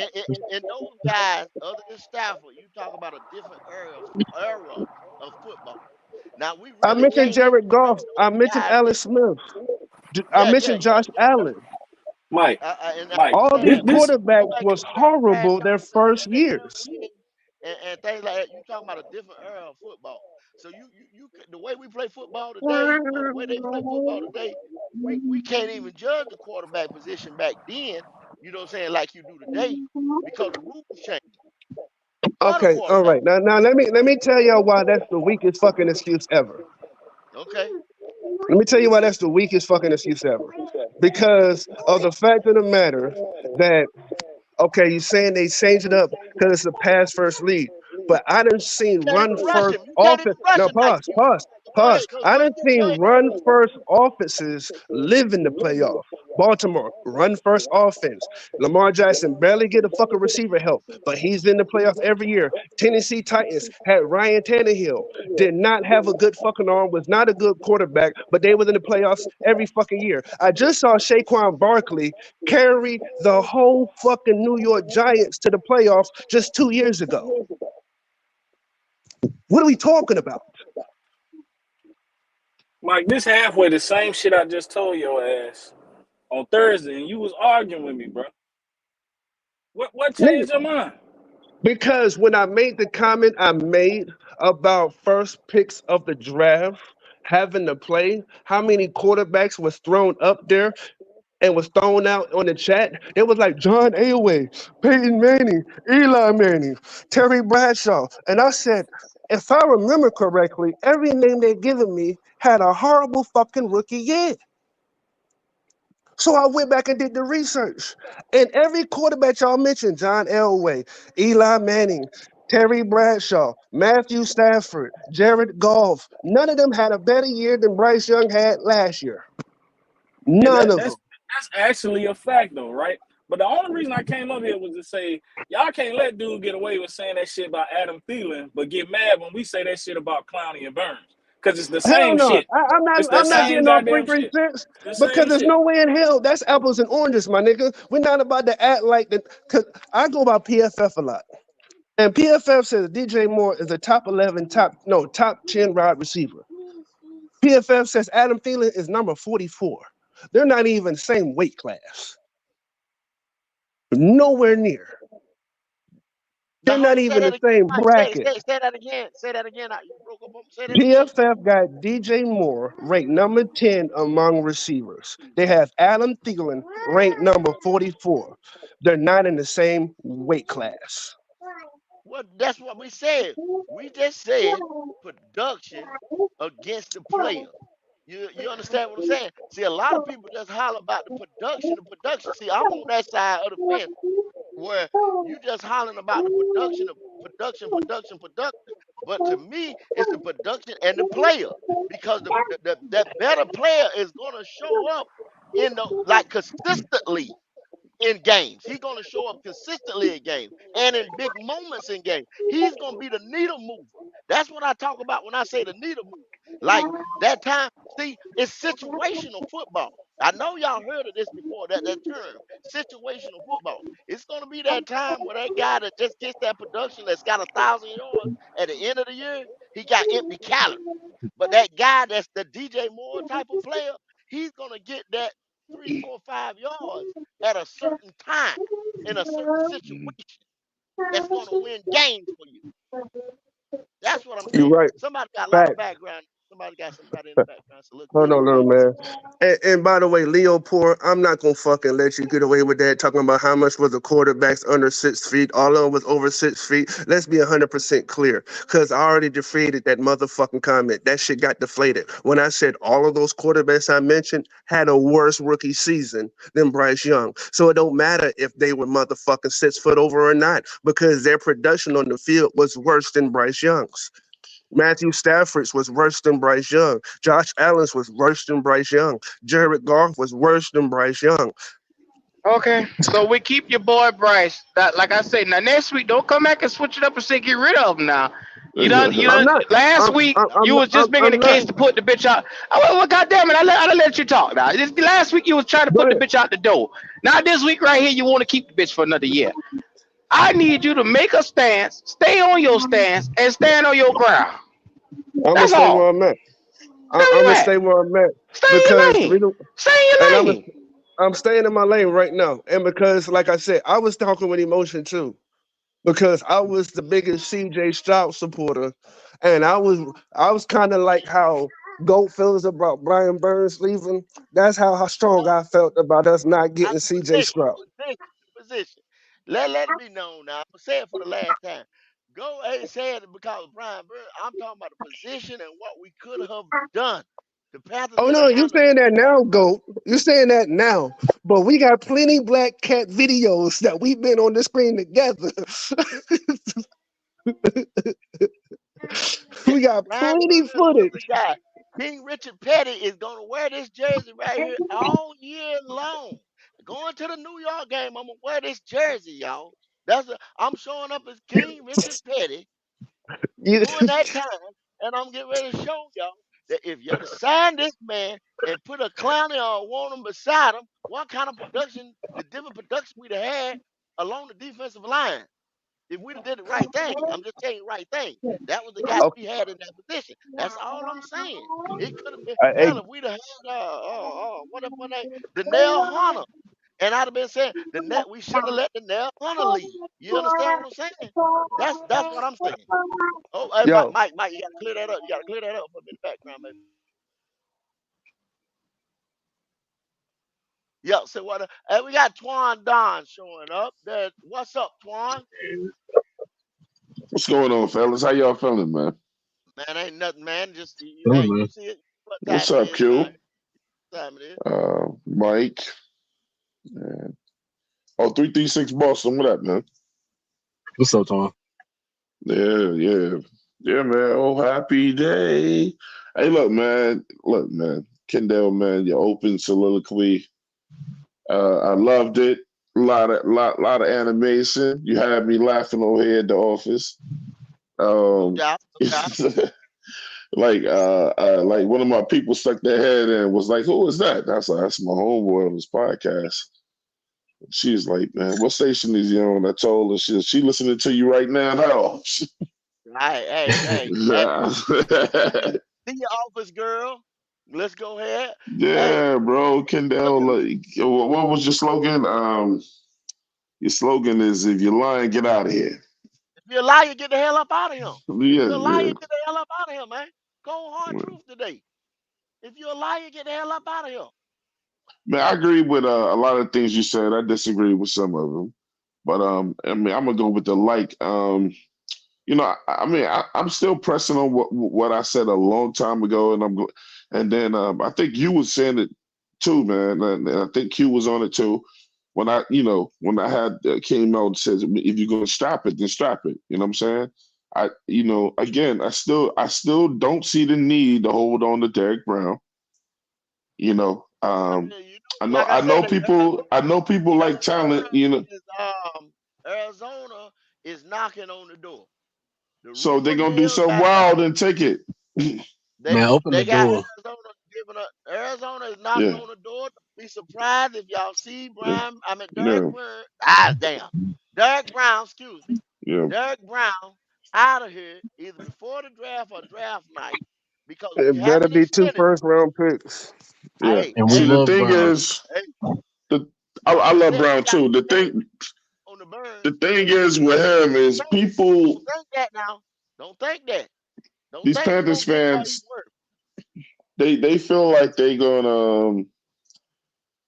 and those guys, other than Stafford, you talk about a different era of football. Now we
I
really
mentioned
can't even
Jared
bring
Goff. I
those
mentioned
guys in.
Alex Smith. I
Yeah, yeah,
mentioned
yeah,
Josh
yeah, yeah.
Allen.
And I'm
All
saying
these
that when you go
quarterbacks
back and
was
Terry
horrible
Bradshaw
their
said
first
that Will
years.
Levis and things like that, you talking about a different era of football. So the way we play football today, or the way they play football today, we can't even judge the quarterback position back then. You know what I'm saying? Like you do today, because the rules change for the
Okay, all
quarterback.
right. Now let me tell y'all why that's the weakest fucking excuse ever.
Okay,
Let me tell you why that's the weakest fucking excuse ever. Because of the fact of the matter that okay, you saying they changed it up because it's a pass first lead. But I done seen
can't
run
even rush
first
him. You can't even
offense.
rush
No,
him like
pause,
that.
pause,
Go
pause.
ahead, go
I
go
done
ahead,
seen
go ahead.
run first offenses live in the playoff. Baltimore, run first offense. Lamar Jackson barely get a fucking receiver help, but he's in the playoff every year. Tennessee Titans had Ryan Tannehill, did not have a good fucking arm, was not a good quarterback, but they was in the playoffs every fucking year. I just saw Saquon Barkley carry the whole fucking New York Giants to the playoffs just 2 years ago. What are we talking about?
Mike, this halfway the same shit I just told your ass on Thursday, and you was arguing with me, bro. What
Nigga,
changed your mind?
because when I made the comment I made about first picks of the draft having to play, how many quarterbacks was thrown up there and was thrown out on the chat? It was like John Elway, Peyton Manning, Eli Manning, Terry Bradshaw. And I said, if I remember correctly, every name they've given me had a horrible fucking rookie year. So I went back and did the research. And every quarterback y'all mentioned, John Elway, Eli Manning, Terry Bradshaw, Matthew Stafford, Jared Goff, none of them had a better year than Bryce Young had last year.
And
None
that,
of them.
that's actually a fact though, right? But the only reason I came up here was to say y'all can't let dude get away with saying that shit about Adam Thielen, but get mad when we say that shit about Clowney and Burns. Cause it's the
Hell
same
no.
shit.
I'm not
It's that
I'm not
same
getting no
goddamn
free
shit.
cents
The
because
same
there's
shit.
no way in hell. That's apples and oranges, my nigga. We're not about to act like that. Cause I go by PFF a lot. And PFF says DJ Moore is a top 11, top 10 wide receiver. PFF says Adam Thielen is number 44. They're not even same weight class. Nowhere near.
Now
They're
hold
not
on, say
even
that
the
again,
same
Mike.
bracket.
Say that again. Say that again. You broke up on. Say that again.
PFF got DJ Moore ranked number 10 among receivers. They have Adam Thielen ranked number 44. They're not in the same weight class.
Well, that's what we said. We just said production against the player. You understand what I'm saying? See, a lot of people just holler about the production. See, I'm on that side of the fence where you just hollering about the production of production. But to me, it's the production and the player because that better player is gonna show up in the like consistently in games. He's going to show up consistently in games and in big moments in games. He's going to be the needle mover. That's what I talk about when I say the needle mover. Like that time, see, it's situational football. I know y'all heard of this before, that term, situational football. It's going to be that time where that guy that just gets that production that's got 1,000 yards at the end of the year, he got empty calories. But that guy that's the DJ Moore type of player, he's gonna get that 3, 4, 5 yards at a certain time in a certain situation that's gonna win games for you. That's what I'm
You're
saying.
right.
Somebody got a lot of
Fact.
background. Somebody got somebody in the background. So look
Hold
good.
on, little man. And by the way, Leo Poor, I'm not gonna fucking let you get away with that. Talking about how much was the quarterbacks under 6 feet. All of them was over 6 feet. Let's be 100% clear, because I already defeated that motherfucking comment. That shit got deflated when I said all of those quarterbacks I mentioned had a worse rookie season than Bryce Young. So it don't matter if they were motherfucking 6 foot over or not, because their production on the field was worse than Bryce Young's. Matthew Stafford's was worse than Bryce Young. Josh Allen's was worse than Bryce Young. Jared Goff was worse than Bryce Young.
Okay, so we keep your boy Bryce. That, like I say, now next week don't come back and switch it up and say get rid of him. Now you done, you
I'm
done.
not.
Last
I'm.
week
I'm
you
not.
was just making the
I'm not.
case to put the bitch out. Oh, well, goddamn it, I let you talk. Now last week you was trying to
Go
put the
ahead.
bitch out the door. Now this week right here you want to keep the bitch for another year. I need you to make a stance, stay on your stance, and stand on your ground.
I'm gonna
That's
stay where
all.
I'm at.
Stay
I'm
where you
gonna
at.
stay where I'm at
Stay in your
because the
lane.
reason,
Stay in
and
your lane.
I'm staying in my lane right now, and because, like I said, I was talking with emotion too, because I was the biggest CJ Stroud supporter, and I was kind of like how Goat feels about Brian Burns leaving. That's how strong
No,
I felt about us not
out
getting
of
CJ
position,
Stroud.
position, position. Let it be known now. I'm gonna say it for the last time. Go ain't saying it because of Brian Burns. I'm talking about the position and what we could have done. The Panthers
Oh
could
no,
have
you
handled
saying
the
that
football.
now, Goat. You saying that now. But we got plenty black cat videos that we've been on the screen together.
Yeah,
We got
Brian
plenty
Burns was the
footage.
guy. King Richard Petty is gonna wear this jersey right here all year long. Going to the New York game, I'm gonna wear this jersey, y'all. I'm showing up as King Richard Petty
You,
during that time, and I'm getting ready to show y'all that if you sign this man and put a Clowney or one of them beside him, what kind of production, the different production we'd have had along the defensive line if we'd have did the right thing. I'm just telling you the right thing. That was the guy
oh,
we had in that position. That's all I'm saying. It could have been
hey,
hell if we'd have had what they the Nail Hunter. And I'd have been saying the net we shouldn't have let the Nail Hunter leave. You understand what I'm saying? That's what I'm saying. Oh, hey,
yo,
Mike, you gotta clear that up. You gotta clear that up for me in the background, baby. Yeah, so what? Hey, we got Twan Don showing up. What's up, Twan?
What's going on, fellas? How y'all feeling, man?
Man, ain't nothing, man. Just
Chilling,
hey, you
man.
see it? What
What's
time it
up,
is around
Q?
here? What time it is?
Mike. And, oh, 336 Boston. What up, man?
What's up, Tom?
Yeah, yeah. Yeah, man. Oh, happy day. Hey, look, man. Look, man. Kendall, man, your open soliloquy. I loved it. A lot of animation. You had me laughing over here at the office.
No
Um,
doubt, no doubt.
like one of my people stuck their head in and was like, "Who is that?" That's like, "That's my homeboy on this podcast." She's like, "Man, what station is he on?" I told her she listening to you right now. No.
Hey, see your office girl. Let's go ahead. Hey,
Yeah, bro.
look
Kendall,
at
like, what was your slogan? Your slogan is "If you're lying, get out of here."
if you're a liar, get the hell up out of here. If
Yeah,
you're a liar,
yeah.
get the hell up out of here, man. Cold hard truth today. If you're a liar, get the hell up out of here.
Man, I agree with a lot of things you said. I disagree with some of them, but I mean, I'm gonna go with the like. I'm still pressing on what I said a long time ago, and then I think you was saying it too, man, and I think Q was on it too. When I had came out and says, if you're gonna strap it, then strap it. You know what I'm saying? Again, I still don't see the need to hold on to Derek Brown. You know,
Like I said,
I know people like talent.
Arizona Arizona is knocking on the door. The
So they're
rumor
gonna do
mill
something
got
wild and take it.
Man, open the
they got
door.
Arizona giving up. Arizona is knocking
Yeah,
on the door. Don't be surprised if y'all see
yeah,
Derek
yeah,
Brown. Damn. Derek Brown, excuse me.
yeah.
Derek Brown out of here either before the draft or draft night because we
it better
haven't
be two
extended him.
first round picks.
Yeah.
And we
See, the
love
thing
Brown.
is,
Hey,
the I
I
love
said we
Brown
got
too. The
Derek
thing,
on the burn.
the thing is with him is
Don't
people.
think that now. Don't think that. Don't
these
think you're
Panthers
gonna get him what he's
fans,
worth.
they feel like they gonna.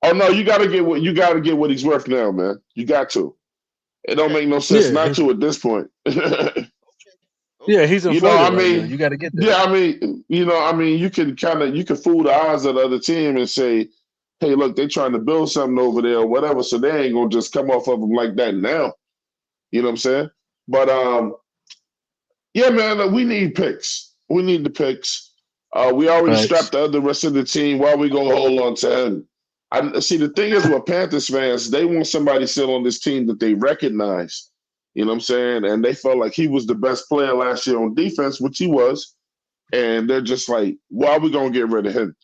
Oh no, you gotta get what he's worth now, man. You got to. It don't
Okay,
make no sense
Yeah,
not to at this point.
okay,
yeah,
okay.
he's
You know,
inflated
I
right now. You
mean,
got to get that.
yeah, I mean, you can you can fool the eyes of the other team and say, hey, look, they trying to build something over there or whatever, so they ain't gonna just come off of them like that now. You know what I'm saying? But yeah, man, we need picks. We need the picks. We already
Facts.
strapped the other rest of the team. Why we gonna hold on to him? I see. The thing is with Panthers fans, they want somebody still on this team that they recognize. You know what I'm saying? And they felt like he was the best player last year on defense, which he was. And they're just like, why are we gonna get rid of him?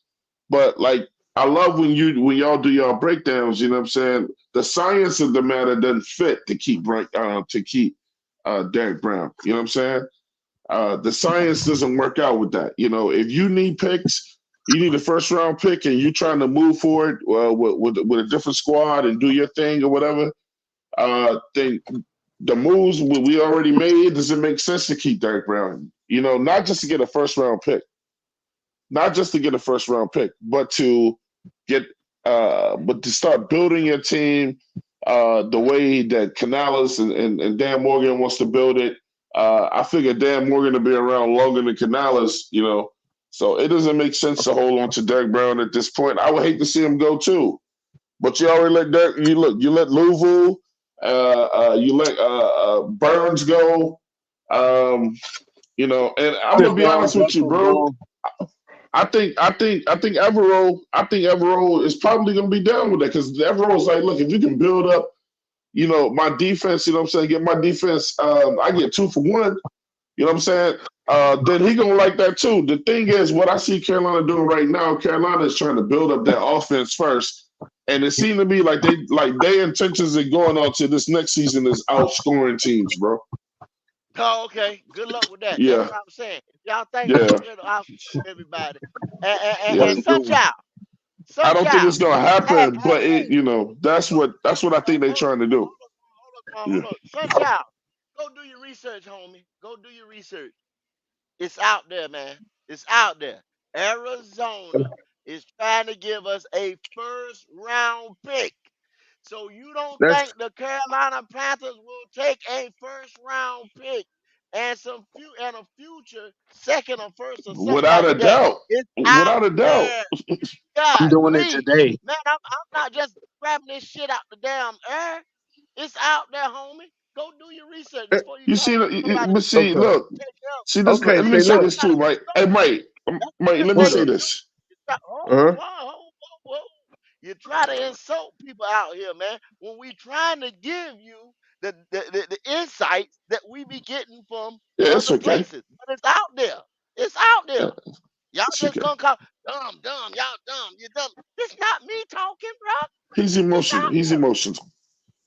But like, I love when y'all do y'all breakdowns. You know what I'm saying? The science of the matter doesn't fit to keep Derek Brown. You know what I'm saying? The science doesn't work out with that. You know, if you need picks, you need a first round pick, and you're trying to move forward with a different squad and do your thing or whatever. Then the moves we already made, does it make sense to keep Derek Brown? You know, not just to get a first round pick, not just to get a first round pick, but to get but to start building your team the way that Canales and Dan Morgan wants to build it. I figure Dan Morgan will be around longer than Canales, you know. So it doesn't make sense to hold on to Derek Brown at this point. I would hate to see him go too. But you already let you let Louisville, you let Burns go. Um, you know, and I'm
Smith
gonna be
gone.
honest with you,
Johnson
bro.
gone.
I think Evero is probably going to be down with that because Evero's like, look, if you can build up, you know, my defense, you know what I'm saying, get my defense, I get 2 for 1, you know what I'm saying, then he going to like that too. The thing is, what I see Carolina doing right now, Carolina is trying to build up their offense first. And it seemed to me like their intentions of going on to this next season is outscoring teams, bro.
Oh, okay. Good luck with that. That's
Yeah,
what I'm saying. If y'all think
yeah,
I'll everybody. And
yeah.
That's a good one.
Sunchild,
I don't think
Sunchild.
it's gonna
Hey,
happen,
hey,
but
hey.
you know, that's what I think they're
Hold
trying to
on,
do.
hold on,
Yeah.
hold on. Sunchild, go do your research, homie. Go do your research. It's out there, man. It's out there. Arizona is trying to give us a first round pick. So you don't
That's
think the Carolina Panthers will take a first round pick and a future second or first or something
Without
like
a
that?
doubt.
It's out
Without a doubt.
there.
I'm
God,
doing it
Lee.
today.
Man, I'm not just grabbing this shit out the damn air. It's out there, homie. Go do your research before you
You
talk
see,
to somebody
but see,
okay.
look,
take care.
see this.
Okay,
Let
Man,
me
say
say
y'all
look.
this
gotta
too, Mike. Hey,
insult
Mike,
people. That's the
Mike.
first
Let me
Hold
thing
say
up.
you do.
this.
You try, oh,
Uh-huh.
wow, whoa. You try to insult people out here, man. When we trying to give you the insights that we be getting from
Yeah, it's
other
okay.
places. But it's out there. It's out there.
Yeah,
Y'all
it's
just
okay.
gonna call dumb, y'all dumb, you dumb. It's not me talking, bro.
He's
It's
emotional.
out
He's
there.
emotional.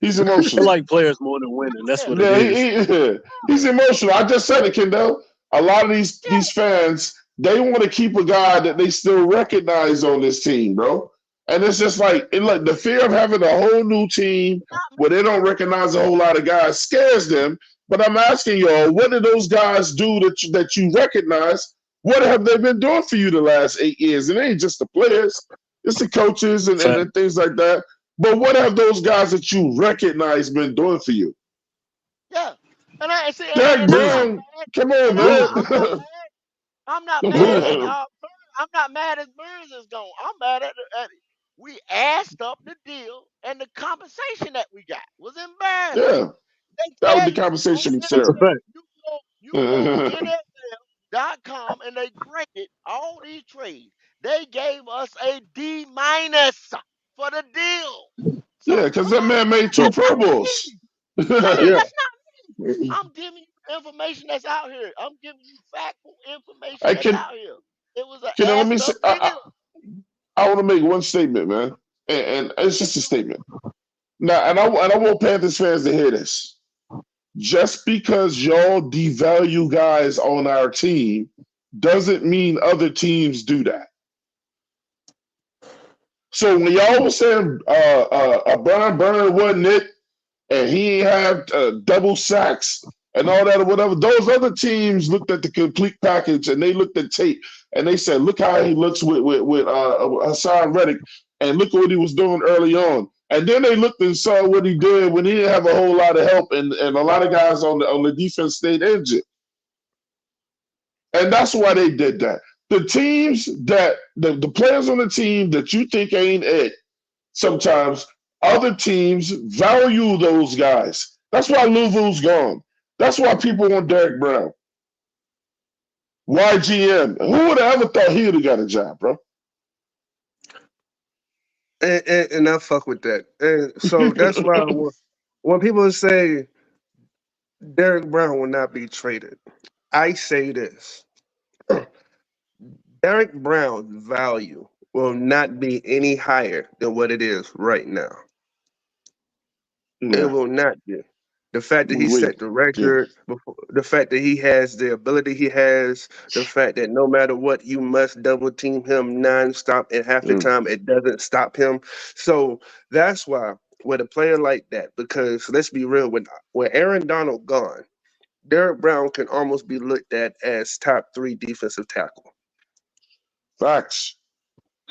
He's
I
emotional.
like players more than winning. That's
Yeah,
what it
Yeah,
is.
he's emotional. I just said it, Kendall. A lot of
yeah,
these fans, they want to keep a guy that they still recognize on this team, bro. And it's just like, and look, the fear of having a whole new team
not me.
where they don't recognize a whole lot of guys scares them. But I'm asking y'all, what do those guys do that you recognize? What have they been doing for you the last 8 years? It ain't just the players, it's the coaches
Fact.
and things like that. But what have those guys that you recognize been doing for you?
Yeah. And I see,
Derek
and I'm not
Brown,
mad,
come on,
and
Who?
I'm not
man.
mad. I'm not mad at Burns. I'm not mad at Burns is gone. I'm mad at we asked up the deal and the compensation that we got was embarrassing.
Yeah,
They
that was
tell
the
you on
conversation was
That's a
NFL,
terrible.
fact.
you go on NFL.com and they graded all these trades. They gave us a D minus for the deal.
Yeah,
So
because
come
that
on,
man made
man,
two
that's
Pro
not
Bowls.
me. Hey,
Hey,
Yeah.
that's not me. I'm giving you information that's out here. I'm giving you factual information that's
can
out here. It was an
let me
asked
say,
up deal.
I want to make one statement, man, and it's just a statement. Now, and I want Panthers fans to hear this. Just because y'all devalue guys on our team doesn't mean other teams do that. So when y'all was saying Brian Burner wasn't it, and he ain't have double sacks and all that or whatever. Those other teams looked at the complete package and they looked at tape and they said, "Look how he looks with Hassan Reddick, and look at what he was doing early on." And then they looked and saw what he did when he didn't have a whole lot of help, and a lot of guys on the defense stayed injured, and that's why they did that. The teams that the players on the team that you think ain't it, sometimes other teams value those guys. That's why Louisville's gone. That's why people want Derek Brown. YGM. Who would have ever thought he would have got a job, bro?
And I fuck with that. And so that's why when people say Derek Brown will not be traded, I say this: Derek Brown's value will not be any higher than what it is right now. It
Yeah,
will not be. The fact that he
we
set the
yeah.
record, the fact that he has the ability he has, the fact that no matter what, you must double team him nonstop, and half the
Mm.
time it doesn't stop him. So that's why with a player like that, because let's be real, when Aaron Donald gone, Derek Brown can almost be looked at as top three defensive tackle.
Facts.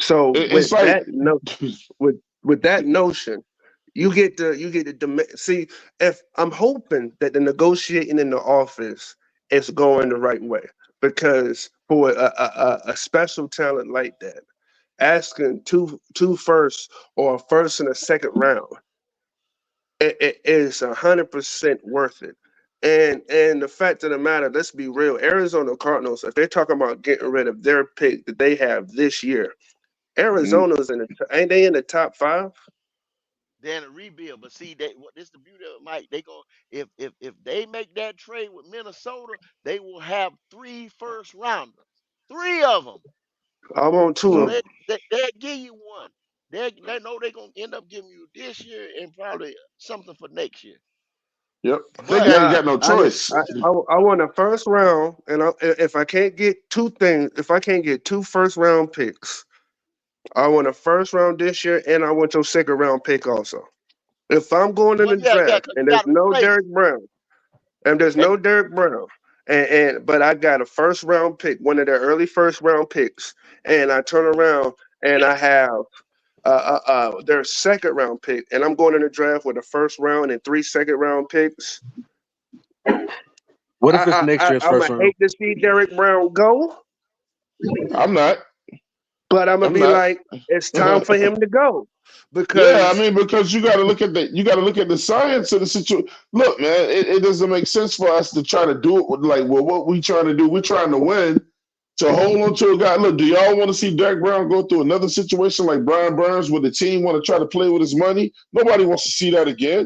So
It's like
with that notion, see. If I'm hoping that the negotiating in the office is going the right way, because for a special talent like that, asking two firsts or a first and a second round, it is 100% worth it. And the fact of the matter, let's be real, Arizona Cardinals, if they're talking about getting rid of their pick that they have this year,
mm,
Arizona's ain't they in the top five?
Then a rebuild. But see, they what this the beauty of it, Mike. They go if they make that trade with Minnesota, they will have three first rounders, three of them.
I want two
So
of
mm,
them.
they'll give you one. They know they're gonna end up giving you this year and probably something for next year.
yep. They
But
ain't
Nah,
got no
I need,
choice.
I want a first round, and if I can't get if I can't get two first round picks, I want a first round this year, and I want your second round pick also. If I'm going in
well,
the
yeah,
draft
because
and
you got
there's
to
no
replace.
Derek Brown, and there's
And
no Derek Brown, but I got a first round pick, one of their early first round picks, and I turn around and I have their second round pick, and I'm going in the draft with a first round and three second round picks.
What if it's next year's
I'm
first
gonna
round?
hate to see Derek Brown go,
I'm not.
but I'm gonna
I'm
be
not.
like, it's time for him to go
Yeah, I
because
mean, because you got to look at the science of the situation. Look, man, it doesn't make sense for us to try to do it with, like, well, what we trying to do? We're trying to win. To hold on to a guy. Look, do y'all want to see Derek Brown go through another situation like Brian Burns, where the team want to try to play with his money? Nobody wants to see that again.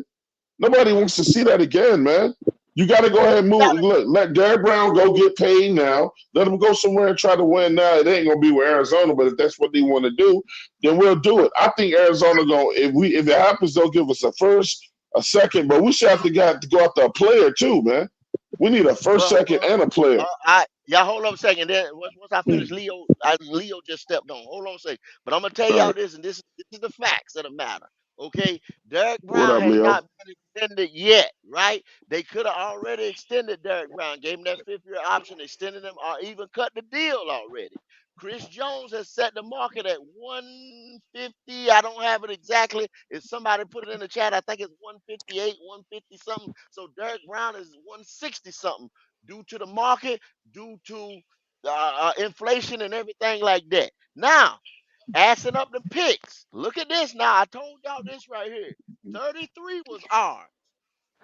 Nobody wants to see that again, man. You got to go ahead and
you got
move. Look, let Derek Brown go get paid now. Let him go somewhere and try to win now. It ain't gonna be with Arizona, but if that's what they want to do, then we'll do it. I think Arizona go if it happens, they'll give us a first, a second, but we should have to go after a player too, man. We need a first, second,
well,
and a player.
I y'all hold on a second. Then once I finish, Leo just stepped on. Hold on a second. But I'm gonna tell
All
y'all
right.
this, and this is the facts of the matter. Okay, Derek
What
Brown
up,
has
Leo?
not been extended yet, right? They could have already extended Derek Brown, gave him that fifth year option, extended him, or even cut the deal already. Chris Jones has set the market at 150. I don't have it exactly. If somebody put it in the chat, I think it's 158, 150 something. So Derek Brown is 160 something due to the market, due to inflation and everything like that. Now, assing up the picks. Look at this now. I told y'all this right here. 33 was ours.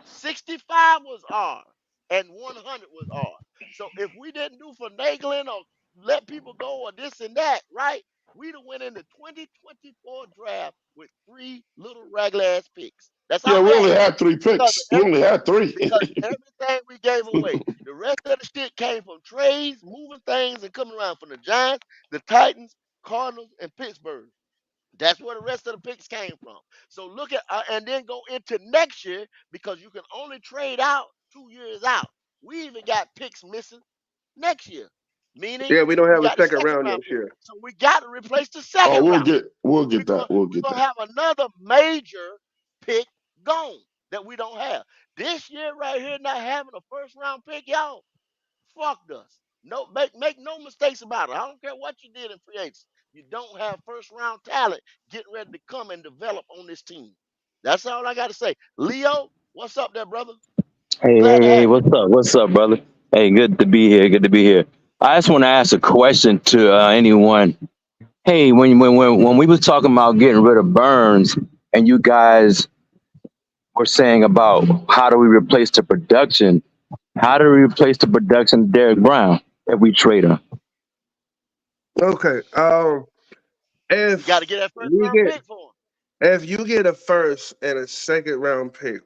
65 was ours. And 100 was ours. So if we didn't do finagling or let people go or this and that, right? We'd have went in the 2024 draft with three little regular ass picks. That's
Yeah,
all
we
we had
only had three
because
picks. We only had three.
because everything we gave away. The rest of the shit came from trades, moving things, and coming around from the Giants, the Titans, Cardinals, and Pittsburgh. That's where the rest of the picks came from. So look at and then go into next year because you can only trade out 2 years out. We even got picks missing next year, meaning
yeah, we don't
we
have a
got the
second
second
round
round
next
pick.
year.
So we got to replace the
Oh,
second round.
we'll
We're
get
gonna
that. We'll
we're
get
gonna
that.
have another major pick gone that we don't have. This year right here, not having a first round pick, y'all fucked us. No, make no mistakes about it. I don't care what you did in free agency. You don't have first round talent getting ready to come and develop on this team. That's all I got to say. Leo, what's up there, brother?
Hey,
Glad
hey,
to
hey,
have you.
what's up? What's up, brother? Hey, good to be here. Good to be here. I just want to ask a question to anyone. Hey, when we was talking about getting rid of Burns, and you guys were saying about how do we replace the production? How do we replace the production of Derek Brown if we trade him?
Okay.
You got to
If
get that first
we
round
get
pick for him.
if you get a first and a second round pick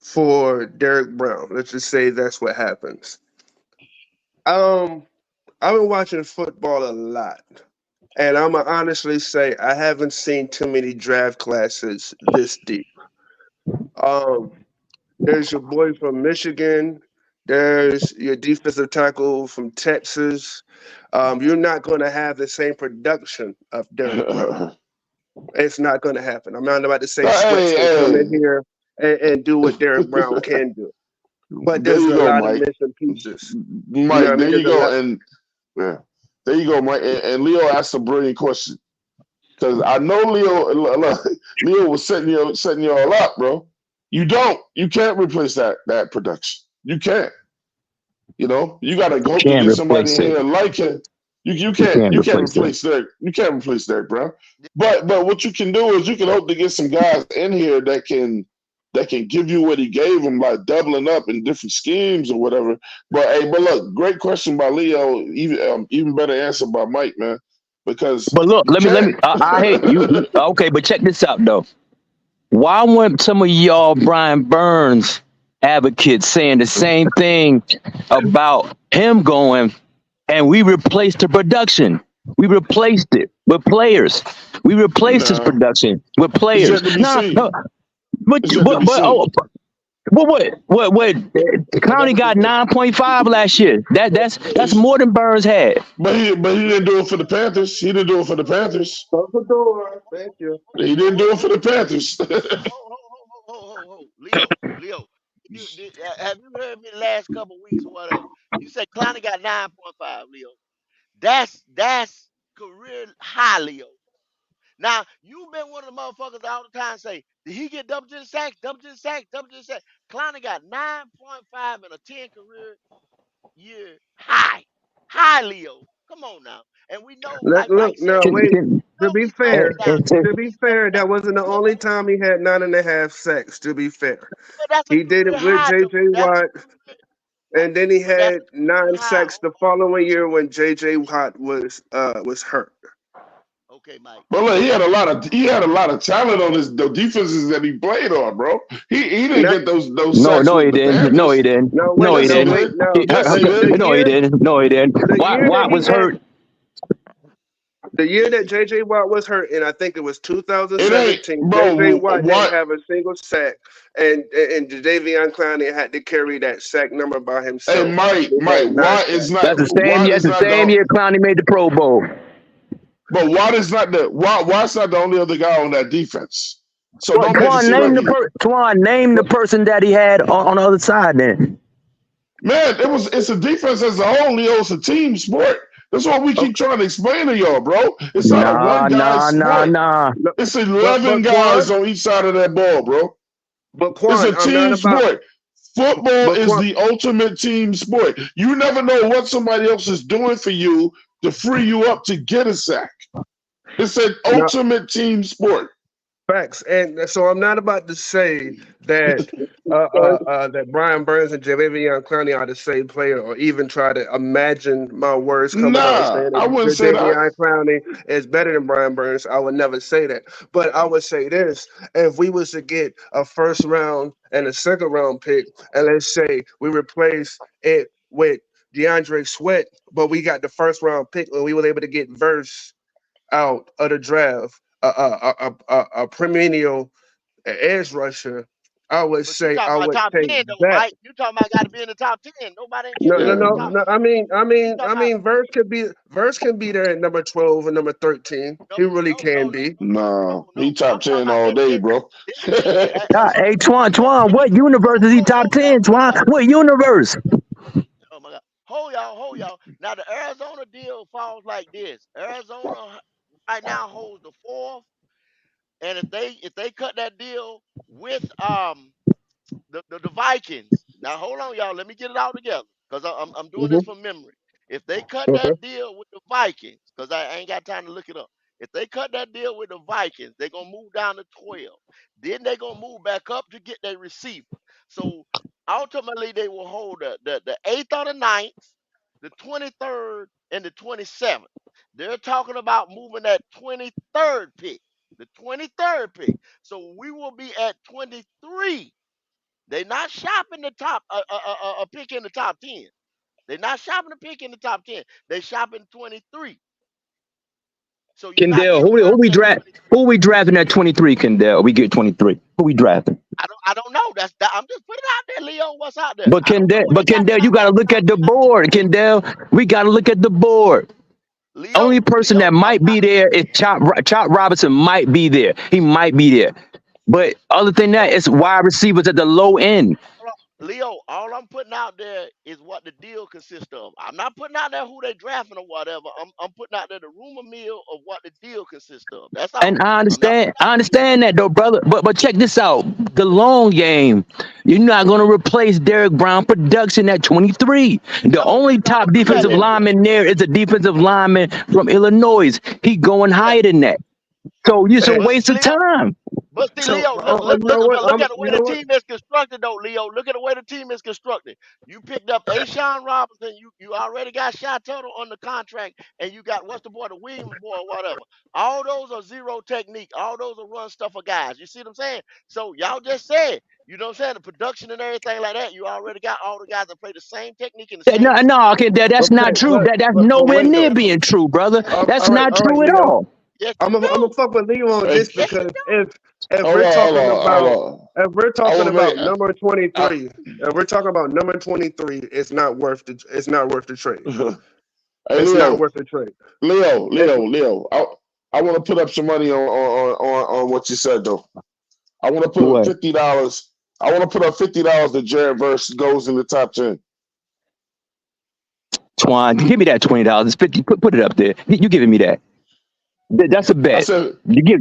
for Derek Brown, let's just say that's what happens. Um, I've been watching football a lot, and I'm gonna honestly say I haven't seen too many draft classes this deep. Um, there's your boy from Michigan. There's your defensive tackle from Texas. You're not going to have the same production of Derek Brown. It's not going to happen. I'm not about to say Sweat's
Hey,
going to come in
hey.
here and do what Derek Brown can do. But
There
there's
you
a
go,
lot of
Mike.
missing pieces. You know what
Mike,
I
there
mean?
you
There's a
go.
lot.
And yeah, there you go, Mike. And Leo asked a brilliant question because I know Leo was setting you all up, bro. You can't replace that production. You can't. You got to hope to
Can't
get somebody
replace
in
it.
here like him. You
You
can't
can't
you can't
replace it.
replace Derek. You can't replace Derek Brown. But what you can do is you can hope to get some guys in here that can give you what he gave him, like doubling up in different schemes or whatever. But look, great question by Leo. Even better answer by Mike, man, because
But look,
you
let
can't.
me. I hate you. Okay, but check this out though. Why weren't some of y'all Brian Burns advocates saying the same thing about him going and we replaced the production? We replaced it with players. We replaced his
Nah,
production with
it's
players.
yet to be
No, no,
seen.
but
It's yet to
but
be
but
seen.
oh, what?
I got
Clowney
to be
got
good.
9.5 last year. That's
It's,
more than Burns had.
but he didn't do it for the Panthers. He didn't do it for the Panthers.
Close the door. Thank you.
He didn't do it for the Panthers.
Leo. Have you heard me the last couple weeks or whatever? You say Clowney got 9.5, Leo. That's career high, Leo. Now, you've been one of the motherfuckers all the time say, did he get double digit sacks, double digit sacks, double digit sacks? Clowney got 9.5 in a 10 career year high. High, Leo. Come on now. And we know,
Look,
like
look,
Mike said,
no, wait.
we
To
know
be
he throwing
fair,
it down.
to be
He's throwing
fair,
it down.
that wasn't the only time he had 9.5 sacks. To be fair,
But that's a
he did
career
it with
high, though.
J.J.
That's a
Watt,
career,
and then he
but that's
had
a career
9
high.
sacks the following year when J.J. Watt was hurt.
Okay, Mike.
But look, he had a lot of talent on the defenses that he played on, bro. He didn't
Not
get those
No,
sacks
no,
with
he
the
didn't. No, he
Panthers.
didn't.
no
No,
wait
he
Yes, he
no
didn't.
wait
did.
no
He,
Yes, he
the
did.
no, he
year
didn't. No, he didn't.
the year
Watt
that he
was
had
hurt.
the year
Yes,
that
he did.
J.J. Watt was hurt, and I think it was
It ain't,
2017. J.J.
bro.
Watt didn't
What?
have a single sack, and Davion Clowney had to carry that sack number by
Hey,
himself.
Mike,
He had
Mike.
9 sacks.
That's the same year Clowney made the Pro Bowl.
But Watt's not the only other guy on that defense. So
Well,
don't make it seem like
Twan, name the person that he had on the other side. Then
man, it's a defense as a whole. Leo, it's a team sport. That's what we keep
Okay.
trying to explain to y'all, bro. It's not a one
nah,
guy
nah, nah,
sport.
nah.
No,
It's
but
11
Quan,
guys on each side of that ball, bro. It's a
I'm not
team
about.
sport. Football
But
is
Quan,
the ultimate team sport. You never know what somebody else is doing for you to free you up to get a sack. It's an
no,
ultimate team sport.
facts, and so I'm not about to say that that Brian Burns and Javion Clowney are the same player, or even try to imagine my words coming out and
Nah,
saying
I wouldn't
that
say that.
Javion Clowney is better than Brian Burns. I would never say that, but I would say this: if we was to get a first round and a second round pick, and let's say we replace it with DeAndre Sweat, but we got the first round pick and we were able to get Verse out of the draft, a perennial edge rusher, I would
But you
say
talking
I
about
would
top
take
10 though,
that.
Mike. You talking about got to be in the top 10. Nobody ain't putting
No,
him
no,
in the
no,
Yeah.
top.
no.
You talking
I
about
mean, Verse can be there at number 12 and number 13.
no,
He really
no, no,
can
no,
be.
no, no,
Nah,
no,
he
no. I'm
top
talking
10
about
all day, bro.
this is it.
Hey,
Hold,
Twan,
let me
what universe is he top 10, Twan? What universe?
oh my God. Hold y'all. Now the Arizona deal falls like this. Arizona right now holds the fourth, and if they cut that deal with the Vikings. Now hold on, y'all. Let me get it all together because I'm doing
Hmm.
this from memory. If they cut
Okay.
that deal with the Vikings, because I ain't got time to look it up. If they cut that deal with the Vikings, they're gonna move down to 12. Then they're gonna move back up to get their receiver. So ultimately they will hold the 8th or the 9th, the 23rd, and the 27th. They're talking about moving that 23rd pick. The 23rd pick. So we will be at 23. They not shopping the top a pick in the top 10. They're not shopping a pick in the top 10. They shopping 23. So you got
Kendall,
this
who
early
we
at
draft?
23.
Who we drafting at 23? Kendall, we get 23. Who we drafting?
I don't know. I'm just putting it out there, Leo. What's out there?
But
I don't know
Kendall,
what they
but
got
Kendall, you
down
got
there
to
in the
look
top
at the
10.
board, Kendall. We got to look at the board. Only person
Leo,
that might be there is Chop Robinson. Might be there. He might be there. But other than that,
Leo,
it's wide receivers at the low end.
hold on. Leo, all I'm putting out there is what the deal consists of. I'm not putting out there who they drafting or whatever. I'm putting out there the rumor mill of what the deal consists of. That's
And
all. I'm not putting
I
out there.
understand that though, brother. But check this out. The long game. You're not gonna replace Derek Brown production at 23. The
No,
only
you're not
top
gonna do that,
defensive
Leo.
lineman there is a defensive lineman from Illinois. He going
Yeah,
higher than that. So it's a
Hey,
but
waste
see,
of
Leo,
time.
but see,
so
Leo, look,
you
look,
know what?
but look at the
You
way
know
the
what?
team is constructed, though, Leo. Look at the way the team is constructed. You picked up Ashawn Robinson. You already got Shy Tuttle on the contract, and you got what's the boy, the Williams boy, or whatever. All those are zero technique. All those are run stuff for guys. You see what I'm saying? So y'all just said, you know what I'm saying, the production and everything like that. You already got all the guys that play the same technique in the
No,
same
no,
system.
okay, that's not
Okay,
true. That's
but
nowhere
wait
near
though.
being true, brother. That's not
All right,
true at
Leo.
all.
Yes,
I'm
you
gonna
do.
fuck with Leo on
Hey,
this
Yes, you
because
do.
if
hold
we're
on, hold
talking
on, hold
about
on.
if we're
I
talking
want to make.
about number
I,
23, if we're talking about number 23, it's not worth the trade.
hey,
It's not
Leo,
worth the trade. It's
Leo. I want to put up some money on what you said though. I want to put up
What?
$50. I want to put up $50 that Jared Verse goes in the top 10.
Twan, give me that $20. 50. Put it up there. You giving me that? That's a
I
bet.
said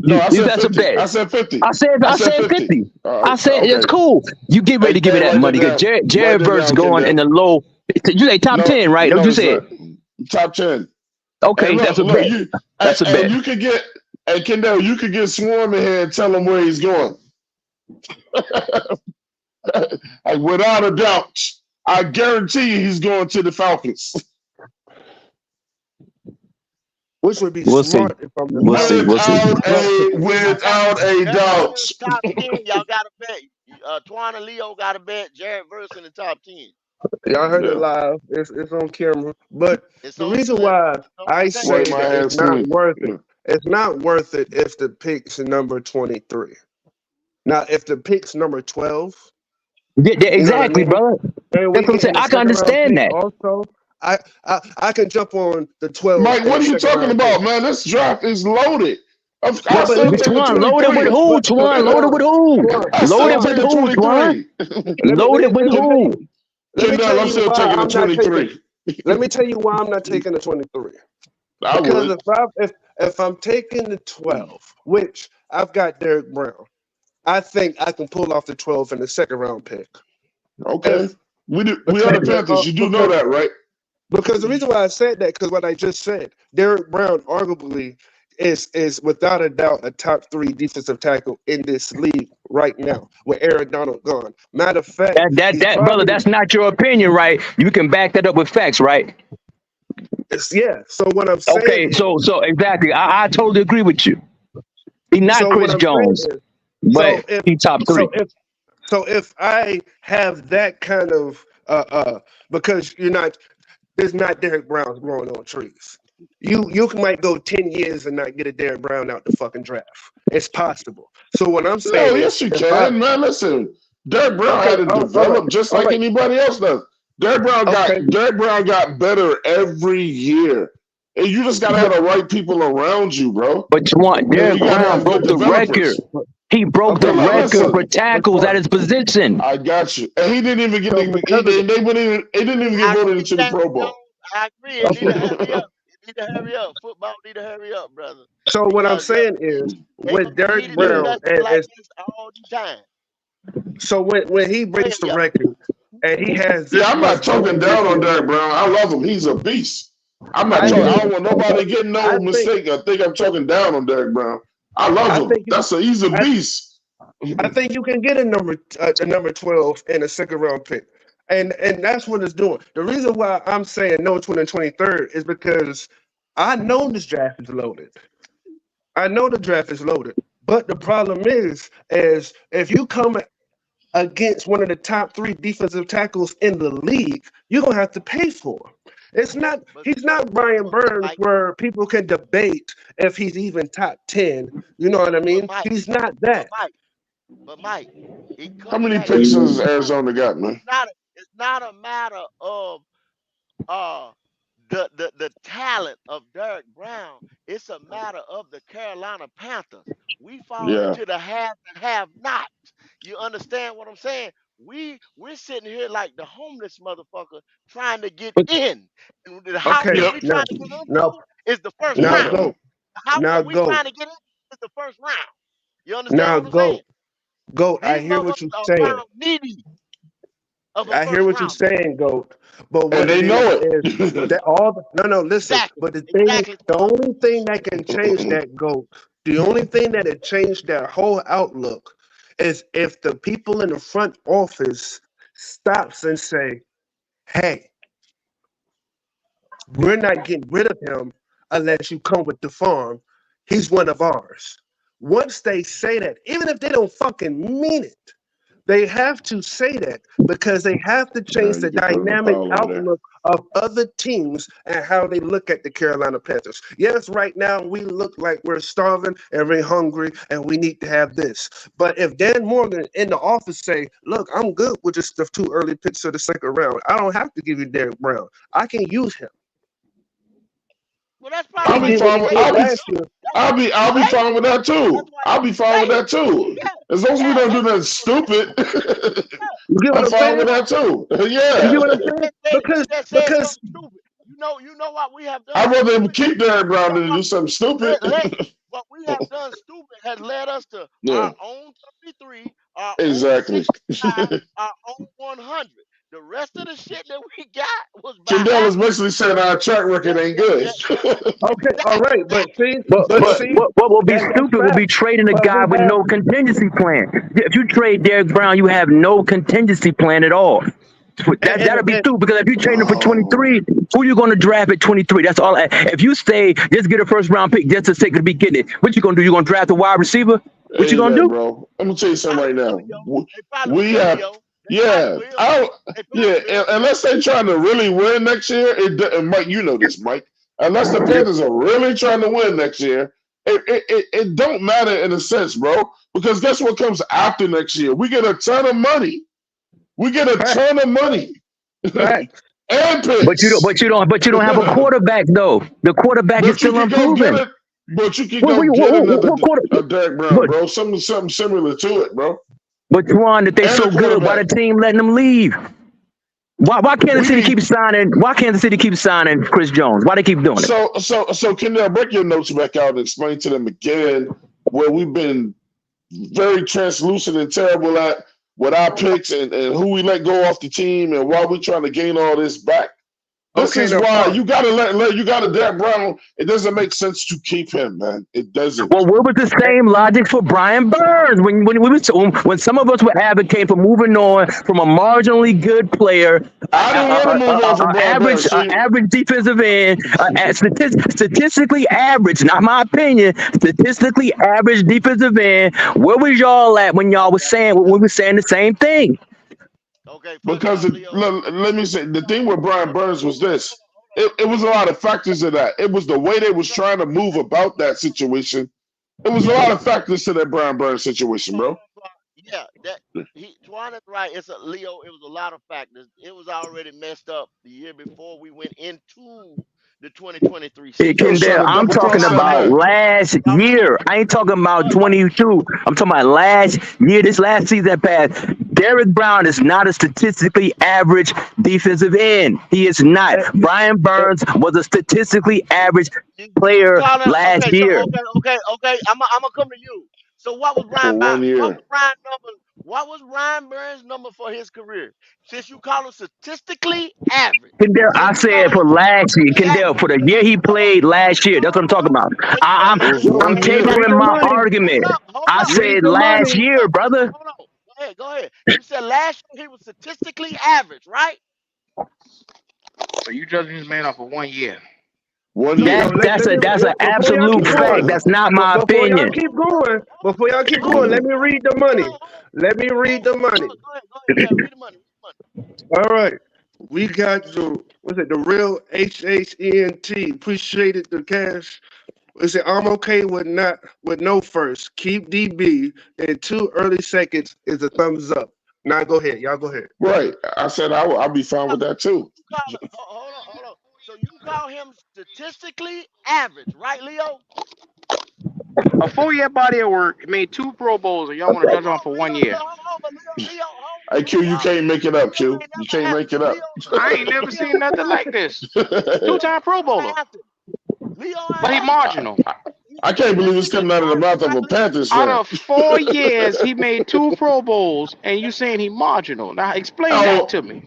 no.
You
I said
that's a
50.
bet.
I said 50.
I
I said
said
50.
50. I said it's
Okay.
cool. You get ready
Hey,
to give me that
write that
money because
down. Write
Jared
that
Verse
down,
going in
Kendall.
the low. You say top
No,
10, right? That's what
no,
you
it's
said.
not. Top 10. Hey,
Okay, that's a
look,
bet.
you,
That's a
hey,
bet.
you could get, hey, Kendall, you could get Swarm in here and tell him where he's going. Like, without a doubt, I guarantee you he's going to the Falcons.
which would be
We'll see.
smart if I'm the
We'll see.
Falcons.
We'll see.
But
Y'all got
Without a
Arizona
doubt.
in the top 10. Y'all got to bet. Twan and Leo got to bet Jared Verse in the top 10.
y'all heard it
Yeah.
live. It's on camera. But
It's
the
on
reason
the
why
it's on
I
the tape.
say
Wipe my
that it's
hands
not
clean.
worth it.
Yeah.
It's not worth it if the pick's number 23. Now, if the pick's number 12,
Yeah,
you know what I
exactly,
mean?
brother.
And we
That's what I'm saying.
getting a
I can
second round
understand
pick
that.
also. I can jump on the 12
Mike,
and
what
a
are you
second
talking
round pick.
about, man? This draft is loaded. I
Yeah, but
still
let me
take a
Twan, loaded with
23.
who?
but
Twan, loaded with
Twan,
who?
Twan,
I still
Loaded
Twan,
with
take a
who, Twan?
23.
Loaded with
let me tell
who?
you
Kendall, I'm still
why
taking a
I'm not taking
23.
let me tell you why I'm not taking the 23.
I
Because
would.
if I'm taking the 12, which I've got Derek Brown, I think I can pull off the 12 in the second round pick.
Okay.
If
We are
because
the Panthers. You do know that, right?
the reason why I said that because what I just said, Derek Brown arguably is without a doubt a top 3 defensive tackle in this league right now with Aaron Donald gone. Matter of fact, he's
Brother,
probably
that's not your opinion, right? You can back that up with facts, right?
yeah. So what I'm saying
Okay,
is
so exactly. I totally agree with you. He's not
so what
Chris
I'm saying
Jones,
is
but
so if
he top
so
3.
if so if I have that kind of because you're not there's not Derek Browns growing on trees. You might go 10 years and not get a Derek Brown out the fucking draft. It's possible. So what I'm
No,
saying is
yes, you
if I
can, man. Listen. Derek Brown
Okay.
had to
All right.
develop just
All
like
right.
anybody else does.
Okay.
Derek Brown got better every year. And you just gotta have the right people around you, bro.
But you want
And
Derek
you gotta
Brown
have good
broke the record.
developers.
He broke the
Okay.
record for
Listen,
But
tackles at his position.
I got you. And he didn't even get
so because of
he didn't even get
I
voted
agree,
into the
Daniel
Pro
Jones.
Bowl.
I agree. It need
okay.
to hurry up. It need to hurry up. Football need to hurry up, brother.
So what I'm
Because
saying is
they
with
gonna
Derek
repeat a
Yeah.
Brown
discussion like this all the time.
so when he
Go ahead,
breaks the
y'all.
record and he has
Yeah,
this
I'm
much
not talking
going
down
against
on
him,
Derek Brown. I love him. He's a beast. I'm not
I
talking.
hear
I
you.
don't want nobody getting
I
no
think
mistake. I think I'm talking down on Derek Brown. I love
I
him.
think you
He's a
I,
beast.
I think you can get a number 12 and a second round pick. And that's what it's doing. The reason why I'm saying no to the 23rd is because I know this draft is loaded. I know the draft is loaded. But the problem is if you come against one of the top three defensive tackles in the league, you're gonna have to pay for him. It's not
But
he's not Brian
but
Burns
Mike,
where people can debate if he's even top 10. You know what I
but
mean?
Mike,
He's not
but
that.
Mike, but Mike, it
How
comes
many
back to
picks
what
has
we know.
Arizona got, man?
It's not a matter of uh the talent of Derek Brown. It's a matter of the Carolina Panthers. We fall
Yeah,
into the have and have not. You understand what I'm saying? We're sitting here like the homeless motherfucker trying to get
But
in. And the house
Okay,
that
yep.
we
now
trying to get
now
into is the first
now
round.
go.
The house
Now
that we
go.
trying to get in is the first round. You understand
Now
what I'm saying?
go. Go. I
These
hear what
motherfuckers
you're
are
saying.
found needy of a
I hear
first
what you're
rounder.
saying, Goat. But
And
what
they
it
know
is
it.
that all the, no, no, listen.
Exactly.
But
Exactly.
the only thing that can change that, Goat, the only thing that had changed their whole outlook is if the people in the front office stops and say, "Hey, we're not getting rid of him unless you come with the farm. He's one of ours." Once they say that, even if they don't fucking mean it, they have to say that because they have to
Yeah,
change
you
the
can put in a
dynamic
pile over there.
outlook of other teams and how they look at the Carolina Panthers. Yes, right now we look like we're starving and we're hungry and we need to have this. But if Dan Morgan in the office say, "Look, I'm good with just the two early picks of the second round. I don't have to give you Derek Brown. I can use him."
Well, that's probably
I'll
He
be
what
did
he
what
fine
he
with.
say.
did last year.
That's what he
I'll be
say.
fine with that
That's
too.
what
I'll
he
be fine with
say.
that too.
Yeah,
As long as we
yeah,
don't do
that's what
nothing
he gonna say.
stupid,
Yeah,
You get what
I'm
I'm
yeah.
fine with
saying?
that too.
You
Yeah.
get what I'm
He
saying?
just said he
Because
just said
because
something stupid. You know what we have done
I'd rather him
stupid.
keep Derek
You
Brown
know
than to
what
do something stupid.
let what we have done stupid has led us to our
Yeah,
own 33, our own
exactly.
65, our own 100. The rest of the shit that we got was by
Kendall is
accident.
basically saying our track record
That,
ain't
that,
good.
that, that,
okay, all
exactly.
right,
but
see
what will be
that's
stupid will be
facts.
trading a
But
guy
we
with
have
no contingency plan. If you trade Derek Brown, you have no contingency plan at all. That'll be
and
stupid because if you trade him for
Oh,
23, who you going to draft at 23? That's all. If you stay, just get a first round pick just to sake of be getting it. What you going to do? You going to draft a wide receiver? What you
hey,
going to
look,
do?
bro. I'm gonna tell you
They
something right
probably will,
now.
yo. They probably
We
will,
have,
yo. They probably
yeah.
will.
I don't,
They
yeah.
probably will.
Unless they trying to really win next year, and Mike, you know this, Mike. Unless the Panthers are really trying to win next year, it don't matter in a sense, bro. Because guess what comes after next year? We get a ton of money. We get a
facts,
ton of money
facts.
and
But you don't.
picks.
But you don't have a quarterback though. The quarterback is
But you
still
can go get
unproven.
it. But you can
What, what,
go
what,
get
what,
another
what quarter?
Derek Brown,
But
bro. Something similar to it, bro.
but Twan, that they
And a
so good, why
quarterback.
the team letting them leave? Why Kansas
We
City
need
keep signing? Why Kansas City keep signing Chris Jones? Why they keep doing it?
so Kendall, break your notes back out and explain to them again where we've been very translucent and terrible at with our picks and who we let go off the team and why we're trying to gain all this back. This
Okay,
is
now
why
pause.
you gotta you gotta Derek Brown. It doesn't make sense to keep him, man. It doesn't.
Well, what was the
Eh,
same logic for Brian Burns when some of us were advocating for moving on from a marginally good player,
I didn't want to move on from Brian Burns. See,
average defensive end, statistically average, not my opinion, statistically average defensive end. Where was y'all at when y'all was saying when we were saying the same thing?
Okay, first
because
off, Leo.
let me say the thing with Brian Burns was this. It was a
Hold on.
lot of factors of that. It was the way they was
No,
trying to move about that situation. It was a
yeah,
lot of factors to that Brian Burns situation, bro.
yeah. That Twan is right. It's a Leo. It was a lot of factors. It was already messed up the year before we went into the 2023
Hey,
They
season.
was trying
Kendall,
to
I'm
double
talking
cross
Now,
that
about
man.
last
y'all,
year. I ain't talking about
hold, hold,
22. I'm talking about last year, this last season that passed. Derek Brown is not a statistically average defensive end. He is not.
Eh,
Brian
eh,
Burns was a statistically average
you
player
calling?
last
Okay, so
year.
okay. I'm gonna come to you. So
For 1 year.
What was Ryan Burns' number for his career? Since you call him statistically average,
Kendall, I
since you call
said
him
for last year.
statistically
Kendall,
average,
for the year he
hold on,
played last year. That's what I'm talking about. I,
It was
I'm
yo,
one
read
year.
tabling
the
my
money.
argument. I
Read
said
the
last
money.
year, brother.
hold on. Go ahead. You said last year he was statistically average, right?
So you judging this man off of 1 year?
1 year.
Yo,
That's an
before y'all
absolute
keep
fact.
going,
That's not my
before y'all
opinion.
keep going, before y'all keep going, let me read the money. Let me read the money.
Go ahead. Yeah, read the money.
All right. We got the what's it? The real HHENT. Appreciated the cash. Is it? I'm okay with not with no first. Keep DB and 2 early seconds is a thumbs up. Now go ahead. Y'all go ahead.
Right. I said I'll be fine with that
So
too.
you call it, hold on. So you call him statistically average, right, Leo?
A 4 year body of work, made 2 Pro Bowls, and y'all want to judge him for 1 year?
But Leo,
Hey Q, you
hold
can't make it up,
Leo
Q.
ain't
You
never
can't make it up.
I ain't never
Leo
seen nothing
ain't
like
answered.
this.
I
Leo,
Two-time Pro
Leo
Bowler,
ain't answered. Leo
but he
ain't answered.
marginal.
I
He's
can't believe it's
statistically
coming out of the
average,
mouth of
right,
a
Leo?
Panthers
Out
fan.
of 4 years, he made 2 Pro Bowls, and you saying he marginal. Now explain that
Oh,
to me.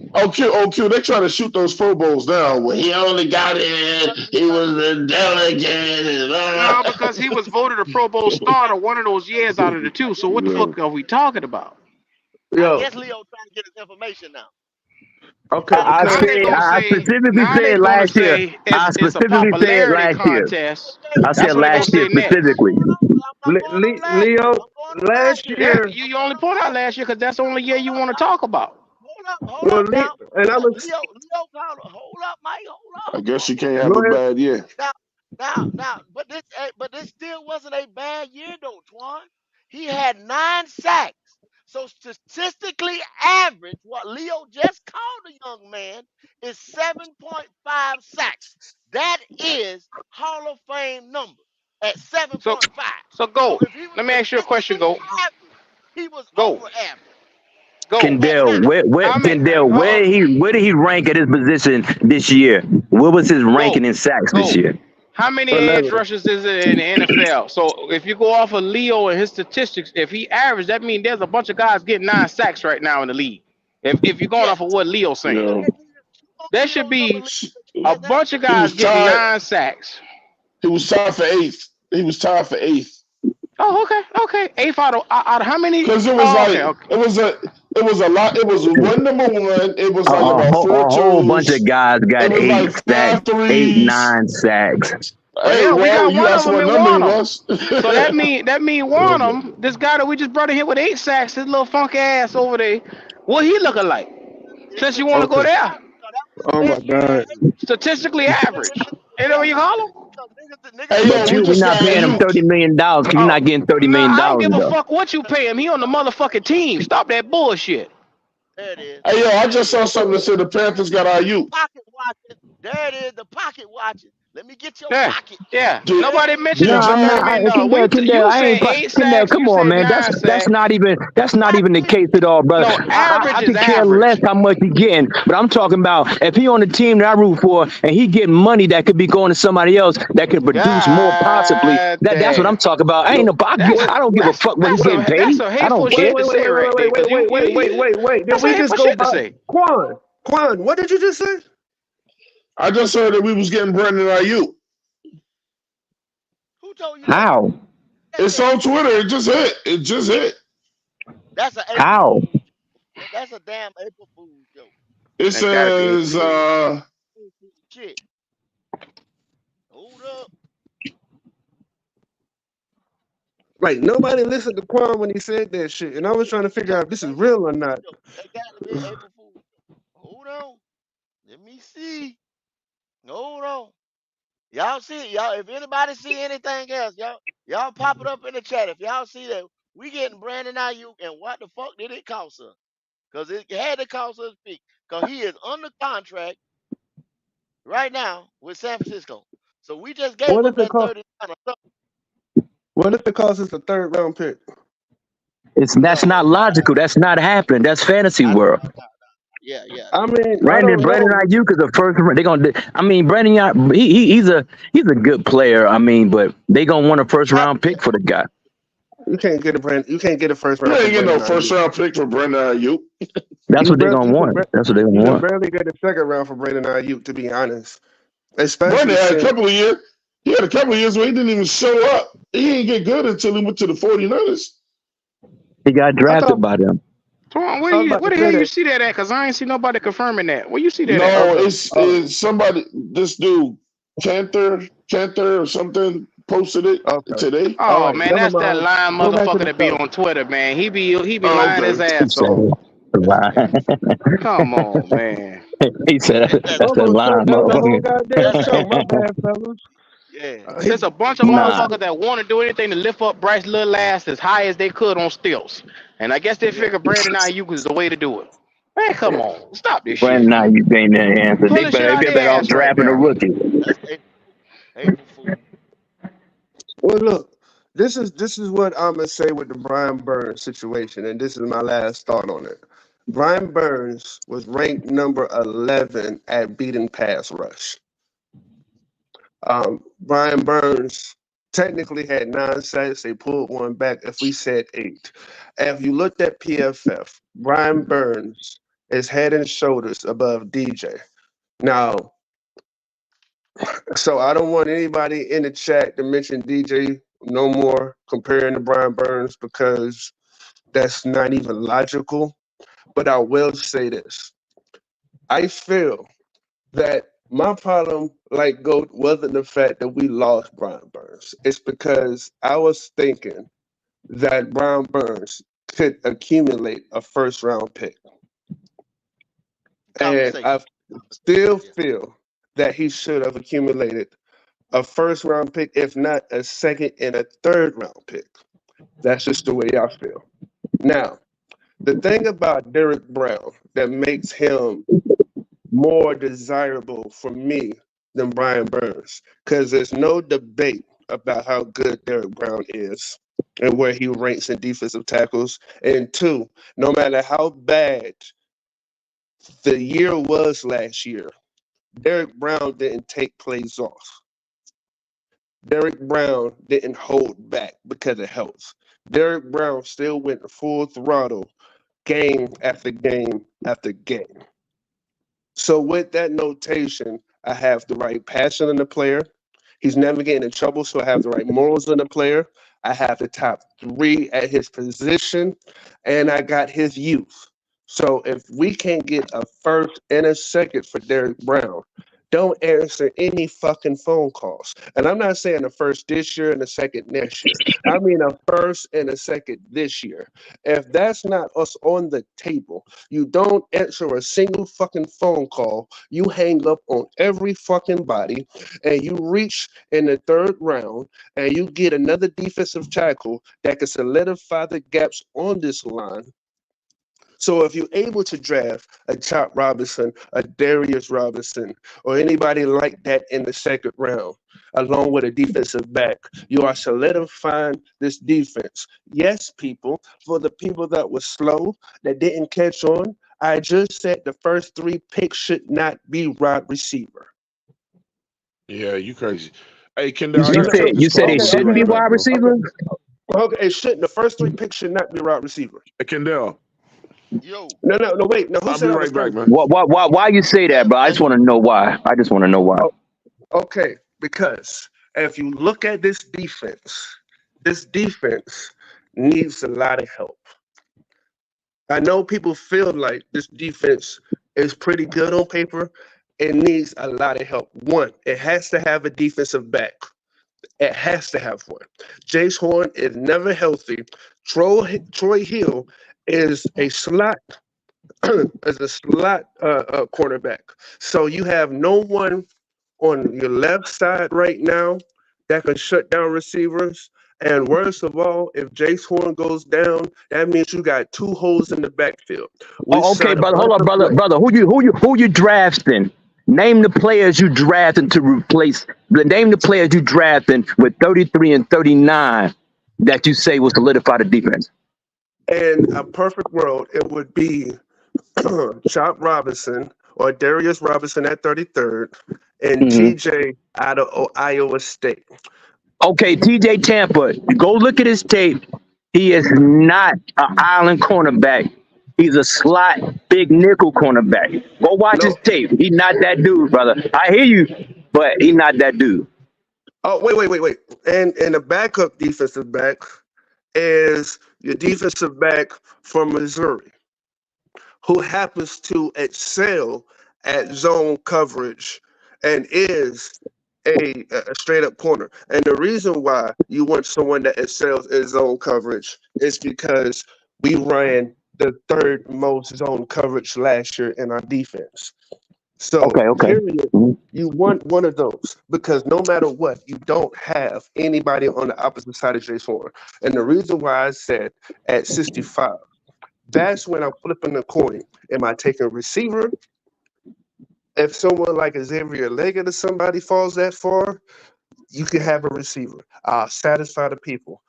Q, they try to shoot those Pro Bowls down. Well, he only got in. He was a delegate. And,
No, because he was voted a Pro Bowl starter one of those years out of the two. So what the
Yeah.
fuck are we talking about?
I
Yo,
guess Leo trying to get his information now.
okay,
Trying to
I
get
Now
because
his
they're
said
gonna
I
information.
say,
specifically said last year. I
it's a
specifically said
popularity
last year.
contest.
I
Okay,
said
That's what they're gonna
last year
say
okay.
next.
specifically.
I'm going on last year.
Leo
I'm going on last
last
year.
Yeah,
year.
you only point out last year because that's the only year you want to talk about.
Hold
Well,
up now.
and I'm
Leo called. Hold up, Mike.
I
Hold
guess you
up.
can't have
go
a
ahead.
bad year.
Now, but this still wasn't a bad year though, Twan. He had 9 sacks. So statistically average, what Leo just called a young man, is 7.5 sacks. That is Hall of Fame number at
So
7.5.
so
So
go.
if he was
Let me ask you a question.
statistically
Go.
average, he was
Go.
over average
Go.
at
Kendall,
9.
How many?
Kendall, where did he rank at his position this year? What was his
Go.
ranking in sacks this
Go.
year?
How many edge
11.
rushers is it in the NFL? So if you go off of Leo and his statistics, if he averaged, that means there's a bunch of guys getting 9 sacks right now in the league. If you're going
Yes.
off of what Leo's saying,
Yeah.
there
Leo
should
number.
be a
That's
bunch of
He
guys
was
getting
tied.
9 sacks.
He was tied for eighth. He was tied for eighth
Oh, okay, okay. Eighth out of how many?
because it was
Oh, okay,
like
okay.
it was a lot. It was one number one. It was like about four
A whole bunch of
twos.
guys
It
got
was
eight
like
sacks,
five
eight,
threes.
9 sacks.
Well,
Hey,
hell, we
well,
got
you
one of
asked
them
what
in
number he
Warnham.
was.
So that mean one of them. This guy that we just brought in here with 8 sacks, his little funky ass over there. What he looking like? Since you want to go
Okay.
there,
Oh my God.
statistically average. You know what you call him?
Niggas
Hey,
say
yo,
But
we
we're
just
not
got
paying him
you.
$30 million. You're
Oh,
not getting thirty
no,
million
I don't
dollars
give a
though.
fuck what you pay him. He on the motherfucking team. Stop that bullshit.
there it is.
Hey, yo, I
There it
just
is.
saw something that said the Panthers got IU.
Pocket watching. There it is. The pocket watching. Let me get your
Yeah,
pocket.
yeah.
The
There it
Nobody
is.
mentioned
No,
the
him.
I'm not.
I mean,
Giants.
no.
Kendall,
You
I
said
ain't.
eight
Kendall,
sacks.
come
You
on,
said
man.
nine
That's
sacks.
not even the case at all, brother.
No,
I
average is
could care less
average.
how much he getting, but I'm talking about if he on the team that I root for and he getting money that could be going to somebody else that could produce more possibly.
God
That's what I'm
damn.
talking about. I ain't
Yo,
no.
wait,
I don't give a
That's
fuck what he
that's
getting
some
paid.
that's some
I
hateful
don't
wait,
care.
shit to
wait, wait,
say
wait,
right there.
wait,
Cause
wait, wait, wait, wait, wait, wait. Did
that's a
we just
hateful
go
shit to
by
say.
Quan, what did you just say?
I just heard that we was getting Brandon Ayuk.
Who told you that?
How?
That
It's
said
on Twitter. It just hit. It just hit.
that's an April
How?
Fool's. That's a damn April Fool's joke.
It
That gotta be April
says,
Fool.
Shit. Hold up.
Like nobody listened to Quan when he said that shit, and I was trying to figure out if this is real or not.
That got to be an April Fool's joke. Hold on. Let me see. Hold on. Y'all see it. Y'all, if anybody see anything else, y'all pop it up in the chat. If y'all see that, We getting Brandon Ayuk, and what the fuck did it cost us? Because it had to cost us big. Because he is under contract right now with San Francisco. So we just gave
What
up
if it
that
cost?
30 or something.
What if it costs us a third round pick?
That's not
No,
logical. That's not happening. That's fantasy
I,
world.
yeah.
I mean, I don't
Brandon
know.
Ayuk is a first. They're gonna. I mean, he's a good player. I mean, but they gonna want a first
I,
round pick for the guy.
You can't get a first
You
round for
ain't get no
Brandon
first
Ayuk.
round pick for Brandon Ayuk.
That's what they're gonna want. That's what they're
You
gonna
can
want.
barely get a second round for Brandon Ayuk, to be honest.
Brandon
Especially
had a
since
couple of years. He had a couple of years where he didn't even show up. He didn't get good until he went to the 49ers.
He got
I thought
drafted by them.
Twan,
I was about
where
to
the
say
hell you
that.
see that at? Cause I ain't see nobody confirming that. Where you see that at?
No,
Okay.
it's somebody. This dude, Cantor or something, posted it
Okay.
today.
All
Oh
right.
man,
Never
that's that
mind.
lying
Go back to
motherfucker
the
that be
show.
on Twitter, man. He be
Oh,
lying his
okay.
He
ass
said,
off.
"Lie."
Come on, man.
He said,
that,
"That's
I'm
that
gonna shut
line,
down the whole
motherfucker."
goddamn
that's
show. My bad, fellas.
yeah.
He
There's a bunch of
pause
Nah,
motherfuckers that want to do anything to lift up Bryce little ass as high as they could on stilts. And I guess they
Yeah.
figured Brandon Ayuk was the way to do it. Man, come
it.
on. Stop this
Brandon
shit.
Ayuk ain't that answer.
Pulling shit
They
out
better
their
off
ass right
drafting a
now.
rookie.
That's April Fool.
Well, look, this is what I'm gonna say with the Brian Burns situation, and this is my last thought on it. Brian Burns was ranked number 11 at beating pass rush. Brian Burns technically had 9 sacks. They pulled one back. If we said 8, if you looked at PFF, Brian Burns is head and shoulders above DJ. Now, so I don't want anybody in the chat to mention DJ no more comparing to Brian Burns because that's not even logical. But I will say this. I feel that my problem, like GOAT, wasn't the fact that we lost Brian Burns. It's because I was thinking that Brian Burns could accumulate a first round pick. And I
Conversation.
still
Yeah.
feel that he should have accumulated a first round pick, if not a second and a third round pick. That's just the way I feel. Now, the thing about Derek Brown that makes him more desirable for me than Brian Burns, because there's no debate about how good Derek Brown is and where he ranks in defensive tackles. And two, no matter how bad the year was last year, Derek Brown didn't take plays off. Derek Brown didn't hold back because of health. Derek Brown still went full throttle game after game after game. So with that notation, I have the right passion in the player. He's never getting in trouble, so I have the right morals in the player. I have the top 3 at his position, and I got his youth. So if we can't get a first and a second for Derek Brown, don't answer any fucking phone calls. And I'm not saying a first this year and a second next year. I mean a first and a second this year. If that's not us on the table, you don't answer a single fucking phone call. You hang up on every fucking body, and you reach in the third round, and you get another defensive tackle that can solidify the gaps on this line. So if you're able to draft a Chop Robinson, a Darius Robinson, or anybody like that in the second round, along with a defensive back, you are solidifying this defense. Yes, people, for the people that were slow, that didn't catch on, I just said the first 3 picks should not be wide receiver.
Yeah, you crazy. Hey,
You,
Kendall, I
you
No,
got
said
to
no,
take
you
this
said
call.
it
I'm
okay,
gonna be
shouldn't
okay,
be
right
okay,
back,
wide
bro.
okay.
receivers.
Okay, it shouldn't. The first 3 picks should not be wide receiver.
Hey, Kendall,
Yo,
No, no, no. Wait, no. Who
I'll be
said I was
right back,
crazy?
man.
Why you say that, bro? I just want to know why. I just want to know why.
Oh, okay, because if you look at this defense needs a lot of help. I know people feel like this defense is pretty good on paper. It needs a lot of help. One, it has to have a defensive back. It has to have one. Jace Horn is never healthy. Troy Hill is a slot as a slot cornerback. So you have no one on your left side right now that can shut down receivers. And worst of all, if Jace Horn goes down, that means you got two holes in the backfield. We
Oh, okay,
signed a
brother. Hold
bunch
on,
of
brother.
players.
Brother, who you drafting? Name the players you drafting to replace. Name the players you drafting with 33 and 39 that you say will solidify the defense.
In a perfect world, it would be Chop Robinson or Darius Robinson at 33rd and
Hmm.
TJ out of Iowa State.
Okay, TJ Tampa. Go look at his tape. He is not an island cornerback. He's a slot big nickel cornerback. Go watch his
No,
tape. He's not that dude, brother. I hear you, but he's not that dude.
oh, wait. And the backup defensive back is your defensive back from Missouri, who happens to excel at zone coverage and is a straight up corner. And the reason why you want someone that excels in zone coverage is because we ran the third most zone coverage last year in our defense. So,
Okay, okay.
period,
Mhm.
you want one of those because no matter what, you don't have anybody on the opposite side of Jace Horn. And the reason why I said at 65, that's when I'm flipping the coin. Am I taking receiver? If someone like Xavier Leggett or somebody falls that far, you can have a receiver. I'll satisfy the people.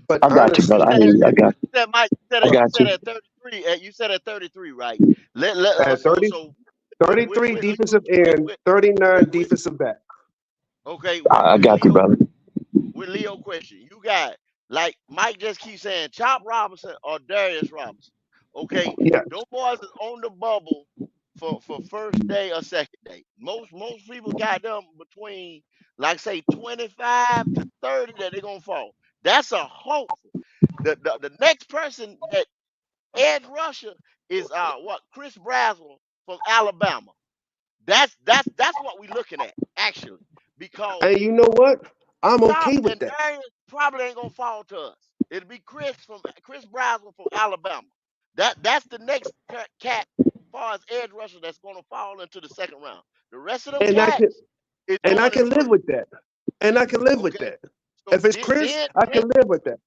But
I got you,
You
brother.
honestly,
I
said
hear you. I got
you said Mike.
I
You
got
said
you.
at 33. You said at 33, right? Let
at
so
30,
so
33
with
defensive end, 39
with
defensive back.
okay
I
with
got you,
Leo
brother.
question. You got like Mike just keeps saying Chop Robinson or Darius Robinson. Okay,
Yeah.
those boys is on the bubble for first day or second day. Most people got them between like say 25 to 30 that they're gonna fall. That's a hopeful. The next person that edge rusher is what Chris Braswell from Alabama. That's what we're looking at actually because
And you know what? I'm
Chop
okay with
and
that.
Darius probably ain't gonna fall to us. It'll be Chris Braswell from Alabama. That's the next cat far as edge rusher that's gonna fall into the second round. The rest of them
And I can
cats is
and I
going in
can live
first.
with that. And I can live with
Okay,
that.
so
If it's Chris, I can live with that.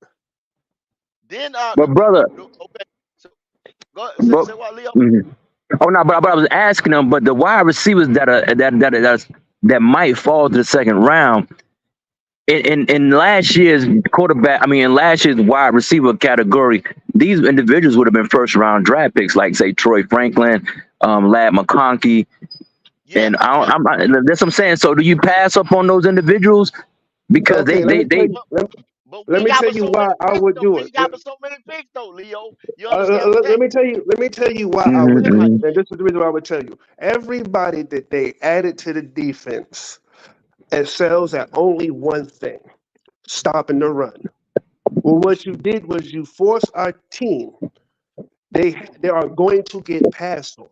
then
But brother,
okay. So go
but
say what Leo?
mhm. Oh no, but I was asking them. But the wide receivers that might fall to the second round in last year's quarterback, I mean, in last year's wide receiver category, these individuals would have been first round draft picks, like say Troy Franklin, Lad McConkey,
Yeah,
and
yeah.
that's what I'm saying. So do you pass up on those individuals because
Okay, let me tell
they
you.
But we
Let
ain't
me
got
tell
but
you
so
why
many
I
picks
would
though.
do
We
it.
ain't got but so many picks though, Leo. You understand what I'm saying?
Let me tell you why I
Mhm,
would
Say
do
what
it.
mhm.
And this is the reason why I would tell you. Everybody that they added to the defense excels at only one thing: stopping the run. Well, what you did was you forced our team. They are going to get passed on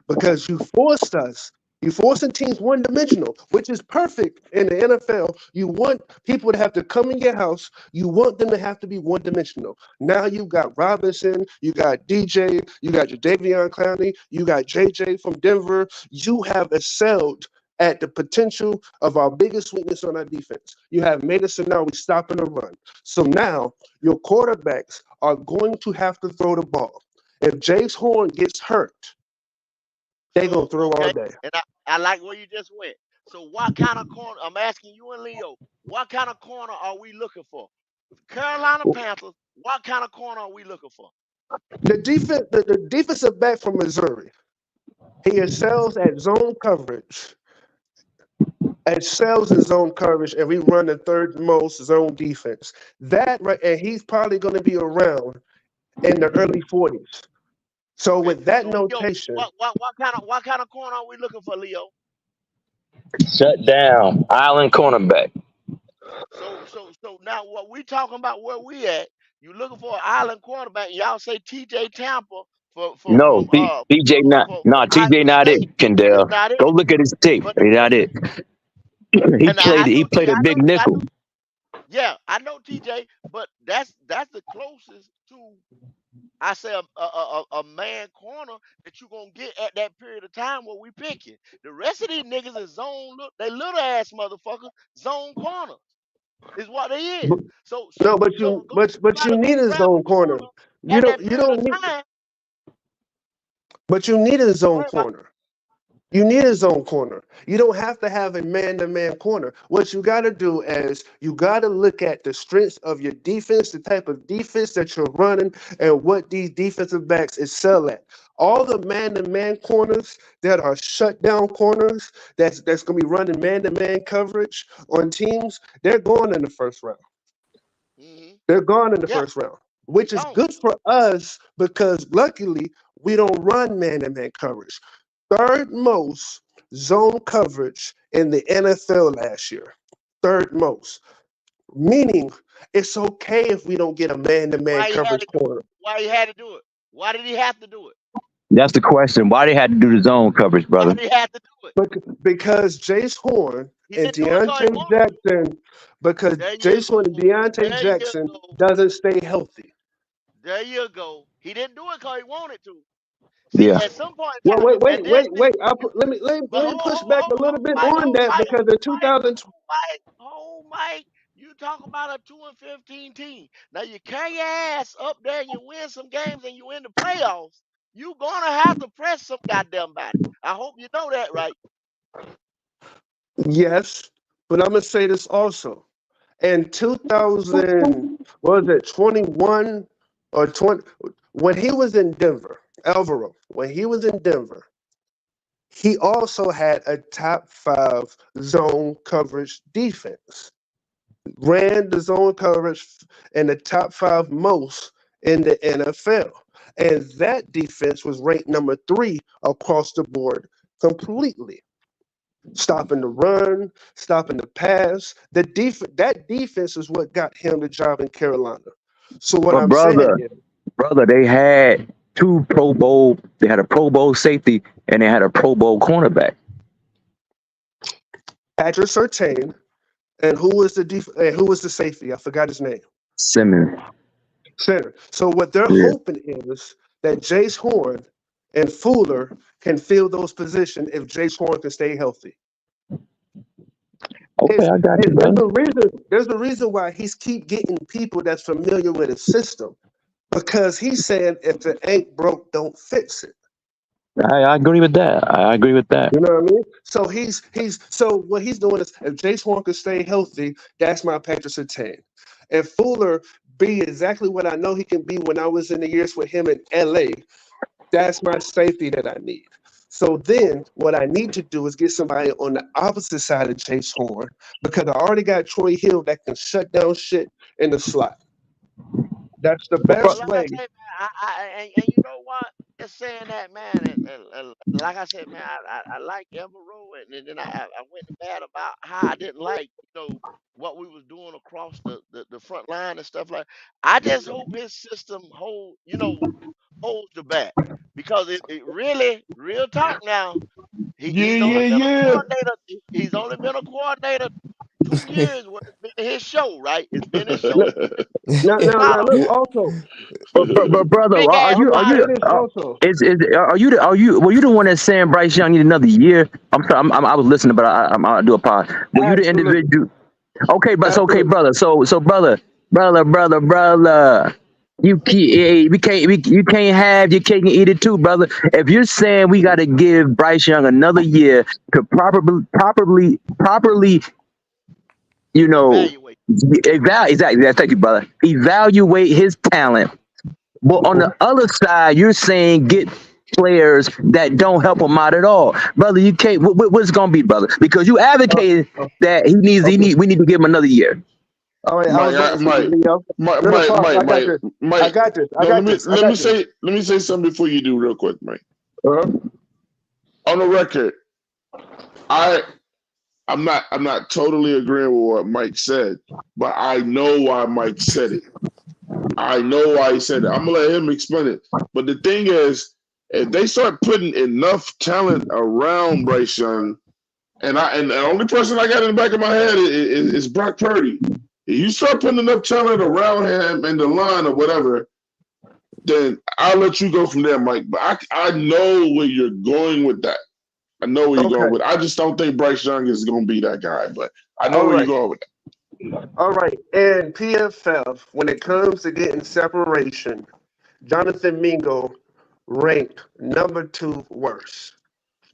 because you forced us. You forcing teams one dimensional, which is perfect in the NFL. You want people to have to come in your house. You want them to have to be one dimensional. Now you got Robinson, you got DJ, you got your Davion Clowney, you got JJ from Denver. You have excelled at the potential of our biggest weakness on our defense. You have made us so now we stopping the run. So now your quarterbacks are going to have to throw the ball. If Jace Horn gets hurt, they're gonna
so
throw all
okay.
day.
And I like where you just went. So what kind of corner I'm asking you and Leo, what kind of corner are we looking for? Carolina Panthers, what kind of corner are we looking for?
The defensive back from Missouri, he excels at zone coverage, excels in zone coverage, and we run the third most zone defense. That right, and he's probably going to be around in the early 40s. So
Okay.
with that
So Leo,
notation,
what kind of corner are we looking for, Leo?
Shut down, island cornerback.
So now what we talking about where we at, you looking for an island quarterback, and y'all say TJ Tampa for
No,
from
TJ not
from
no TJ
Iowa
not
State
it.
is
Kendall,
not
go
it.
look at his tape.
But
He not it.
and
He played a big
I
nickel.
know yeah, I know TJ, but that's the closest to I say a man corner that you gonna get at that period of time where we picking. The rest of these niggas is zone look they little ass motherfuckers zone corners. Is what he is.
But,
So
no,
so so go
but
try
you
to
need
go
a
grab
zone
a
corner.
corner at that
You
period of
don't need,
time.
but you need a
Go
zone
ahead, Mike.
corner. You need a zone corner. You don't have to have a man-to-man corner. What you got to do is you got to look at the strengths of your defense, the type of defense that you're running, and what these defensive backs excel at. All the man-to-man corners that are shutdown corners, that's going to be running man-to-man coverage on teams, they're going in the first round.
Hmm.
They're gone in the
Yeah,
first round,
they
which is
gone.
good for us because luckily we don't run man-to-man coverage. Third most zone coverage in the NFL last year. Third most. Meaning it's okay if we don't get a man-to-man
Why he had
coverage
to do it?
corner.
Why he had to do it? Why did he have to do it?
That's the question. Why they had to do the zone coverage,
Why
brother?
did he have to do it?
But because Jace Horn
He
and
didn't do it because he
Deontay
wanted to.
Jackson, because
There you
Jace Horn and
go.
Deontay
There you
Jackson
go.
doesn't stay healthy.
There you go. He didn't do it because he wanted to. See,
Yeah.
at some point in
Well,
time, and then see,
Let
but
me push back a little bit on
hold,
that
Mike,
because in 2000,
hold, Mike. You talk about a 2-15 team. Now you carry your ass up there and you win some games and you win the playoffs. You gonna have to press some goddamn body. I hope you know that, right?
yes, but I'm gonna say this also. In 2000, what was it, 21 or 20, when he was in Denver, Alvaro, when he was in Denver, he also had a top five zone coverage defense. Ran the zone coverage in the top five most in the NFL. And that defense was ranked number three across the board completely. Stopping the run, stopping the pass. That defense is what got him the job in Carolina. So what
But
I'm saying
brother,
is
they had two Pro Bowl. They had a Pro Bowl safety and they had a Pro Bowl cornerback.
Patrick Surtain and who was the safety? I forgot his name.
Simmons.
Center. So what they're
Yeah.
hoping is that Jace Horn and Fuller can fill those positions if Jace Horn can stay healthy.
Okay, I got you, brother.
There's the reason why he's keep getting people that's familiar with his system because he's saying if it ain't broke, don't fix it.
I agree with that. I agree with that.
You know what I mean? So so what he's doing is if Jace Horn can stay healthy, that's my Patrick Surtain. If Fuller be exactly what I know he can be when I was in the years with him in LA, that's my safety that I need. So then what I need to do is get somebody on the opposite side of Jace Horn because I already got Troy Hill that can shut down shit in the slot. That's the
But
Well,
best
like I
way.
said, man, and you know what? Just saying that, man, and like I said, man, I like Emerald, and then I went to bad about how I didn't like, what we was doing across the front line and stuff like. I just hope his system holds the back because it really, real talk now.
Yeah,
He's only
yeah,
been a
yeah.
coordinator. He's only been a coordinator 2 years. Where it's been his show, right? It's been his show.
Now, now,
About a
look. Also,
but brother,
big
are
ass
you
I'm gonna
are
body.
you
say this. Also,
is are you were you the one that's saying Bryce Young need another year? I'm sorry, I was listening, but I do apologize. Were you the
absolutely,
individual? Okay, but so okay,
absolutely.
brother. So brother. You can't have your cake and eat it too, brother. If you're saying we got to give Bryce Young another year to properly, you know,
Evaluate.
exactly. Yeah, thank you, brother. Evaluate his talent. But on
Mhm.
the other side, you're saying get players that don't help him out at all, brother. You can't. What's it gonna be, brother? Because you
Uh,
advocated
uh,
that
okay.
we need to give him another year.
All right. I
Mike,
was about to say,
Mike,
Leo.
Mike,
No, no,
Mike,
pause.
Mike,
I got
Mike,
this. I
Mike.
got this. I
No,
got this. I got this.
let me say something before you do real quick, Mike.
Uh-huh.
On the record, I I'm not totally agreeing with what Mike said, but I know why Mike said it. I know why he said it. I'm gonna let him explain it. But the thing is, if they start putting enough talent around Bryce Young, and the only person I got in the back of my head is Brock Purdy. If you start putting enough talent around him in the line or whatever, then I'll let you go from there, Mike. But I know where you're going with that. I know where you're
Okay.
going with. I just don't think Bryce Young is going to be that guy. But I know
All
where you're
right.
going with that.
All right. And PFF, when it comes to getting separation, Jonathan Mingo ranked number 2 worst.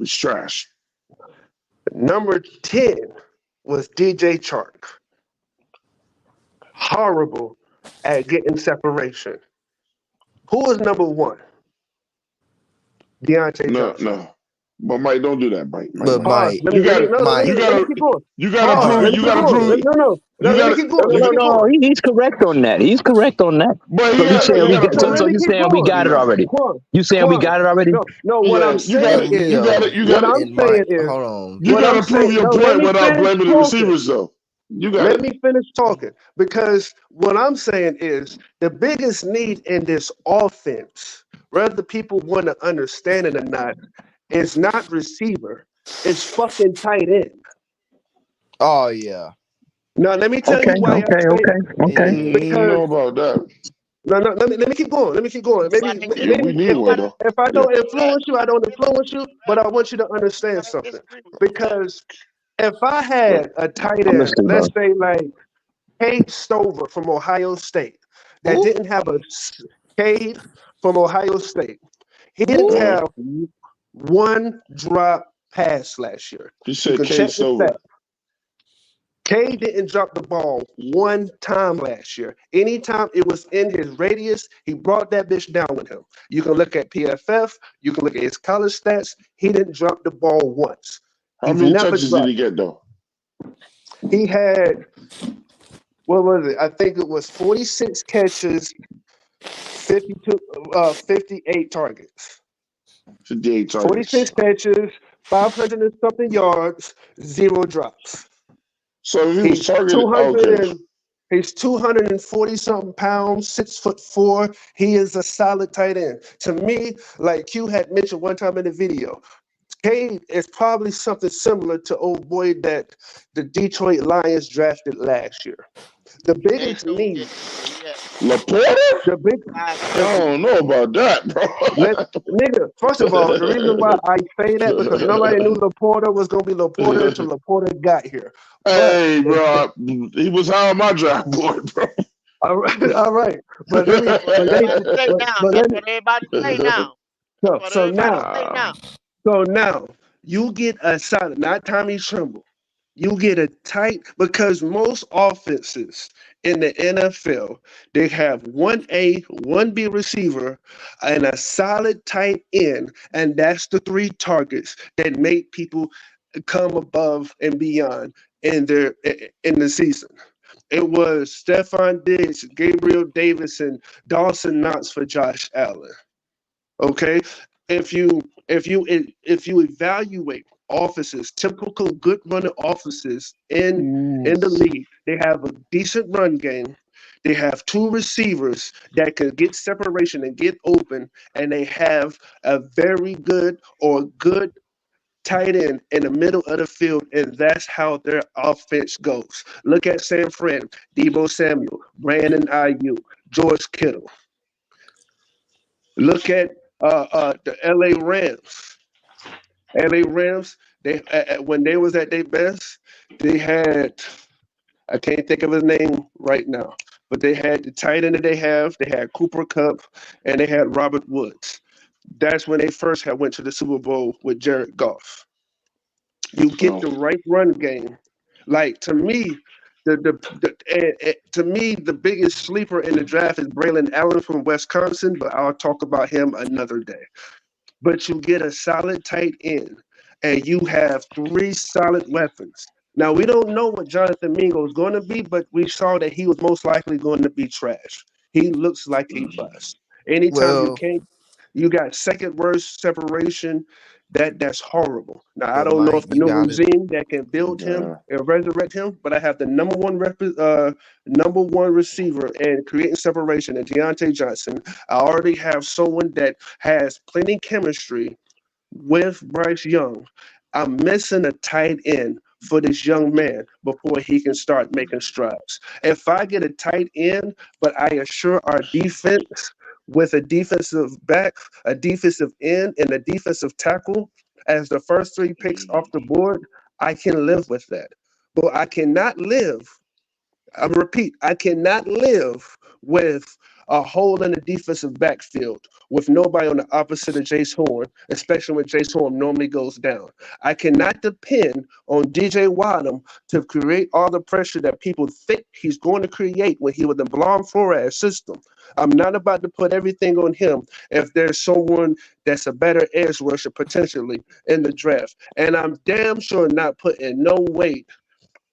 It's trash.
Number 10 was DJ Chark. Horrible at getting separation. Who was number 1? Deontay
No,
Johnson.
no. But Mike, don't do that, Mike. Mike,
But
Mike.
Pause.
Mike,
Let me
You
let me
gotta,
no,
you
Mike,
let me
gotta,
keep going.
you gotta
Pause.
prove,
Let me
you
keep
gotta
going.
prove,
No,
you
let me
gotta,
keep going.
No,
Let
you,
me
no,
keep
no.
going.
He's correct on that. He's correct on that.
but
So
he
you
got,
saying
you
we
gotta
got?
So
So,
prove.
let
so
me
you
keep
saying we
going.
got it
Yeah,
already?
Quan,
You saying we
Quan.
got it already?
No, what I'm
yeah.
saying is,
You
what
gotta,
I'm
and
saying
Mike,
is,
hold on.
you
what I'm
gotta prove
saying.
your
No, let
point
me
without
finish
blaming the
talking.
receivers, though. You got
Let
it.
me finish talking. Because what I'm saying is the biggest need in this offense, whether people want to understand it or not, is not receiver. It's fucking tight end.
Oh yeah,
Now, let me tell
Okay,
you why I
okay,
say
okay,
that.
okay.
Because
Know about that.
no, no, let me keep going. Let me keep going.
Why they
Yeah,
disagree?
we
Maybe
need one
Why
though.
if I
Yeah.
don't
right?
influence you, I don't influence you. But I want you to understand
Why they
something.
disagree with you?
Because if I
Right.
had a tight
I'm
end,
listening, bro.
let's say like Cade Stover from Ohio State, that
who
didn't have Cade from Ohio State, he didn't
who?
Uh-huh.
have one drop pass last year.
You
You
said
can check
Case
the
over.
stats. K didn't drop the ball one time last year. Anytime it was in his radius, he brought that bitch down with him. You can look at PFF, you can look at his college stats. He didn't drop the ball once.
How
He's
many
never
touches did he
dropped it.
get though?
He had, what was it? I think it was 46 catches, 52, 58 targets.
58
46
targets.
catches, 500 and something yards, 0 drops.
So if he was
He's
targeted,
200
okay.
and he's 240 something pounds, 6'4". He is a solid tight end. To me, like Q had mentioned one time in the video, Cade is probably something similar to old boy that the Detroit Lions drafted last year. The
Case
biggest
Stove,
need,
yeah, he had
Laporta?
the big,
I
the
don't know about that,
let nigga. First of all, the reason why I say that because nobody knew
bro.
Laporta was gonna be Laporta until Laporta got here. But
Hey, bro, he was high on my draft board, bro.
all right, all right. But let me,
that's what
but let me,
everybody say now.
but
That's
let me.
what everybody say now. That's
So,
what
so
everybody
now,
say now.
so now you get a solid, not Tommy Tremble. You get a tight because most offenses in the NFL they have one A, one B receiver, and a solid tight end, and that's the three targets that make people come above and beyond in the season. It was Stephon Diggs, Gabriel Davis, and Dawson Knox for Josh Allen. Okay, if you evaluate offices, typical good running offices in the league, they have a decent run game. They have two receivers that can get separation and get open, and they have a very good or good tight end in the middle of the field, and that's how their offense goes. Look at San Fran, Debo Samuel, Brandon Ayuk, George Kittle. Look at the LA Rams. LA Rams, they when they was at their best, they had I can't think of his name right now, but they had the tight end that they have. They had Cooper Cup and they had Robert Woods. That's when they first had went to the Super Bowl with Jared Goff. You get
Oh,
the right run game. Like to me, to me the biggest sleeper in the draft is Braylon Allen from Wisconsin, but I'll talk about him another day. But you get a solid tight end and you have three solid weapons. Now we don't know what Jonathan Mingo is going to be, but we saw that he was most likely going to be trash. He looks like a bust. Anytime you
Well,
can't, you got second worst separation. That's horrible. Now I
but
don't know
Mike,
if the
you
new
got it.
regime that can build him
nah.
and resurrect him, but I have the number one receiver and creating separation in Deontay Johnson. I already have someone that has plenty chemistry with Bryce Young. I'm missing a tight end for this young man before he can start making strides. If I get a tight end, but I assure our defense with a defensive back, a defensive end, and a defensive tackle as the first three picks off the board, I can live with that. But I cannot live I repeat, I cannot live with a hole in the defensive backfield with nobody on the opposite of Jace Horn, especially when Jace Horn normally goes down. I cannot depend on DJ Wadham to create all the pressure that people think he's going to create when he with the Blom Flores system. I'm not about to put everything on him if there's someone that's a better edge rusher potentially in the draft. And I'm damn sure not putting no weight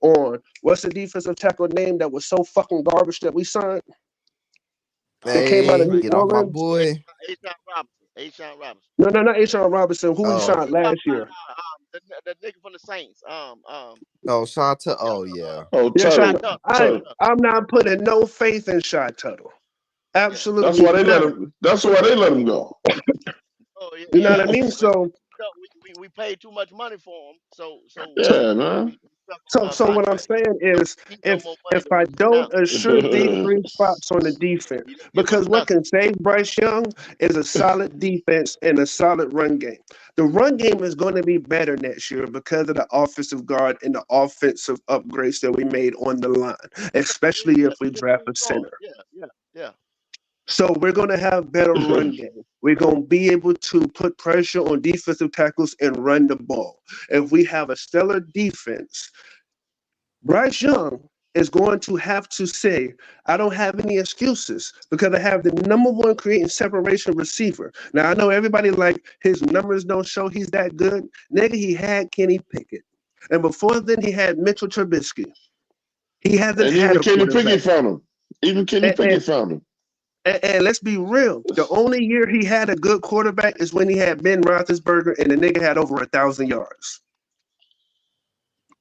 on what's the defensive tackle name that was so fucking garbage that we signed? That came out of
Hey,
New
get off my
Orleans.
boy.
Ashawn Robinson. Ashawn Robinson.
No, not Ashawn Robinson, who we
Oh,
signed
You talking
last
about
year.
the nigga from the Saints?
oh, Shanta.
Uh,
Oh, yeah.
Oh,
Yeah,
Shot
Tuttle,
Sean,
Tuck.
Tuttle.
I'm not putting no faith in Shy Tuttle.
Yeah.
That's
Absolutely
why they let
not.
him. That's why they let him go.
Oh yeah,
You know what
yeah.
I mean?
Well,
So
we paid too much money for him, so
Yeah, man.
we stuck
So,
on
so what I'm
contract.
saying
Don't
is,
need no
if
more money
if
to
I
waste
don't
now.
assure these three spots on the defense,
You didn't give us
because what
nothing.
can save Bryce Young is a solid defense and a solid run game. The run game is going to be better next year because of the offensive guard and the offensive upgrades that we made on the line, especially if we
Get
draft
things
a
going.
center.
Yeah.
So we're going to have better run game. We're going to be able to put pressure on defensive tackles and run the ball. If we have a stellar defense, Bryce Young is going to have to say, I don't have any excuses because I have the number one creating separation receiver. Now, I know everybody like his numbers don't show he's that good. Nigga, he had Kenny Pickett. And before then, he had Mitchell Trubisky. He hasn't
And
had
even
a
Kenny
quarterback.
Pickett found him. Even Kenny
And, and,
Pickett found him.
and let's be real. The only year he had a good quarterback is when he had Ben Roethlisberger and the nigga had over 1,000 yards.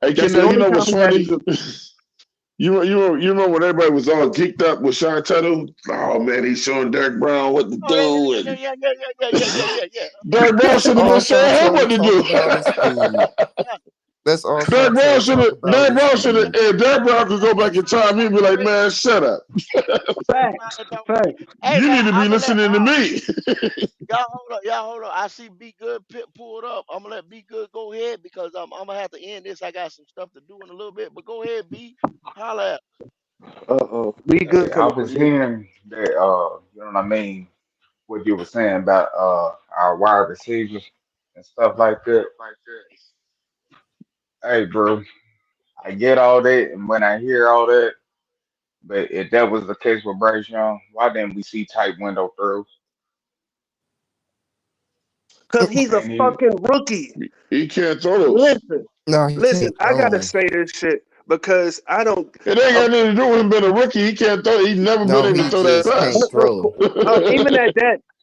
Hey,
That's
Kenny,
the
you
only
know
time
what's
he had a
funny?
good.
You remember when everybody was all geeked up with Sean Tuttle? Oh man, he's showing Derek Brown what to
Oh
do, and
yeah.
Derek Brown
That's
should have
all
been showing
Shanta
him
will
what to
talk
do.
about is food.
Yeah.
That's all Shanta will talk about
Derek
is
Brown should have.
food.
If Derek Brown could go
Hey,
back in time, he'd be like, man, shut up.
Facts. Facts.
hey
You
man,
need to be
I'm gonna let
listening to me.
y'all hold on. I see Be Good pulled up. I'm gonna let Be Good go ahead because I'm gonna have to end this. I got some stuff to do in a little bit. But go ahead, B. Holla at.
Uh-oh. Be good
Hey, I
coming
was
from me.
hearing that you know what I mean, what you were saying about our wide receivers and stuff like that. Hey, bro, I get all that, and when I hear all that, but if that was the case with Bryce Young, why didn't we see tight window throws?
Because he's a
And he,
fucking rookie.
He can't throw those.
Listen,
No, he
listen,
can't
I
throw
gotta
them.
say this shit because I don't
It ain't
uh,
got nothing to do with him being a rookie. He can't throw. He's never been
No,
able to
he
throw that
just can't
pass.
throw.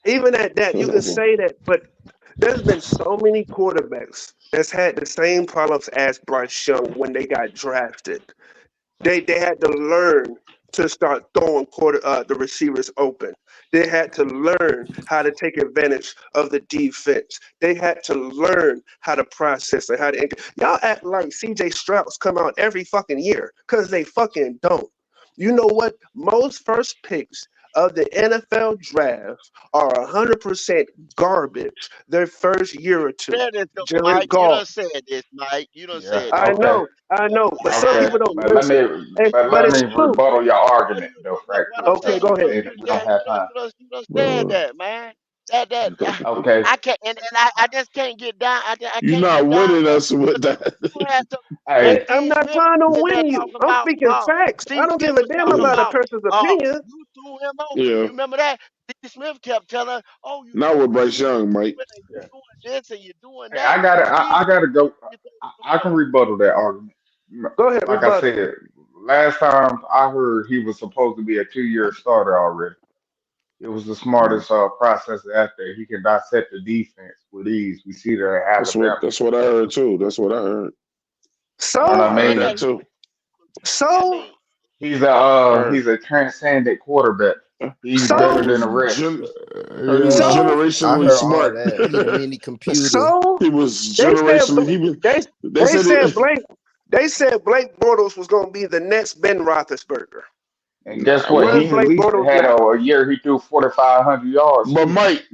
even at that, you can say that, but there's been so many quarterbacks that's had the same problems as Bryce Young when they got drafted. They had to learn to start throwing the receivers open. They had to learn how to take advantage of the defense. They had to learn how to process and how to. Y'all act like C.J. Stroud's come out every fucking year because they fucking don't. You know what? Most first picks of the NFL draft are 100% garbage their first year or two.
Said this though,
Jared
Mike. You
Goff.
done said this, Mike. You done
yeah,
said this.
okay,
I know, but some
okay,
people don't
but let
listen.
me,
And,
but
but
let
it's
me
true.
rebuttal your
Well,
argument though,
what
right
I'm
quick,
Okay,
saying,
though,
go ahead.
if you don't have time.
you done said that, man.
Okay,
I can't, and I just can't get down. I
You're
can't get
not
down
winning
there
us with
because
that.
you had some
Hey,
hey,
I'm
Steve
not
Smith
trying to
in there
win you.
talking
I'm
about.
speaking facts. I
Steve
don't
Smith
give a
was
damn
talking
about a
about.
person's opinion.
You threw him over.
Yeah,
You remember that? Steve Smith kept telling us, "Oh, you
not
throw
with Bryce
receivers
Young, Mike.
open and
yeah.
you're doing this and you're doing
Hey,
that." Steve
I
Smith
gotta
told
go.
you throw the
I can
ball.
rebuttal that argument.
Go ahead,
Like I
rebuttal.
said, last time I heard he was supposed to be a 2 year starter already. It was the smartest process after he can dissect the defense with ease. We see that at Alabama.
That's what I heard too. That's what I heard.
You know what
So,
I
I heard
Yeah,
that
mean?
too.
I
so,
mean,
I heard,
He's a transcendent quarterback. He's
heard
better
he
so,
than
was
the rest.
heard he was
Yeah,
so,
I
generationally
heard all
smart.
that. He the mini computer.
so.
He was
They said
generationally.
they
They
they
said
said
he.
Blake they said Blake Bortles was going to be the next Ben Roethlisberger.
And guess what?
Where's
He at
Blake
least
Bortles
had
at?
a year he threw 4,500 yards
But
too.
Mike,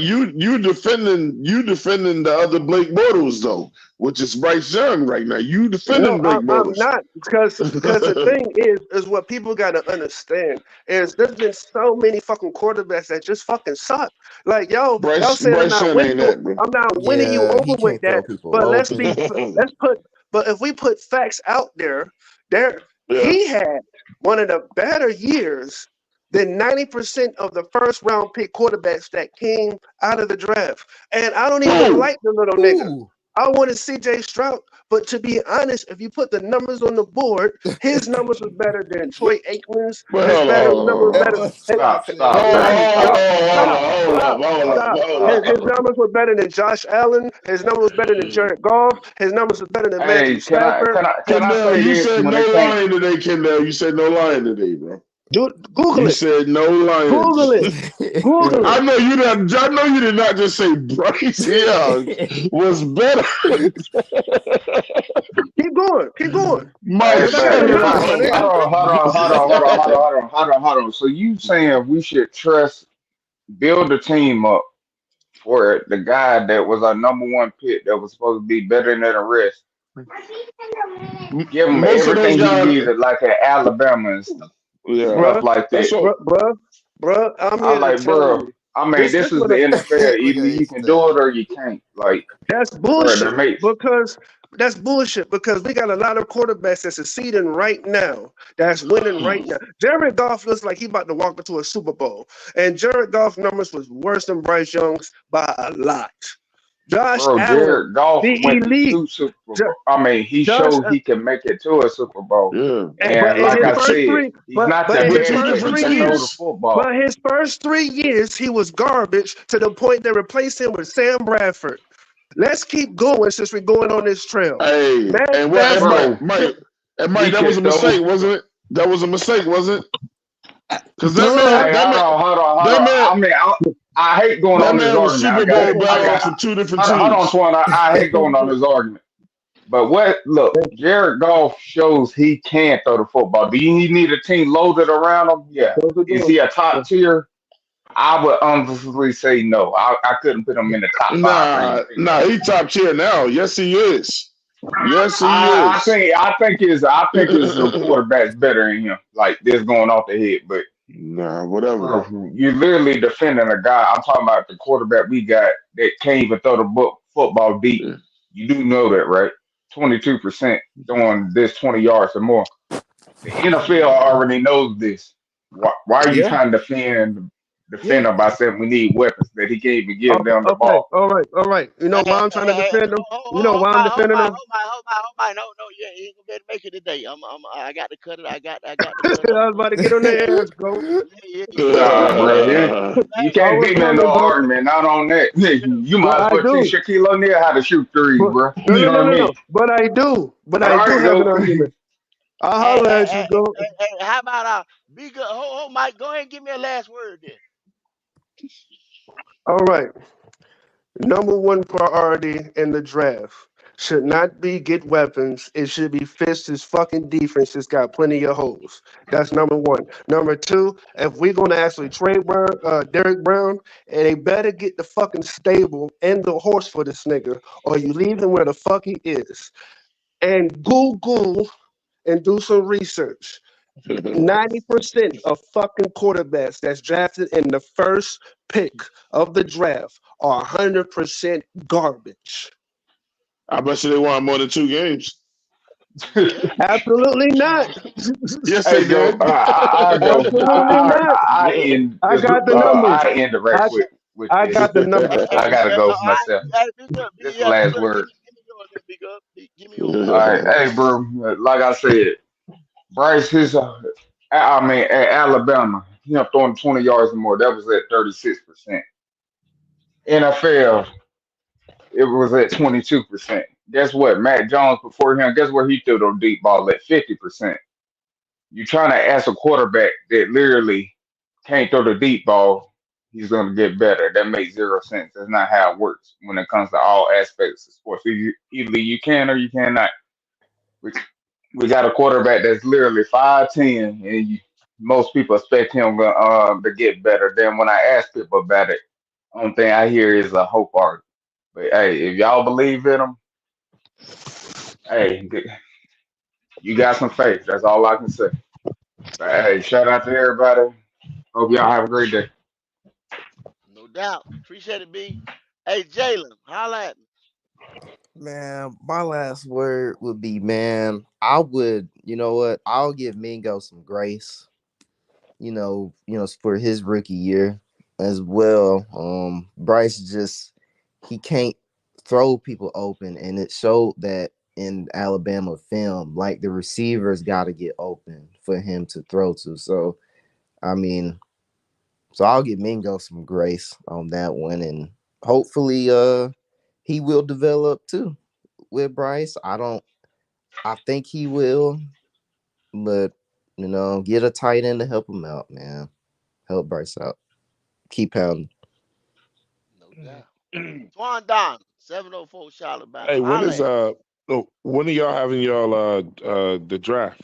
you defending the other Blake Bortles though, which is Bryce Young right now. You
No,
defending Blake
I'm
Bortles.
not because the thing is what people got to understand is there's been so many fucking quarterbacks that just fucking suck. Like y'all saying I'm
Bryce
not
Young
winning
ain't
you,
that, bro.
I'm not winning you
Yeah,
over
he
with
can't throw
that.
people
But
open.
but if we put facts out there
Yeah.
he had one of the better years than 90% of the first round pick quarterbacks that came out of the draft. And I don't even
Who?
like the little nigga.
Ooh.
I wanted CJ Stroud, but to be honest, if you put the numbers on the board, his numbers was better than Troy Aikman's.
Well,
His
hold on,
better
hold on,
numbers
hold
That
on.
better.
was
Hey,
Stop,
man,
stop,
stop,
man.
stop,
Hold
stop,
on, hold
stop,
on, hold
stop.
on, hold on.
His numbers were better than Josh Allen. His numbers was better than Jared Goff. His numbers were better than Matthew
Hey,
Stafford.
can I
Kendall,
say
you
this
said
when
no
it came?
lying today, Kendall. You said no lying today, bro.
Dude, Google
You
it.
said no lying.
Google it. Google
I
it.
know you did. I know you did not just say Bryce Young was better.
Keep going. Keep going.
Mike,
Hey,
Cause I
man,
got the
shut
can
it
I?
numbers, my
up.
Hold
nigga.
on, hold on, hold on, hold on, hold on, hold on, hold on, hold on. So you saying we should trust, build a team up for the guy that was our number one pick that was supposed to be better than the rest? Give him
Most of those
everything he
guys,
needed, like at Alabama and
yeah,
stuff
Bruh,
like that.
that's what.
bruh, I'm
I
here to
like,
tell
bro.
you.
I mean,
This
this is
what
the NFL.
Look
Either
at
you
his
can do it
stat.
or you can't. Like,
that's
bro, that
bullshit
makes
because that's bullshit because we got a lot of quarterbacks that's succeeding right now, that's winning right now. Jared Goff looks like he about to walk into a Super Bowl, and Jared Goff numbers was worse than Bryce Young's by a lot. Josh
bro.
Allen,
Jared Goff
the
went to
elite.
two Super
Jo-
Bowl. I mean, he
Josh,
showed he can make it to a Super Bowl.
Yeah,
but
And
in
like
his
I
with
first
said,
three,
he's not
but
the
in his
two
best,
first
but he
different
three
can throw the
years,
teams.
football.
but his first 3 years he was garbage to the point they replaced him with Sam Bradford. Let's keep going since we're going on this trail.
Hey,
Matt
and what? And
Stafford,
Bro,
Mike,
he
that was a
could
mistake,
throw.
wasn't it? That was a mistake, wasn't it? Because
Duh.
Hey, hold
that
on.
man,
I mean, I hate going
that
on this
man was
argument.
Super Bowl
I
bound
got.
for two different
Hold on,
teams.
Twan. I hate going on this argument. But what? Look, Jared Goff shows he can throw the football. Do you need a team loaded around him? Yeah.
close the
Is
door.
he a top tier? I would honestly say no. I couldn't put him in the top five or anything
Nah,
like
he
that.
top tier now. Yes, he is. Yes, he is.
I think his quarterback's better than him. Like this going off the head, but
Nah, whatever.
bro, you're literally defending a guy. I'm talking about the quarterback we got that can't even throw the football deep.
Yeah.
You do know that, right? 22% throwing this 20 yards or more. The NFL already knows this. Why are you
Yeah,
trying to defend
yeah.
him by saying we need weapons that he can't even give
Okay,
them the
okay,
ball?
all right. You know why I'm trying to defend them? You know why I'm defending them?
Hold my. No, no, yeah, you ain't gonna be able to make it today. I got to cut it. I got to cut.
I was about to get on their ass, bro.
Nah, bro, you
I
can't
was
beat me in no
coming, bro.
argument. Not on that. You
But
might as
I
well teach
do.
Shaquille O'Neal how to shoot threes,
But
bro.
no,
You
no,
know
no,
what I
no,
mean?
no. But I do. But
All
I do
right,
have an
go.
argument. I'll holler at you, bro.
How about be good? Mike, go ahead and give me a last word then.
All right. Number one priority in the draft should not be get weapons. It should be fix this fucking defense. It's got plenty of holes. That's number one. Number two, if we're gonna actually trade Derek Brown, and they better get the fucking stable and the horse for this nigga, or you leave him where the fuck he is. And Google and do some research. 90% of fucking quarterbacks that's drafted in the first pick of the draft are 100% garbage.
I bet you they won more than 2 games.
Absolutely not.
Yes, they
Hey, go.
did.
I go.
Absolutely not.
I end
I
this.
got the numbers.
I end it right
I,
quick with
I
this.
got the numbers.
I gotta go myself.
Be good.
This is the
Yeah, be
last
good.
word.
Give me yours. Then, be good. Give me yours.
All right, hey, bro. Like I said, Bryce, I mean, at Alabama, throwing 20 yards or more. That was at 36%. NFL, it was at 22%. Guess what? Matt Jones before him. Guess where he threw the deep ball at 50%. You're trying to ask a quarterback that literally can't throw the deep ball, he's going to get better. That makes zero sense. That's not how it works when it comes to all aspects of sports. Either you can or you cannot. We, we got a quarterback that's literally 5'10", and most people expect him to get better. Then when I ask people about it, only thing I hear is a hope arc. But hey, if y'all believe in him, hey, you got some faith. That's all I can say. But hey, shout out to everybody. Hope y'all have a great day.
No doubt. Appreciate it, B. Hey, Jalen, holla at me.
Man, my last word would be, man, I would, you know what? I'll give Mingo some grace, for his rookie year as well. Bryce just he can't throw people open, and it showed that in Alabama film. Like the receivers got to get open for him to throw to. So I mean, so I'll give Mingo some grace on that one, and hopefully, he will develop too with Bryce. I think he will, but get a tight end to help him out, man. Help Bryce out. Keep pounding.
No doubt. Twan Don, 704 Charlotte, Alabama.
Hey,
Holla at me.
when are y'all having y'all the draft?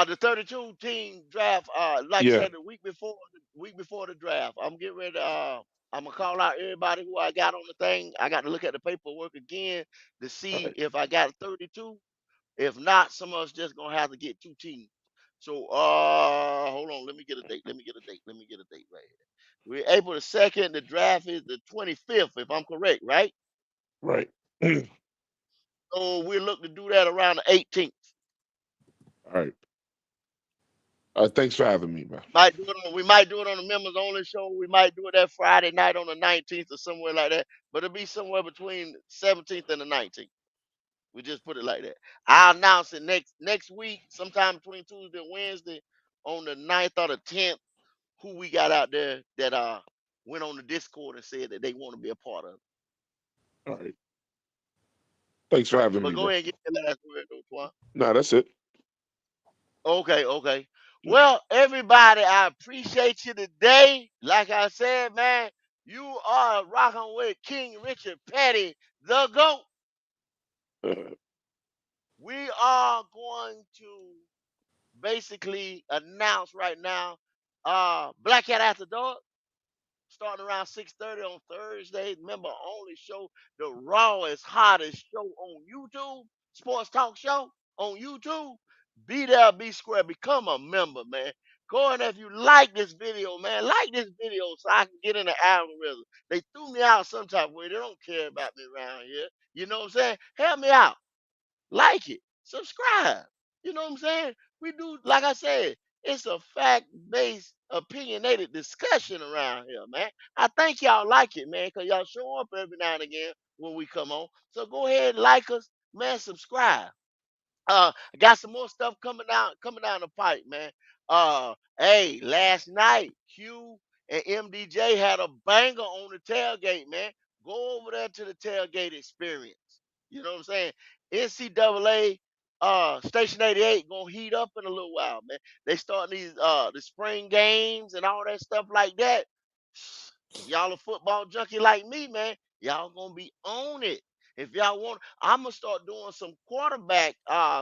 The 32 team draft, like I
Yeah.
said, the week before the draft. I'm getting ready to I'm gonna call out everybody who I got on the thing. I got to look at the paperwork again to
All
see
right.
if I got 32. If not, some of us just gonna have to get two teams. So hold on, let me get a date. Let me get a date right here. We're April the 2nd, the draft is the 25th, if I'm correct, right?
Right. All
So we're looking to do that around the 18th.
right. Thanks for having me, man.
We might do it on the members only show. We might do it that Friday night on the 19th or somewhere like that. But it'll be somewhere between 17th and the 19th. We just put it like that. I'll announce it next week, sometime between Tuesday and Wednesday, on the 9th or the 10th, who we got out there that went on the Discord and said that they want to be a part of it.
All right. Thanks for having
But
me,
go
bro.
ahead and get your last word, though, Twan.
No, that's it.
Okay, okay. Well, everybody, I appreciate you today. Like I said, man, you are rocking with King Richard Petty, the GOAT.
Uh,
We are going to basically announce right now Black Cat After Dark starting around 6:30 on Thursday. Remember, only show the rawest, hottest show on YouTube, sports talk show on YouTube. Be there, be square, become a member, man. Go in there if you like this video, man. Like this video so I can get in the algorithm. They threw me out some type of way. They don't care about me around here. You know what I'm saying? Help me out. Like it, subscribe. You know what I'm saying? We do, like I said, it's a fact-based, opinionated discussion around here, man. I think y'all like it, man, because y'all show up every now and again when we come on. So go ahead, like us, man, subscribe. I got some more stuff coming down the pipe, man. Hey, last night Q and MDJ had a banger on the tailgate, man. Go over there to the tailgate experience. You know what I'm saying? NCAA Station 88 gonna heat up in a little while, man. They starting these the spring games and all that stuff like that. If y'all a football junkie like me, man, y'all gonna be on it. If y'all want, I'm gonna start doing some quarterback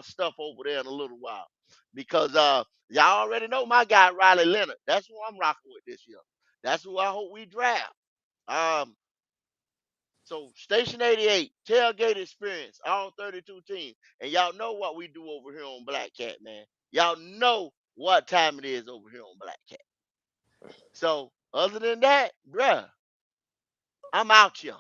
stuff over there in a little while because y'all already know my guy Riley Leonard. That's who I'm rocking with this year. That's who I hope we draft. Um, so Station 88 tailgate experience, all 32 teams, and y'all know what we do over here on Black Cat, man. Y'all know what time it is over here on Black Cat. So other than that, bruh, I'm out here.